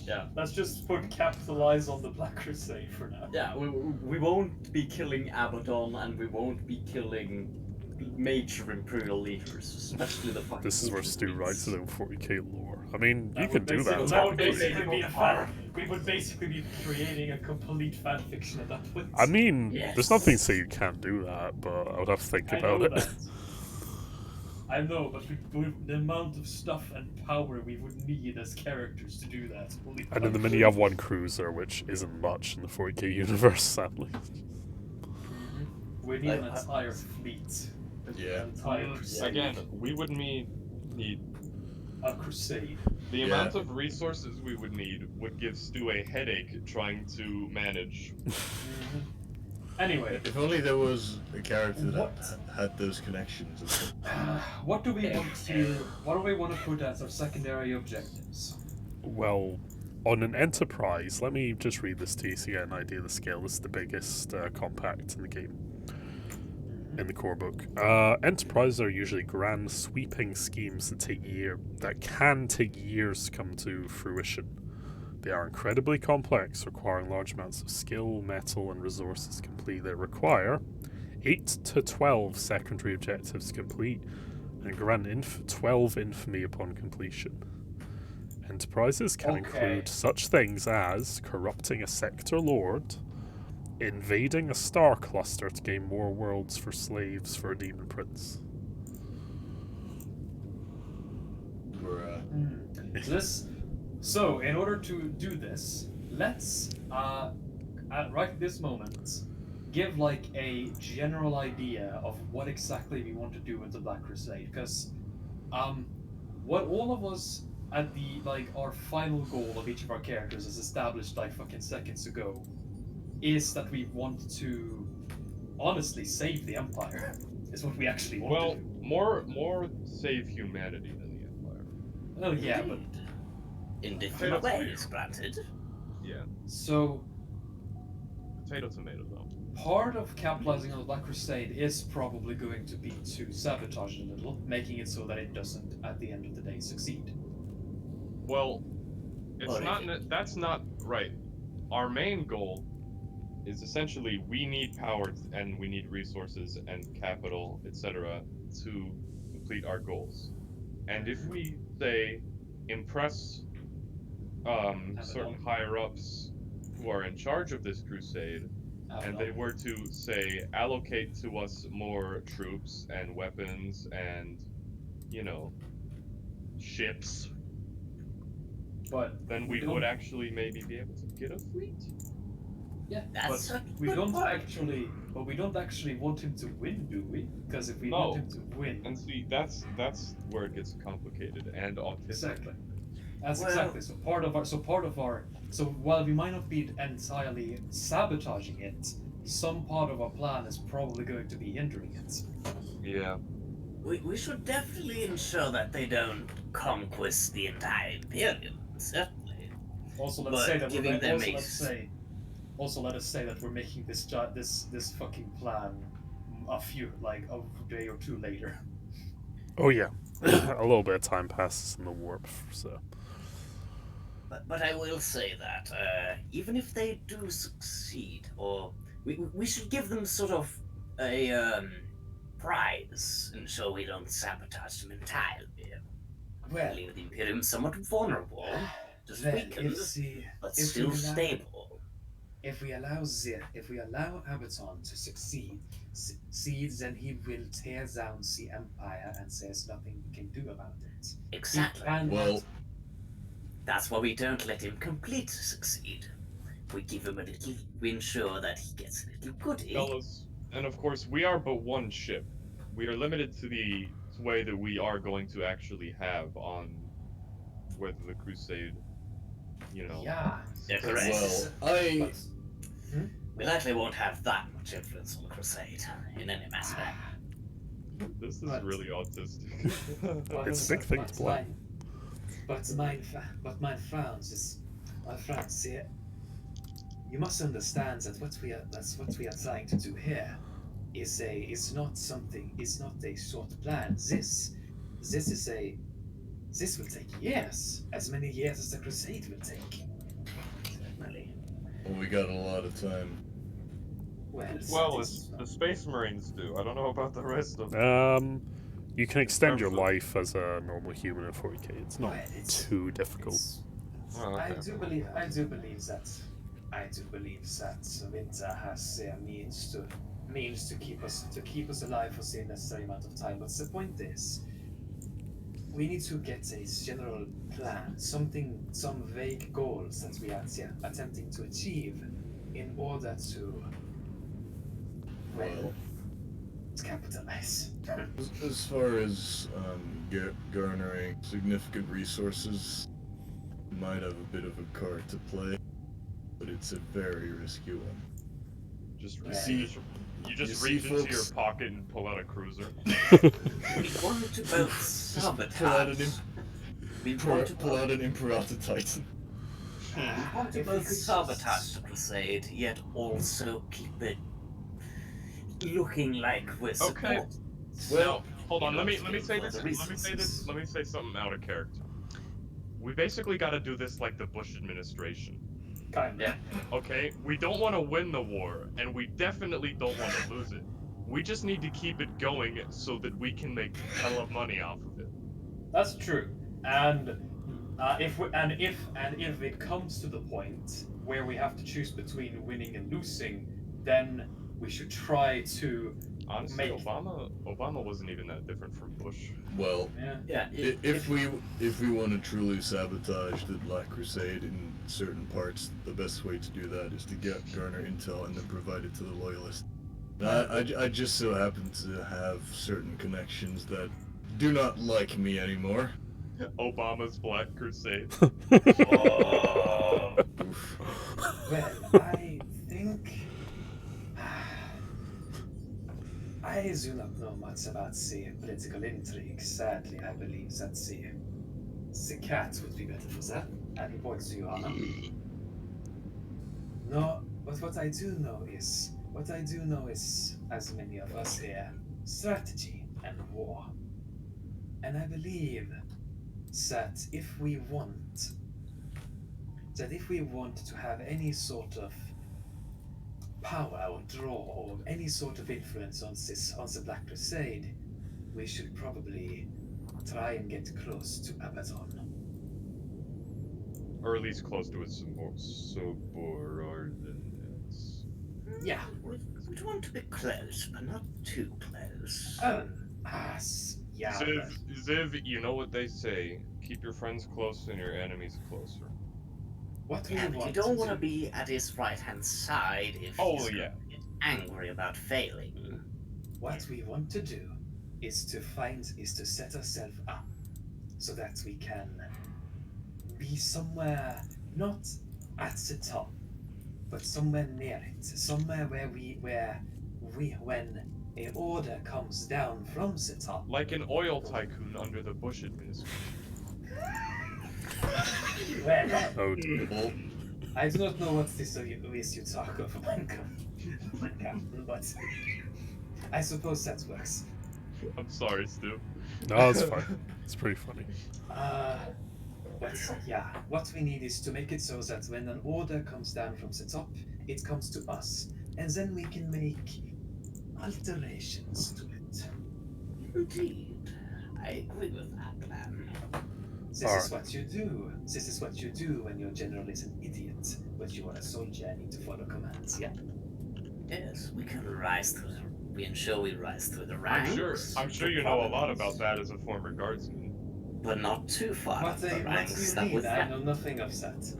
Yeah. Let's just capitalize on the Black Crusade for now. Yeah, we won't be killing Abaddon, and we won't be killing major Imperial leaders, especially the fucking. This is where Stu writes his own 40k lore. I mean, you That can would do that. basically technically. we would basically be creating a complete fan fiction at that point. I mean, Yes. there's nothing to say you can't do that, but I would have to think I about know it. that. I know, but the amount of stuff and power we would need as characters to do that. Holy And in the fuck. mini, you have one cruiser, which isn't much in the 40k universe, sadly. We need an entire fleet. Yeah. An entire crusade. Again, we would need A crusade. the Yeah. amount of resources we would need would give Stu a headache trying to manage. Anyway, If only there was a character that What? had those connections. what do we want to put as our secondary objectives? Well, on an Enterprise, let me just read this to you so you get an idea of the scale. This is the biggest compact in the game, in the core book. Enterprises are usually grand, sweeping schemes that can take years to come to fruition. They are incredibly complex, requiring large amounts of skill, metal, and resources to complete. They require 8 to 12 secondary objectives to complete, and grant 12 infamy upon completion. Enterprises can include such things as corrupting a sector lord, invading a star cluster to gain more worlds for slaves for a demon prince. So in order to do this, let's right this moment give like a general idea of what exactly we want to do with the Black Crusade, because what all of us at the our final goal of each of our characters is established like fucking seconds ago is that we want to honestly save the Empire. Is what we actually want to do. More save humanity than the Empire. Oh yeah, but in different ways, granted. Yeah. So Potato tomato though. part of capitalizing on the Black Crusade is probably going to be to sabotage it a little, making it so that it doesn't, at the end of the day, succeed. Well, it's that's not right. Our main goal is essentially we need power and we need resources and capital, etc., to complete our goals. And if we say impress certain higher ups who are in charge of this crusade, and they were to say allocate to us more troops and weapons and ships, but then we would actually maybe be able to get a fleet. Yeah, that's but we don't actually want him to win, do we? Because if we want him to win, and see that's where it gets complicated and autistic. Exactly. That's exactly. So while we might not be entirely sabotaging it, some part of our plan is probably going to be hindering it. Yeah. We should definitely ensure that they don't conquest the entire Imperium, certainly. Also, let us say that we're making this fucking plan a day or two later. Oh yeah, a little bit of time passes in the warp, so. But I will say that even if they do succeed, or we should give them sort of a prize, and so we don't sabotage them entirely. Well, leave the Imperium somewhat vulnerable, just weakened, but still stable. If we allow Abaton to succeed, then he will tear down the Empire and there's nothing we can do about it. Exactly. Well, that's why we don't let him completely succeed. We give him a little, we ensure that he gets a little goodie. Fellas, and of course we are but one ship. We are limited to the way that we are going to actually have on whether the Crusade, Yeah. Correct. Well, we likely won't have that much influence on the Crusade in any matter. This is really autistic. It's a big thing to plan. But my friends, here, you must understand that what we are trying to do here is not a short plan. This will take years, as many years as the Crusade will take. Certainly. Well, we got a lot of time. Well, as the Space Marines do. I don't know about the rest of them. You can extend your life as a normal human in 40k. It's not too difficult. I do believe that Winter has means to keep us alive for the necessary amount of time. But the point is, we need to get a general plan, some vague goals that we are attempting to achieve in order to capitalize. As far as garnering significant resources, you might have a bit of a card to play, but it's a very risky one. You just reach into your pocket and pull out a cruiser. We want to both sabotage. Pull out an Imperator Titan. We want to both sabotage the Crusade, yet also keep it looking like we're supporting. Okay. Well, hold on. Let me say something out of character. We basically got to do this like the Bush administration. Kinda. Okay, we don't want to win the war, and we definitely don't want to lose it. We just need to keep it going so that we can make hella money off of it. That's true. And if it comes to the point where we have to choose between winning and losing, then we should try to Honestly, make. Obama wasn't even that different from Bush. Well, Yeah. if we want to truly sabotage the Black Crusade in certain parts, the best way to do that is to garner intel and then provide it to the loyalists. I just so happen to have certain connections that do not like me anymore. Obama's Black Crusade. Oh. Well, I think I do not know much about the political intrigue. Sadly, I believe that the cat would be better for that. And he points to Johanna. No, but what I do know is, as many of us here, strategy and war. And I believe that if we want to have any sort of power or draw or any sort of influence on the Black Crusade, we should probably try and get close to Abaddon. Or at least close to it some more subordinates. Yeah. We'd want to be close, but not too close. Yeah. Ziv, you know what they say. Keep your friends close and your enemies closer. What we And want you don't to want to do- be at his right-hand side if Oh, he's yeah. gonna get angry about failing. What we want to do is to set ourselves up so that we can be somewhere not at the top, but somewhere near it, somewhere where when an order comes down from the top. Like an oil tycoon under the Bush administration. Well, Oh dear. I do not know what this is you talk of, Captain, but I suppose that works. I'm sorry, Stu. No, it's fine. It's pretty funny. But yeah, what we need is to make it so that when an order comes down from the top, it comes to us, and then we can make alterations to it. Indeed, I agree with that plan. This is what you do. This is what you do when your general is an idiot, but you are a soldier and need to follow commands. Yeah. Yes, we can rise through. We ensure we rise through the ranks. I'm sure you know a lot about that as a former guardsman. But not too far What up do the you ranks. That mean? was I know nothing of that.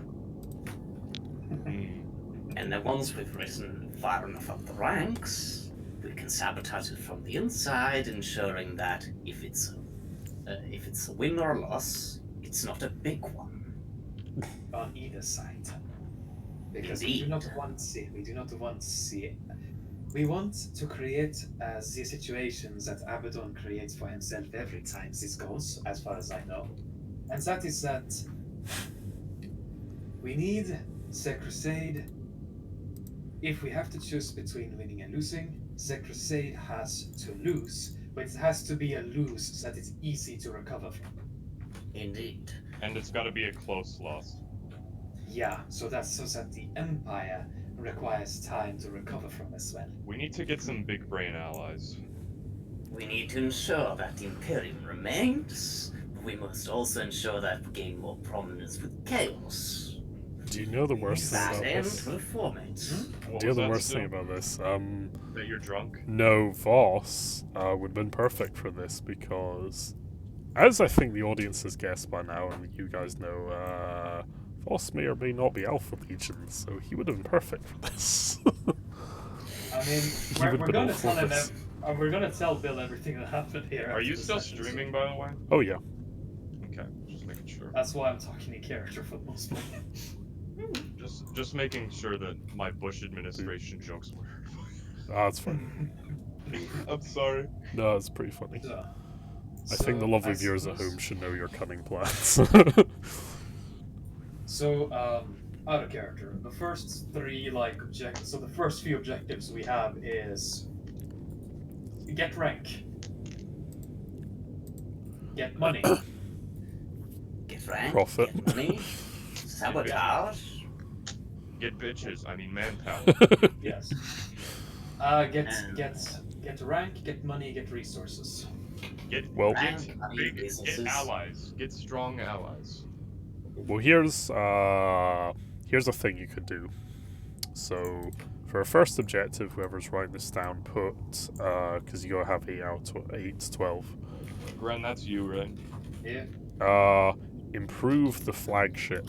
And then once we've risen far enough up the ranks, we can sabotage it from the inside, ensuring that if it's a win or a loss, it's not a big one. On either side. Because Indeed. we do not want the we want to create the situations that Abaddon creates for himself every time this goes, as far as I know. And that is that we need the Crusade. If we have to choose between winning and losing, the Crusade has to lose, but it has to be a lose that it's easy to recover from. Indeed. And it's got to be a close loss. Yeah, so that the Empire requires time to recover from as well. We need to get some big brain allies. We need to ensure that the Imperium remains, but we must also ensure that we gain more prominence with Chaos. Do you know the worst thing That about end this? will form it. What Do you was know the that, worst Stu? thing about this? That you're drunk? No, Voss would have been perfect for this because, as I think the audience has guessed by now, and you guys know, Voss may or may not be Alpha Legion, so he would have been perfect for this. I mean, He we're would've been gonna all tell him. focus. We're gonna tell Bill everything that happened here. Are after you the still session, streaming, so by the way? Oh yeah. Okay, just making sure. That's why I'm talking in character for the most part. Just making sure that my Bush administration jokes were. Ah, it's fine. I'm sorry. No, it's pretty funny. I think the lovely viewers at home should know your cunning plans. So, out of character, the first three objectives. So the first few objectives we have is get rank, get money, Get Get rank, Profit. get money, sabotage. Get bitches. I mean manpower. Yes. Get rank, get money, get resources. Get Well- Rank, money, big. Get resources. allies. Get strong allies. Well, here's a thing you could do. So, for a first objective, whoever's writing this down, put because you gotta have 8 to 12. Gren, that's you, right? Yeah. Improve the flagship,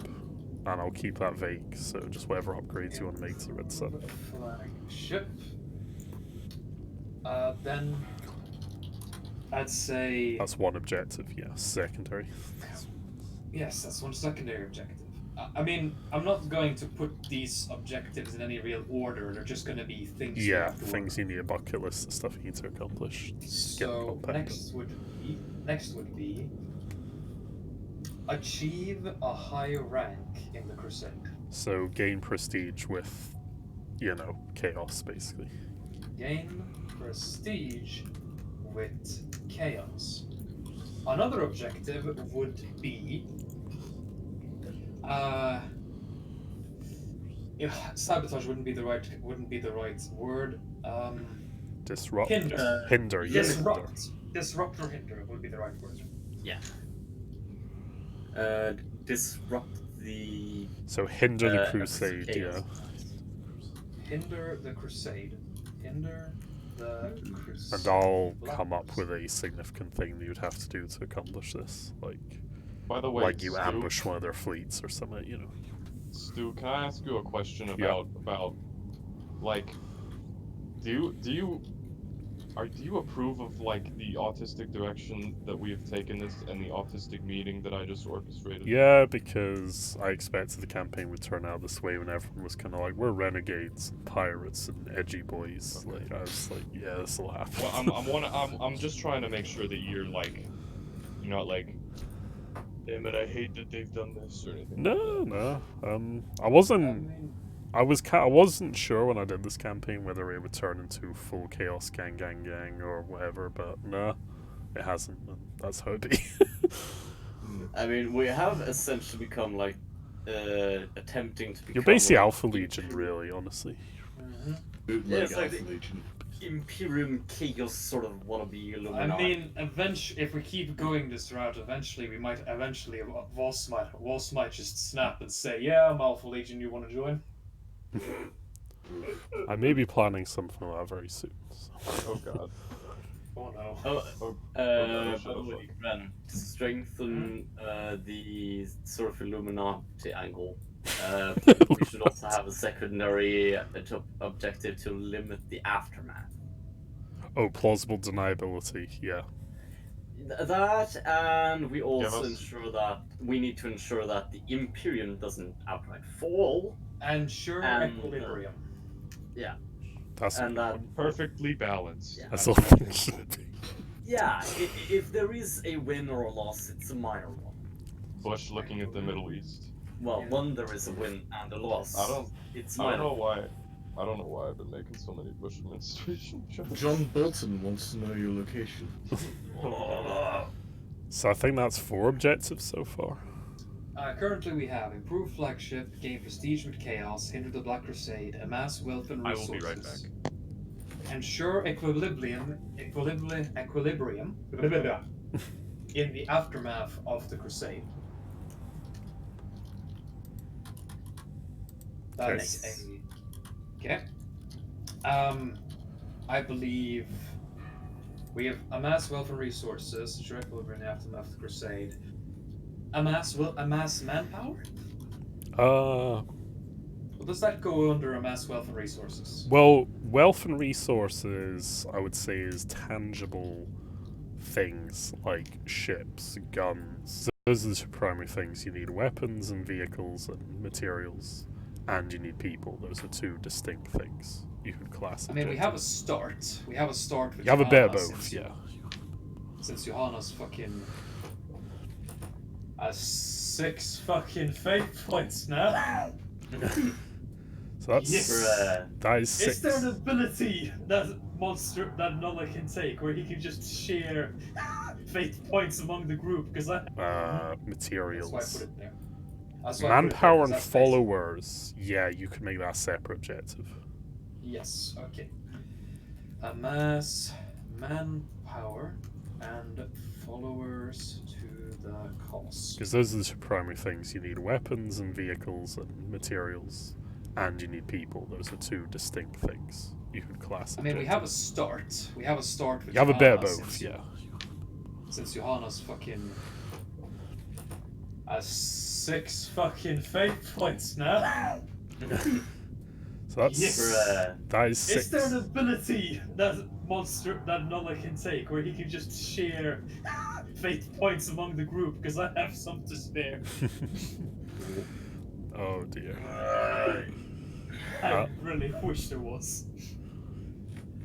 and I'll keep that vague. So just whatever upgrades you want to make to the Red Sun. Flagship. Then I'd say That's one objective. Yeah, secondary. yes, that's one secondary objective. I mean, I'm not going to put these objectives in any real order. They're just going to be things. you Yeah, have to things work you need a bucket list of stuff you need to accomplish. on. Get So compact. next would be achieve a high rank in the Crusade. So gain prestige with, chaos basically. Gain prestige with chaos. Another objective would be sabotage wouldn't be the right word. Disrupt. Hinder. Hinder. Yeah. Disrupt or hinder would be the right word. Disrupt the. So hinder the Uh, crusade. chaos. Yeah. Hinder the crusade. Hinder the crusade. And I'll come up with a significant thing that you'd have to do to accomplish this, By the way, like you Stu, ambush one of their fleets or something. Stu, can I ask you a question Yeah. about like, do you approve of like the autistic direction that we have taken this and the autistic meeting that I just orchestrated? Yeah, because I expected the campaign would turn out this way when everyone was kind of like, we're renegades and pirates and edgy boys. Okay. Like I was like, yeah, this will happen. Well, I'm just trying to make sure that you're like, you're not like, damn it, I hate that they've done this or anything. No. I wasn't. I wasn't sure when I did this campaign whether it would turn into full chaos gang or whatever, but no, it hasn't, and that's how it be. I mean, we have essentially become like attempting to become. You're basically like, Alpha Legion, really, honestly. Bootleg Yeah, it's like Alpha the- Legion. Imperium Chaos sort of wannabe Illuminati. I mean, if we keep going this route, eventually Voss might just snap and say, "Yeah, I'm Alpha Legion. You want to join?" I may be planning something like that very soon. So. Oh god. Oh no. Oh, no, by the way, Ren, to strengthen the sort of Illuminati angle, we should also have a secondary objective to limit the aftermath. Oh, plausible deniability. Yeah. That, and we Give also us- ensure that we need to ensure that the Imperium doesn't outright fall. And sure, And, equilibrium. That's a And good that- one. Perfectly balanced. Yeah. That's all things should be. Yeah, if there is a win or a loss, it's a minor one. Bush looking at the Middle East. Well, one there is a win and a loss. It's I don't minor. know why. I don't know why I've been making so many Bush administration jokes. John Bolton wants to know your location. So I think that's 4 objectives so far. Currently, we have improved flagship, gain prestige with chaos, hinder the Black Crusade, amass wealth and I will resources. be right back. Ensure equilibrium in the aftermath of the Crusade. That's okay. I believe we have amass wealth and resources, ensure equilibrium in the aftermath of the Crusade. Amass manpower? Does that go under amass wealth and resources? Well, wealth and resources, I would say, is tangible things like ships, guns. Those are the 2 primary things. You need weapons and vehicles and materials, and you need people. Those are 2 distinct things you could class. I mean, we have a start. We have a start with You have a bit of Johanna both, since- yeah. Since Johanna's fucking 6 fucking fate points now. So that's Yes. that is 6. Is there an ability that Nola can take where he can just share fate points among the group because that's why I Materials. put it there. That's why I put it there, Manpower 'cause and that's basic. followers. Yeah, you could make that a separate objective. Yes. Okay. Amass manpower and followers to the cost. Because those are the two primary things. You need weapons and vehicles and materials, and you need people. Those are two distinct things you could class. I mean, we have a start. We have a start with You have a bit of Johanna both, yeah. Since Johanna's fucking has 6 fucking fate points now. So that's Yes. that is 6. Is there an ability that Nola can take where he can just share fate points among the group? Because I have some to spare. Oh dear. I really wish there was.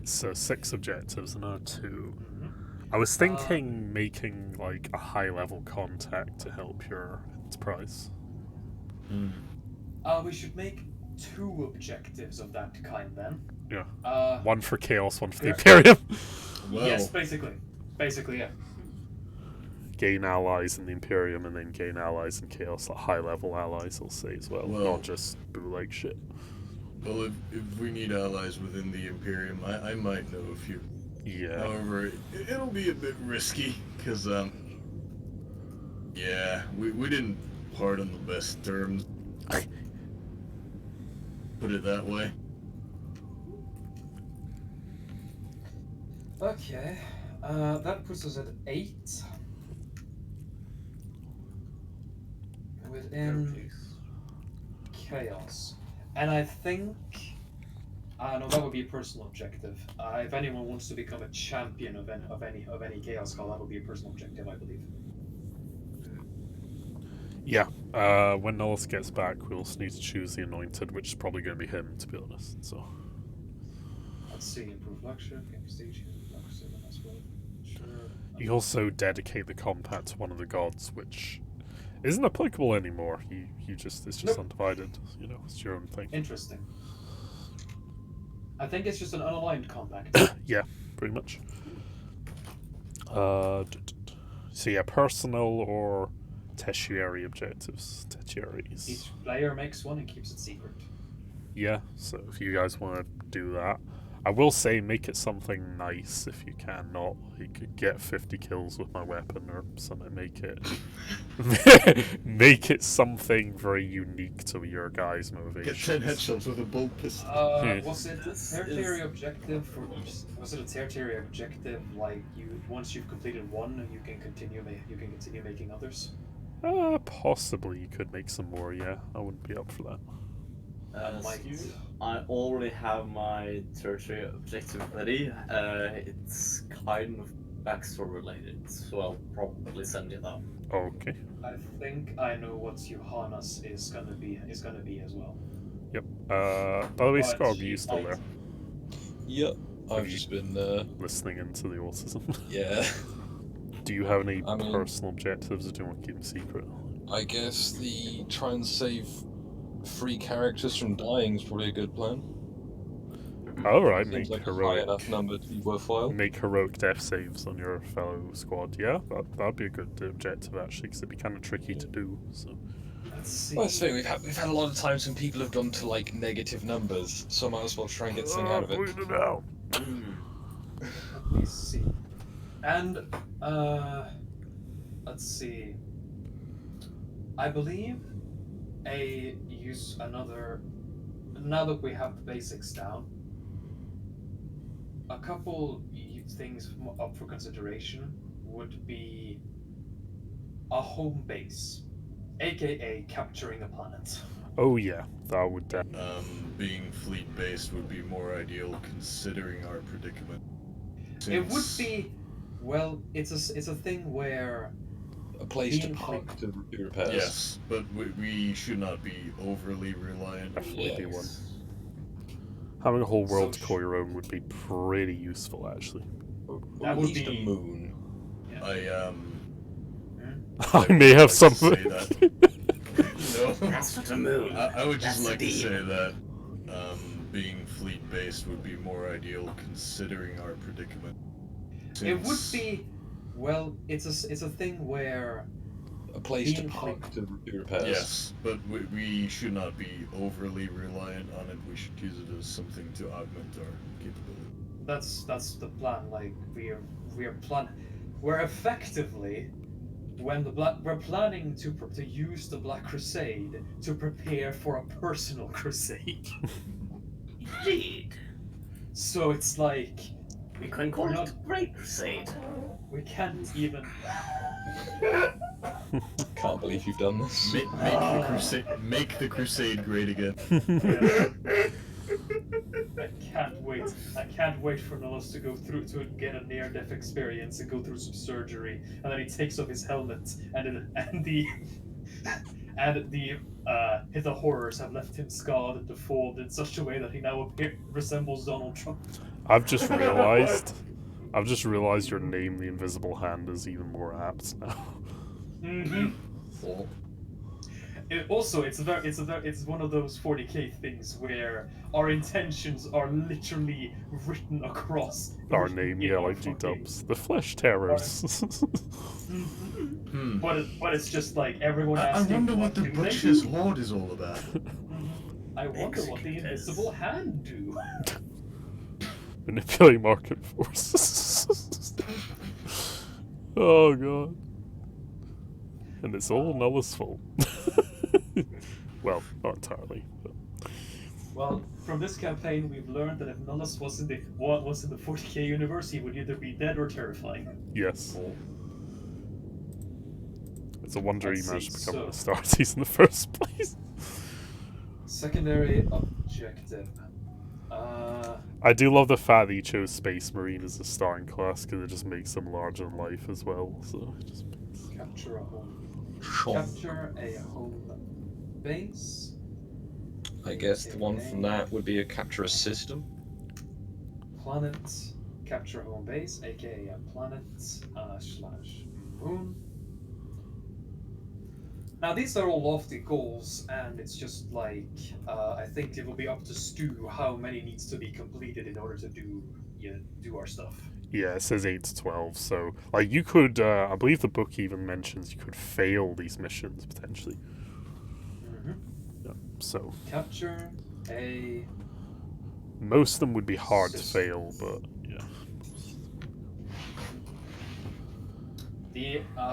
So 6 objectives and now 2. Mm-hmm. I was thinking making like a high level contact to help your enterprise. We should make 2 objectives of that kind then. Yeah. One for Chaos, one for the yeah. Imperium. Well, Yes, basically. Basically, yeah. Gain allies in the Imperium and then gain allies in Chaos, like high level allies, I'll say as well. Well- Not just boo like shit. well, if we need allies within the Imperium, I might know a few. Yeah. However, it'll be a bit risky, because, yeah, we didn't part on the best terms. Put it that way. Okay. That puts us at 8. Within Chaos. And I think... no, that would be a personal objective. If anyone wants to become a champion of any Chaos Call, that would be a personal objective, I believe. Yeah. When Nolus gets back, we'll also need to choose the Anointed, which is probably going to be him, to be honest. So. Let's see. Improve luxury, prestige, luxury, that's well. Sure. You also dedicate the combat to one of the gods, which isn't applicable anymore. You just it's just Nope. undivided. You know, it's your own thing. Interesting. I think it's just an unaligned compact. Yeah, pretty much. So yeah, personal or tertiary objectives. Tertiaries. Each player makes one and keeps it secret. Yeah, so if you guys want to do that, I will say make it something nice if you can. Not like get 50 kills with my weapon or something. Make it make it something very unique to your guys' Get motivations. 10 headshots with a bolt pistol. Was it a tertiary objective for? Was it a tertiary objective like once you've completed one, you can continue making others? Possibly you could make some more. Yeah, I wouldn't be up for that. I already have my tertiary objective ready. It's kind of backstory related, so I'll probably send it out. Okay. I think I know what Johanna's is gonna be as well. Yep. By the way, But Skog, are you still there? Yep. I've Have you- just been, Listening into the autism. yeah. Do you have any I mean- personal objectives, or do you want to keep them secret? I guess the try and save 3 characters from dying is probably a good plan. Alright, make Seems like a high heroic. enough number to be worthwhile. Make heroic death saves on your fellow squad. Yeah, that'd be a good objective actually, because it'd be kind of tricky to do. So. Let's see. Well, that's the thing, we've had a lot of times when people have gone to like negative numbers, so I might as well try and get something out of it. Point it out. Let me see. And let's see. I believe now that we have the basics down, a couple things up for consideration would be a home base, aka capturing a planet. Oh yeah, that would. Being fleet-based would be more ideal considering our predicament. It would Since- be, well, it's a thing where A place to Being park to do repairs. Yes, but we should not be overly reliant. Definitely be Yes. one. Having a whole world So to call your own would be pretty useful, actually. Or That at would least be- a moon. I may have like some. to say that. No, That's for the moon. I would just That's like the to deal. say that being fleet-based would be more ideal considering our predicament. it would Since- be, Well, it's a thing where A place to Being park to do repairs. Yes, but we should not be overly reliant on it. We should use it as something to augment our capability. that's the plan. Like we're effectively we're planning to use the Black Crusade to prepare for a personal crusade. Indeed. So it's like We can call We're it not- the Great Crusade. we can't even. Can't believe you've done this. Make the crusade great again. I can't wait for Nullis to go through to get a near-death experience and go through some surgery, and then he takes off his helmet, and the horrors have left him scarred and deformed in such a way that he now resembles Donald Trump. I've just realized your name, the Invisible Hand, is even more apt now. Mm-hmm. Oh. It's one of those 40k things where our intentions are literally written across Our name, yeah, like G-dubs. The Flesh Terrors. But it's just like everyone I asking. wonder what the do they Butcher's do? Horde is all about. I wonder what the Executors. Invisible Hand do. Manipulating market forces. Oh god. And it's all Nulla's fault. Well, not entirely. But. Well, from this campaign, we've learned that if Nullus was in the 40k universe, he would either be dead or terrifying. Yes. It's a wonder he Let's managed to see, become so- an Astartes in the first place. Secondary objective. I do love the fact that he chose Space Marine as a starting class because it just makes him larger than life as well. So it just makes... Capture a home. Sure. Capture a home base. I guess the one from that would be a capture a system. Planet. Capture home base, aka a planet / moon. Now these are all lofty goals, and it's just like I think it will be up to Stu how many needs to be completed in order to do our stuff. Yeah, it says 8 to 12, so like you could, I believe the book even mentions you could fail these missions potentially. Mm-hmm. Yeah, so Capture a. most of them would be hard to System. fail, but yeah.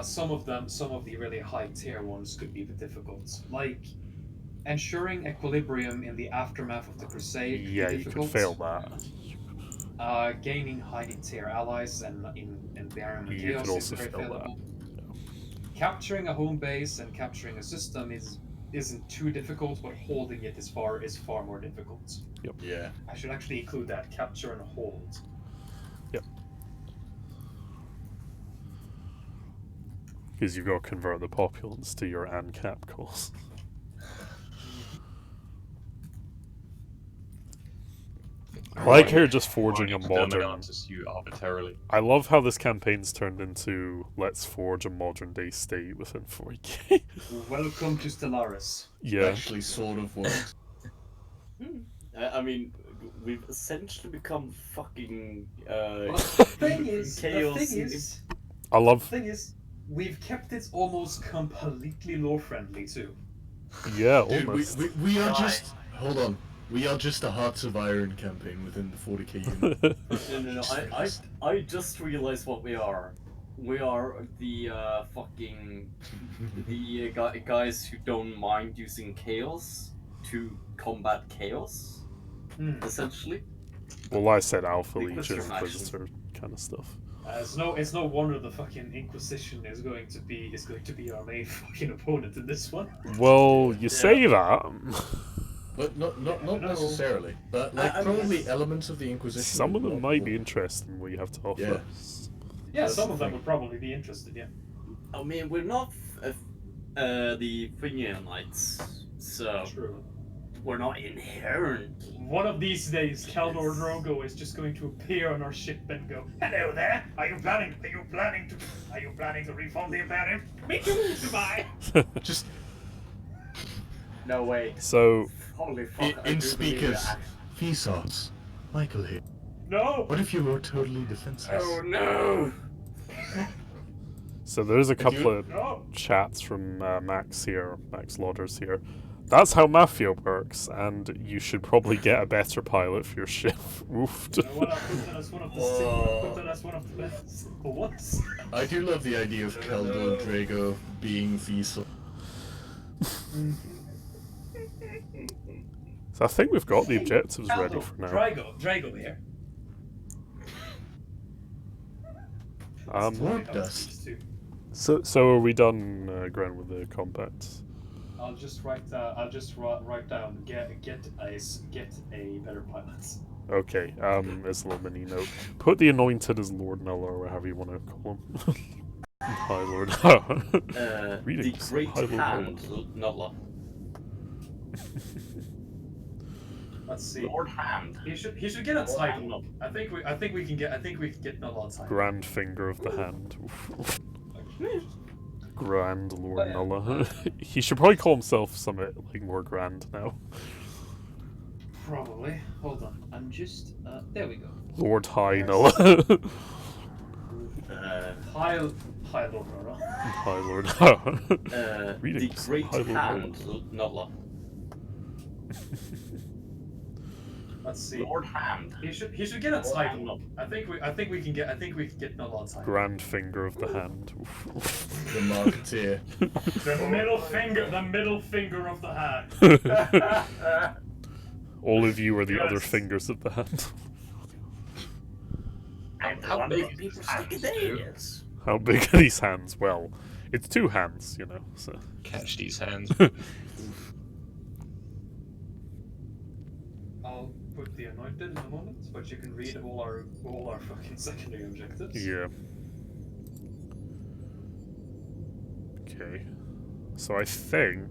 Some of the really high tier ones could be a bit difficult, like ensuring equilibrium in the aftermath of the Crusade. could be Yeah, you difficult. could fail that. Gaining high tier allies and in Barren and You Chaos could is also very fail that. failable. Capturing a home base and capturing a system isn't too difficult, but holding it is far more difficult. Yeah. I should actually include that: capture and hold. Because you've got to convert the populace to your ANCAP cost. I like her just forging a modern... Just you arbitrarily. I love how this campaign's turned into let's forge a modern day state within 40k. Welcome to Stellaris. Yeah. Actually, sort of works. I mean, we've essentially become fucking But the thing is, I love... we've kept it almost completely lore friendly too. Yeah, Dude, almost. we are just... Hold on. We are just a Hearts of Iron campaign within the 40k unit. No. I just realized what we are. We are the guys who don't mind using chaos to combat chaos, essentially. Well, I said Alpha The Legion, Inquisition, Inquisitor kind of stuff. It's no wonder the fucking Inquisition is going to be our main fucking opponent in this one. Well, you say that. But not necessarily. But like probably elements of the Inquisition. Some of them would might not- be interested in what you have to offer. Yeah. Yeah, That's some the of them thing. would probably be interested. Yeah. I mean, we're not the Finnian Knights, so True. we're not inherently. One of these days, Kaldor Drogo is just going to appear on our ship and go, "Hello there. Are you planning to reform the Imperium? Me too. Goodbye." Just No way. So, Holy fuck! I in do believe speakers. that. Vsauce. Michael here. No. What if you were totally defenseless? Oh no! So there's a couple of chats from Max here, Max Lauders here. That's how Mafia works, and you should probably get a better pilot for your ship. Oofed. You know what? I'll put that as one of the put that as one of the best simple ones. I do love the idea of Caldo Drago being Diesel. So I think we've got the objectives ready Aldo, for now. Drago here. Warp dust. So are we done, Gren, with the compacts? I'll just write down get a better pilot. Okay, as a little mini note. Put the Anointed as Lord Nulla, or however you want to call him. Hi, Lord. The Readings. Great Hi, Lord Hand, Nulla. Let's see. Lord Hand. He should get a title. I think we can get Nulla a title. Grand Finger of the Hand. Grand Lord Nulla. He should probably call himself something like more grand now. Probably. Hold on. I'm just. There we go. Lord High Yes. Nulla. Hi, Lord Nulla. Hi, Lord. The Readings. Great Hi, Lord Hand, Nulla. Let's see. Lord Hand. He should get a title. I think we can get Nulla a title. Grand Finger of the Hand. The Marketeer. The middle finger of the hand. All of you are the other Yes. fingers of the hand. How big People is stick hands in do? ears. How big are these hands? Well, it's two hands, you know. So. Catch these hands. I'll put the Anointed in a moment, but you can read all our fucking secondary objectives. Yeah. Okay. So I think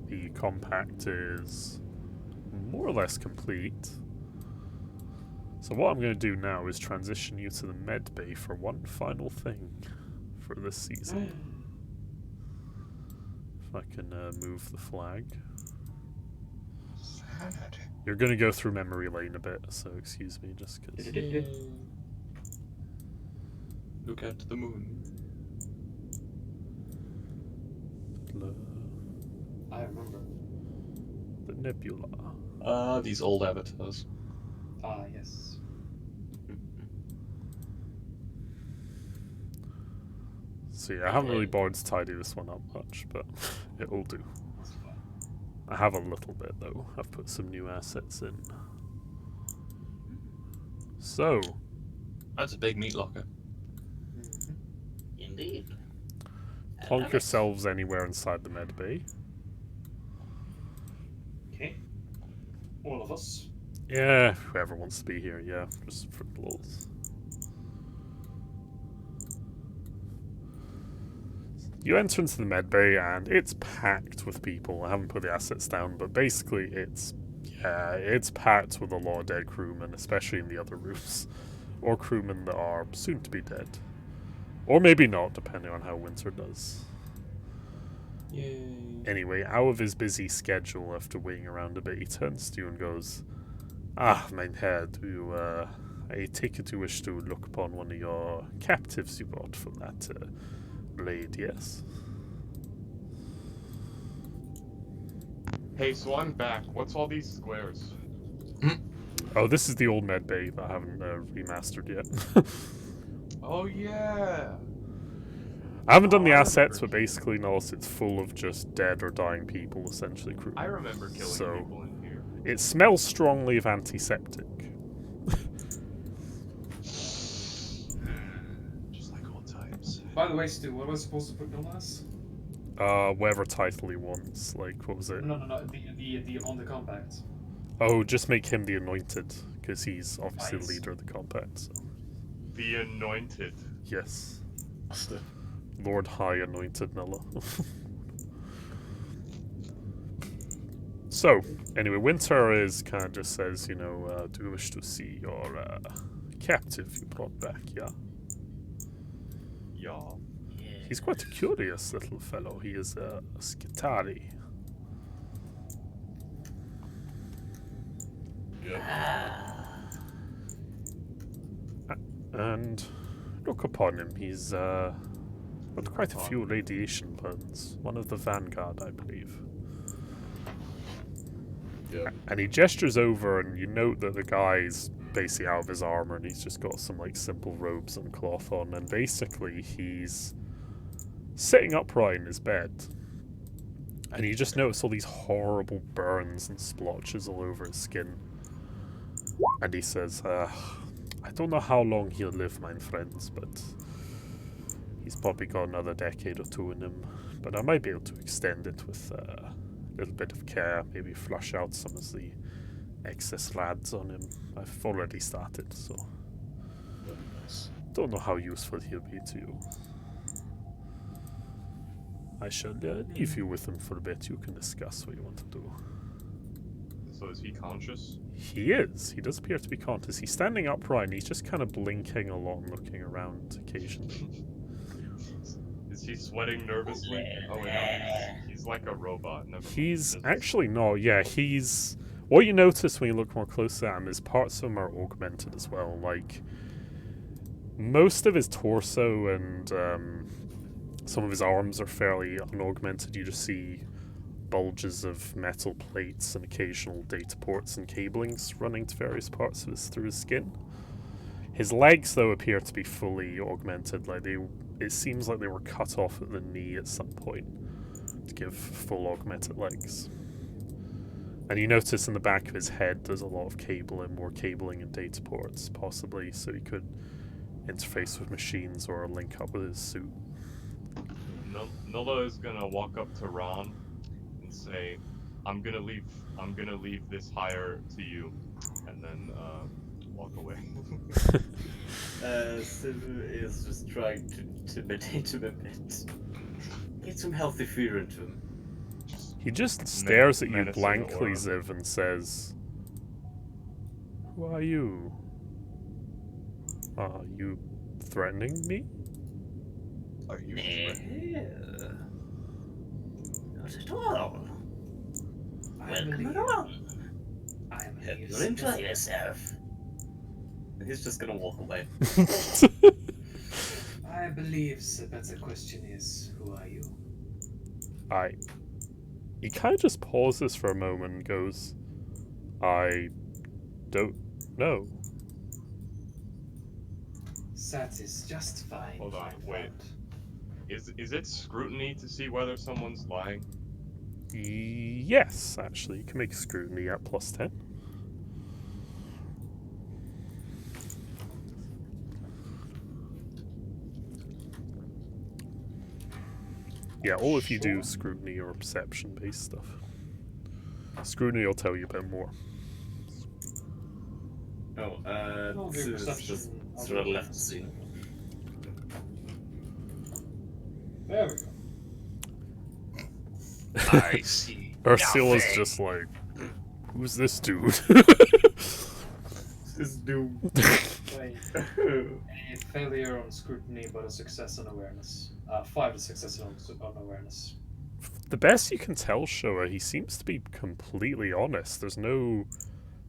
the compact is more or less complete. So what I'm going to do now is transition you to the med bay for one final thing for this season. If I can move the flag. You're going to go through memory lane a bit, so excuse me just because... Look at the moon. I remember. The nebula. Ah, these old avatars. Ah, yes. So yeah, I haven't really bothered to tidy this one up much, but it'll do. That's fine. I have a little bit though. I've put some new assets in. So, That's a big meat locker. Indeed. plonk yourselves anywhere inside the med bay. Okay. All of us. Yeah, whoever wants to be here, yeah, just for lols. You enter into the med bay and it's packed with people. I haven't put the assets down, but basically it's packed with a lot of dead crewmen, especially in the other rooms. Or crewmen that are soon to be dead. Or maybe not, depending on how Winter does. Yay. Anyway, out of his busy schedule, after waiting around a bit, he turns to you and goes, "Ah, mein Herr, I take it you wish to look upon one of your captives you brought from that blade, yes?" Hey, so I'm back. What's all these squares? Oh, this is the old med bay that I haven't remastered yet. Oh yeah. I haven't done the I assets, remember. but basically, no, it's full of just dead or dying people, essentially. I remember killing So- people in here. It smells strongly of antiseptic. Just like old times. By the way, Stu, what was I supposed to put Nulla as? Whatever title he wants. Like, what was it? No. The on the compact. Oh, just make him the Anointed, because he's obviously Nice. the leader of the compact. So. The Anointed. Yes. Master. Lord High Anointed Nulla. So, anyway, Winter is kind of just says, you know, do you wish to see your captive you brought back, yeah? Yeah. He's quite a curious little fellow. He is a Skitari. And look upon him. He's But quite a few radiation burns. One of the Vanguard, I believe. Yeah. And he gestures over, and you note that the guy's basically out of his armor, and he's just got some like simple robes and cloth on, and basically he's sitting upright in his bed. And you just notice all these horrible burns and splotches all over his skin. And he says, I don't know how long he'll live, my friends, but he's probably got another decade or two in him. But I might be able to extend it with a little bit of care, maybe flush out some of the excess rads on him. I've already started, so Very nice. don't know how useful he'll be to you. I shall leave you with him for a bit. You can discuss what you want to do. So is he conscious? He is. He does appear to be conscious. He's standing upright and he's just kind of blinking along, looking around occasionally. Is he sweating nervously? Oh wait, no, he's like a robot. Never mind. He's actually not. Yeah, he's... What you notice when you look more closely at him is parts of him are augmented as well. Like, most of his torso and some of his arms are fairly unaugmented. You just see bulges of metal plates and occasional data ports and cablings running to various parts of his through his skin. His legs, though, appear to be fully augmented. Like it seems like they were cut off at the knee at some point to give full augmented legs. And you notice in the back of his head there's a lot of cabling, more cabling and data ports, possibly, so he could interface with machines or link up with his suit. Nola is gonna walk up to Ron and say, I'm gonna leave this hire to you, and then walk away. Sivu is just trying to intimidate him a bit. Get some healthy fear into him. He just stares at you menacing blankly, aura. Ziv, and says, "Who are you? Are you threatening me?" Are you threatening? No. Not at all. I Welcome believe, along. I Hope believe you'll enjoy yourself. He's just gonna walk away. I believe the better question is, who are you? He kind of just pauses for a moment and goes, "I don't know." That is just fine. Hold on, my wait. friend. Is it scrutiny to see whether someone's lying? Yes, actually, you can make scrutiny at +10. Yeah, all of you do scrutiny or perception-based stuff. Scrutiny will tell you a bit more. Oh, I'll do Sivu's perception. just I'll sort of do left the scene. There we go. I see. Ursula's nothing. just like, "Who's this dude?" This dude. Wait. A failure on scrutiny, but a success on awareness. 5 to success on awareness. The best you can tell, Showa, he seems to be completely honest. There's no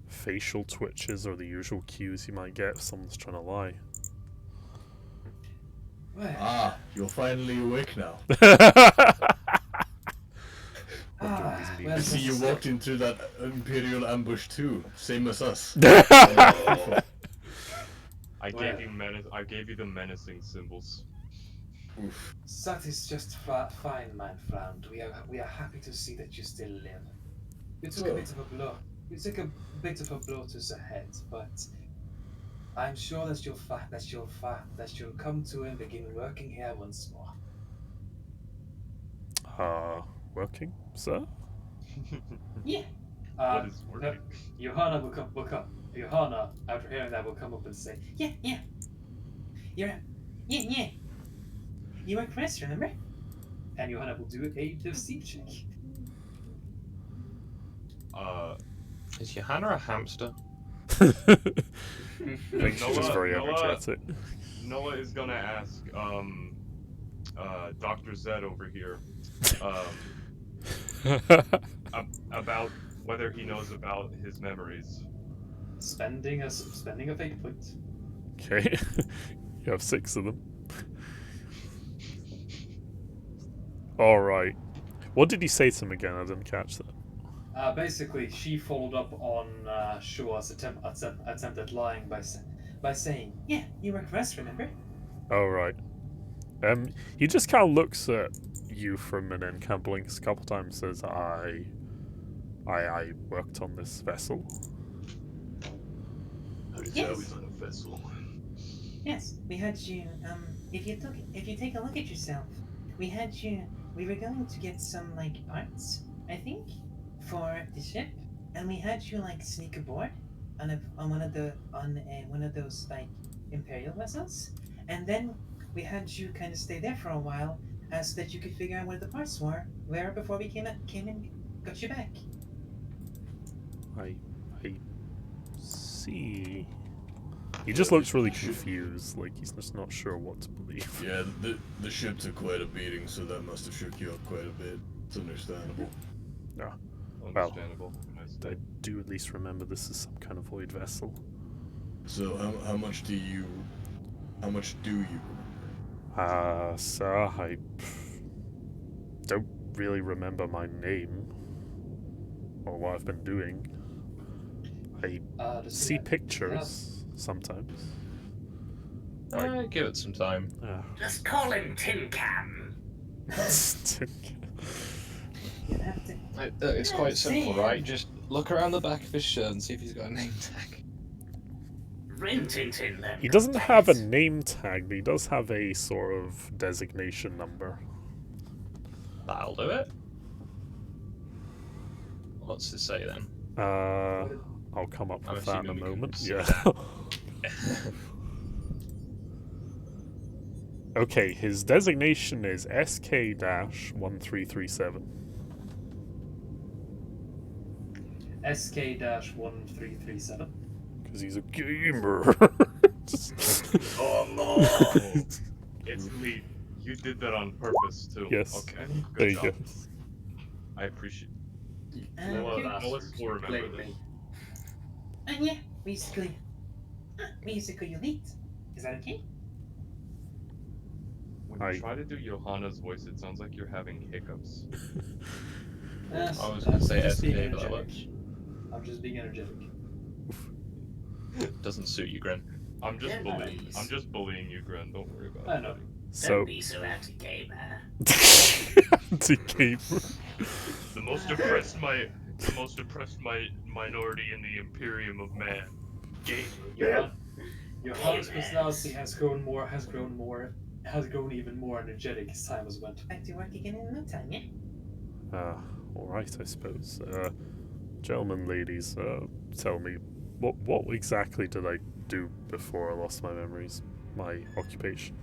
facial twitches or the usual cues you might get if someone's trying to lie. Well, Ah, you're finally awake now. well, I see you walked into that Imperial ambush too, same as us. I gave you the menacing symbols. Oof. that is just fine, my friend. We are happy to see that you still live. You took a bit of a blow. You took a bit of a blow to the head, but I'm sure that you'll come to and begin working here once more. Working, sir? Yeah. What is working? Johanna will come. Johanna, after hearing that, will come up and say, Yeah. Yeah. You work for us, remember? and Johanna will do a deceive check. Is Johanna a hamster? I think she's just very Noah- energetic. Noah is gonna ask, Dr. Zed over here, about whether he knows about his memories. Spending a fate point. Okay. You have 6 of them. Alright. What did he say to him again? I didn't catch that. Basically, she followed up on Shua's attempt at lying by saying, Yeah, you work for us, remember? Alright. He just kind of looks at you for a minute and kind of blinks a couple times and says, I worked on this vessel. How did Yes. you was on a vessel? Yes, we had you. If you take a look at yourself, we had you. We were going to get some like parts, I think, for the ship, and we had you like sneak aboard on one of those like imperial vessels, and then we had you kind of stay there for a while, so that you could figure out where the parts were before we came and got you back. I see. He just looks really confused, like he's just not sure what to believe. Yeah, the ship took quite a beating, so that must have shook you up quite a bit. It's understandable. Yeah. Understandable. I do at least remember this is some kind of void vessel. So how much do you remember? Sir, I don't really remember my name or what I've been doing. I see pictures sometimes. Give it some time. Just call him Tin Can. You have to. It's quite simple, right? Just look around the back of his shirt and see if he's got a name tag. Rin Tin Tin then. He doesn't have a name tag, but he does have a sort of designation number. That'll do it. What's it say then? I'll come up I'm with that in a assuming we can moment. see Yeah. that. Okay, his designation is SK-1337. SK-1337. Because he's a gamer. Oh no. It's Lee. You did that on purpose too. Yes. Okay. There Good you job. go. I appreciate. Well, Melissa will remember this. And yeah, basically elite. Is that okay? When you try to do Johanna's voice, it sounds like you're having hiccups. I was going to say just being SK, but that energetic. works. I'm just being energetic. Doesn't suit you, Gren. I'm just Yeah, bullying. nice. I'm just bullying you, Gren. Don't worry about it. I know. buddy. So, Don't be so anti-gamer. anti-gamer. The most oppressed minority in the Imperium of Man. Gamer. Johanna's personality has grown even more energetic as time has went. Back to work again in no time, yeah? Alright, I suppose. Gentlemen, ladies, tell me, what exactly did I do before I lost my memories? My occupation?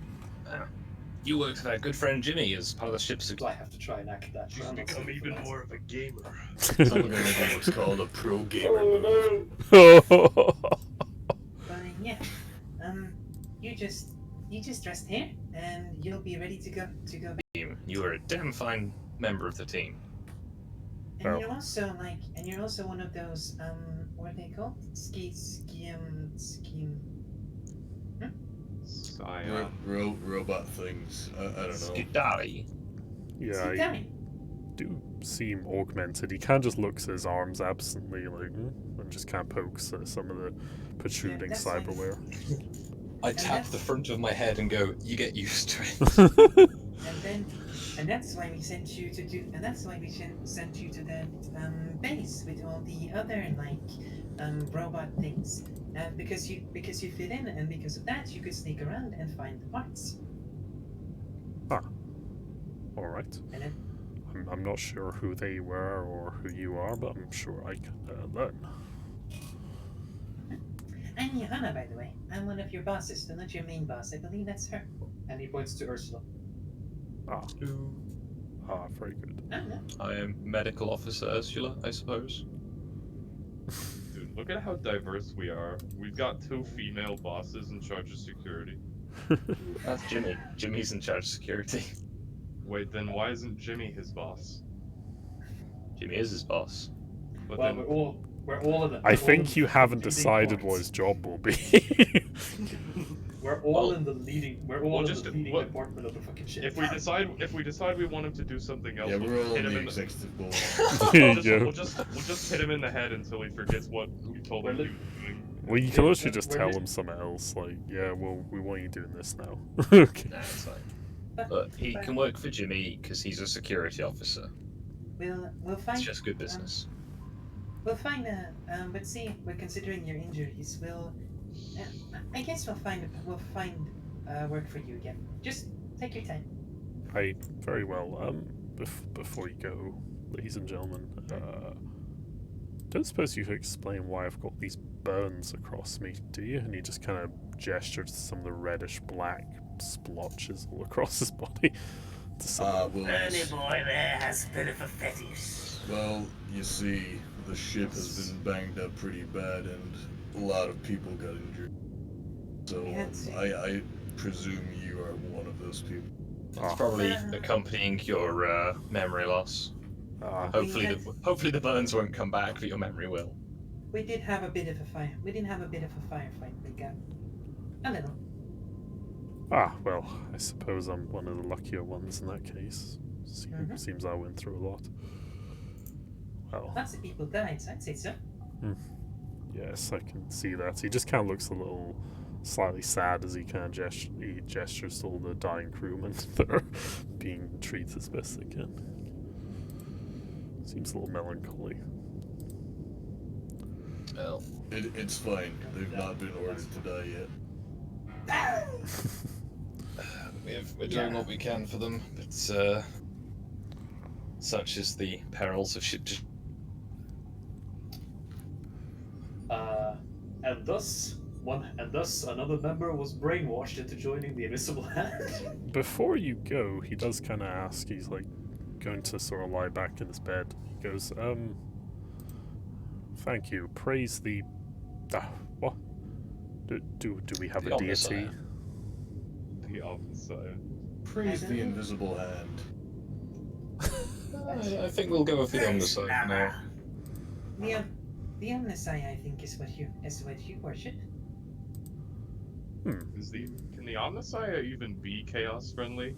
You worked with our good friend Jimmy as part of the ship's. I have to try and act that. She's become even more of a gamer. Someone gonna do what's called a pro gamer. But yeah, you just rest here, and you'll be ready to go back. You were a damn fine member of the team. And Oh. you're also one of those what are they called? Robot things. I don't know. Skidari. Yeah, I Skidari. do seem augmented. He kind of just looks at his arms absently, like, and just kind of pokes at some of the protruding that's like- cyberware. I tap the front of my head and go, you get used to it. And that's why we sent you to that base with all the other robot things. Because you fit in, and because of that you could sneak around and find the parts. Alright. And then, I'm not sure who they were or who you are, but I'm sure I can learn. I'm Johanna, by the way. I'm one of your bosses, still not your main boss. I believe that's her. And he points to Ursula. Very good. I don't know. I am Medical Officer Ursula, I suppose. Dude, look at how diverse we are. We've got 2 female bosses in charge of security. That's Jimmy. Jimmy's in charge of security. Wait, then why isn't Jimmy his boss? Jimmy is his boss. But Well, then we're all of them. I think you haven't decided what his job will be. We're all Well, in the leading. We're all we'll in just- the leading what- department of the fucking ship. If we decide we want him to do something else, Yeah, we'll we're just all hit in him the in the. executive board. There We'll you just, go. we'll just hit him in the head until he forgets what we told him We're he was doing. Well, you can We're- literally just we're tell lit- him something else, like, yeah, well, we want you doing this now. Okay. Nah, it's fine. But he can work for Jimmy because he's a security officer. We'll find. It's just good business. We'll find. But see, we're considering your injuries. I guess we'll find work for you again. Just take your time. Right, very well. Before you go, ladies and gentlemen, don't suppose you could explain why I've got these burns across me, do you? And he just kind of gestures to some of the reddish black splotches all across his body. To some Well, Bernie boy there has a bit of a fetish. well, you see, the ship has been banged up pretty bad, and a lot of people got injured. So I presume you are one of those people. It's probably accompanying your memory loss. Hopefully the burns won't come back, but your memory will. We did have a bit of a fire. We didn't have a bit of a firefight. We got a little. well, I suppose I'm one of the luckier ones in that case. Seems I went through a lot. Well, Lots of people died. I'd say so. yes, I can see that. He just kind of looks a little slightly sad as he kind of gestures to all the dying crewmen that are being treated as best they can. Seems a little melancholy. Well, It's fine. They've not been ordered to die yet. we're doing what we can for them, but such is the perils of ship. And thus another member was brainwashed into joining the Invisible Hand. Before you go, he does kind of ask, he's like going to sort of lie back in his bed. He goes, thank you. Praise the... what? Do we have The a deity? Omnissiah. The Omnissiah. Praise the invisible hand. I think we'll go with the Omnissiah for now. The Omnissiah, I think, is what you worship. Can the Omnissiah even be chaos friendly?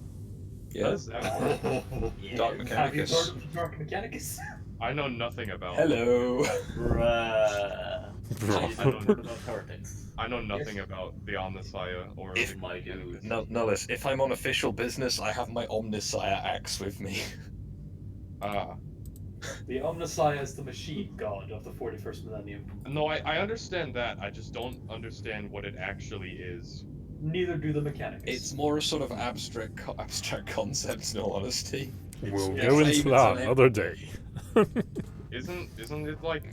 Yeah. Does that work? Dark Have you Mechanicus. heard of Dark Mechanicus? I know nothing about. Hello. Bruh. I don't- About heretics. I know nothing about the Omnissiah or If- the My dude. Nullis, if I'm on official business, I have my Omnissiah axe with me. The Omnissiah is the machine god of the 41st millennium. No, I understand that. I just don't understand what it actually is. Neither do the Mechanicus. It's more a sort of abstract concept, in all honesty. We'll Yeah, go same into as that an another day. Isn't it like?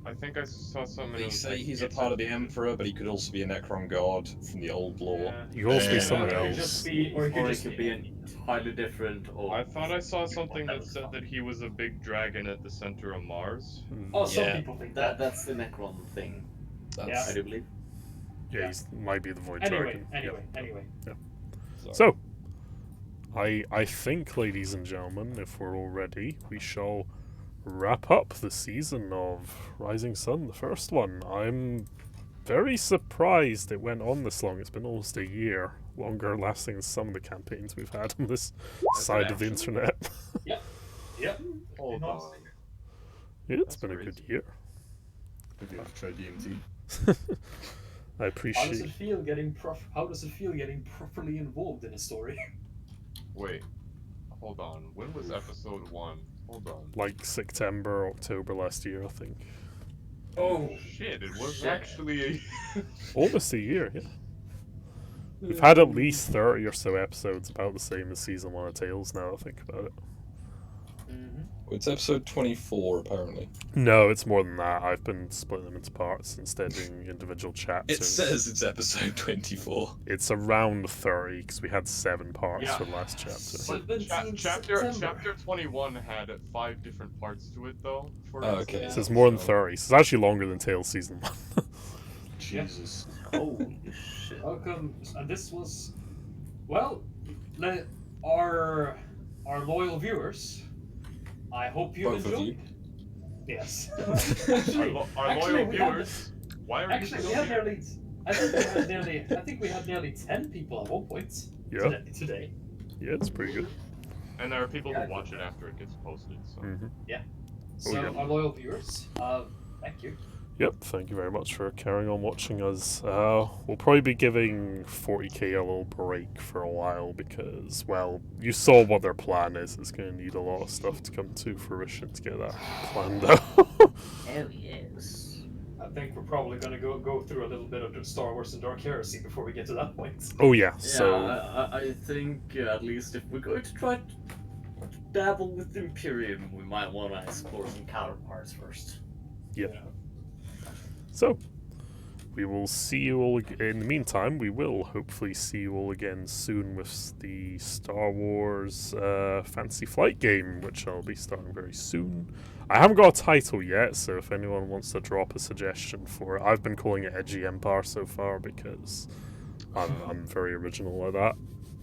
I think I saw something. They say he's a part of the Emperor, but he could also be a Necron god from the old lore. Yeah. You can also be Yeah. someone Or it could else. just be, or it could Or it just could be entirely different. Or I thought I saw something that said that he was a big dragon at the center of Mars. Oh, some Yeah. people think that. that's the Necron thing. That's, I do believe. Yeah, he might be the Void Anyway, Dragon. anyway. So, I think, ladies and gentlemen, if we're all ready, we shall wrap up the season of Rising Sun, the first one. I'm very surprised it went on this long. It's been almost a year, longer lasting than some of the campaigns we've had on this side of the internet. Yep. Hold Not- on. Yeah, it's That's been a crazy. good year. Have you ever tried DMT? I How does appreciate. it feel getting properly involved in a story? Wait. Hold on. When was episode 1? Hold on. Like September, October last year, I think. Oh shit! It was actually a. Almost a year, yeah. We've had at least 30 or so episodes, about the same as season 1 of Tales now that I think about it. it's episode 24, apparently. No, it's more than that. I've been splitting them into parts instead of doing individual chapters. It says it's episode 24. It's around 30 because we had 7 parts Yeah. for the last chapter. Chapter 21 had 5 different parts to it, though. For Oh, us. okay. So it's more than 30. So it's actually longer than Tales season 1. Jesus. Holy shit. Welcome. This was, well, our loyal viewers. I hope you Both of enjoyed. you. Yes. Our Actually, loyal we have viewers. Why are you Actually, still we have here? their leads. I think we had nearly 10 people at one point Yeah, today. yeah, it's pretty good. And there are people who watch it after it gets posted. So Hmm. So yeah. our loyal viewers, thank you. Yep, thank you very much for carrying on watching us. We'll probably be giving 40k a little break for a while because, well, you saw what their plan is. It's going to need a lot of stuff to come to fruition to get that planned out. Oh yes. I think we're probably going to go through a little bit of Star Wars and Dark Heresy before we get to that point. Oh yeah, Yeah, so I think at least if we're going to try to dabble with Imperium, we might want to explore some counterparts first. So, we will see you all in the meantime. We will hopefully see you all again soon with the Star Wars Fantasy Flight game, which I'll be starting very soon. I haven't got a title yet, so if anyone wants to drop a suggestion for it, I've been calling it Edgy Empire so far because I'm very original like that.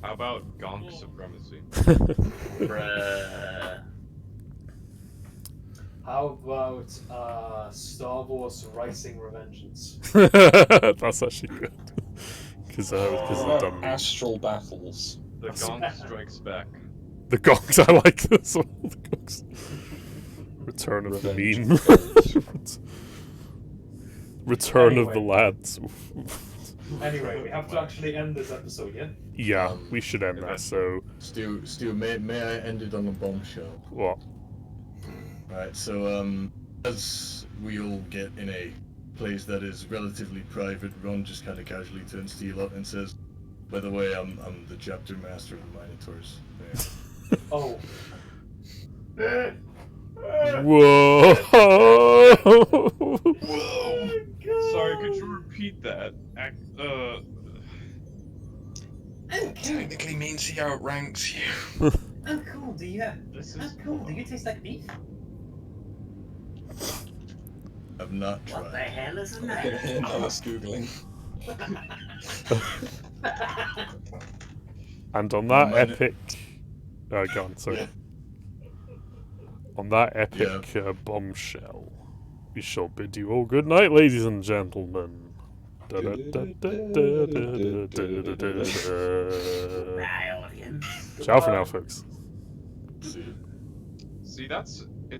how about Gonk Supremacy? Bruh. How about Star Wars Rising Revengeance? That's actually good. Because of dumb memes. Astral battles. The Gonk Strikes Back. The gongs, I like this one. The gongs. Return of the Revenge meme. of Gods. Return of the Anyway. lads. Anyway, we have to actually end this episode, yeah? Yeah, we should end that. So, Stu, may I end it on a bombshell? what? Alright, so, as we all get in a place that is relatively private, Ron just kind of casually turns to you and says, by the way, I'm the chapter master of the Minotaurs. Yeah. Oh. Whoa! Sorry, could you repeat that? Technically means he outranks you. Oh, cool. Do you? This Oh, is cool. Do you taste like beef? I've not What the tried. hell is a knife? I was googling. And on that Mine- epic... go on, sorry. On that epic bombshell, we shall bid you all good night, ladies and gentlemen. Bye, audience. Ciao for now, folks. See. See, that's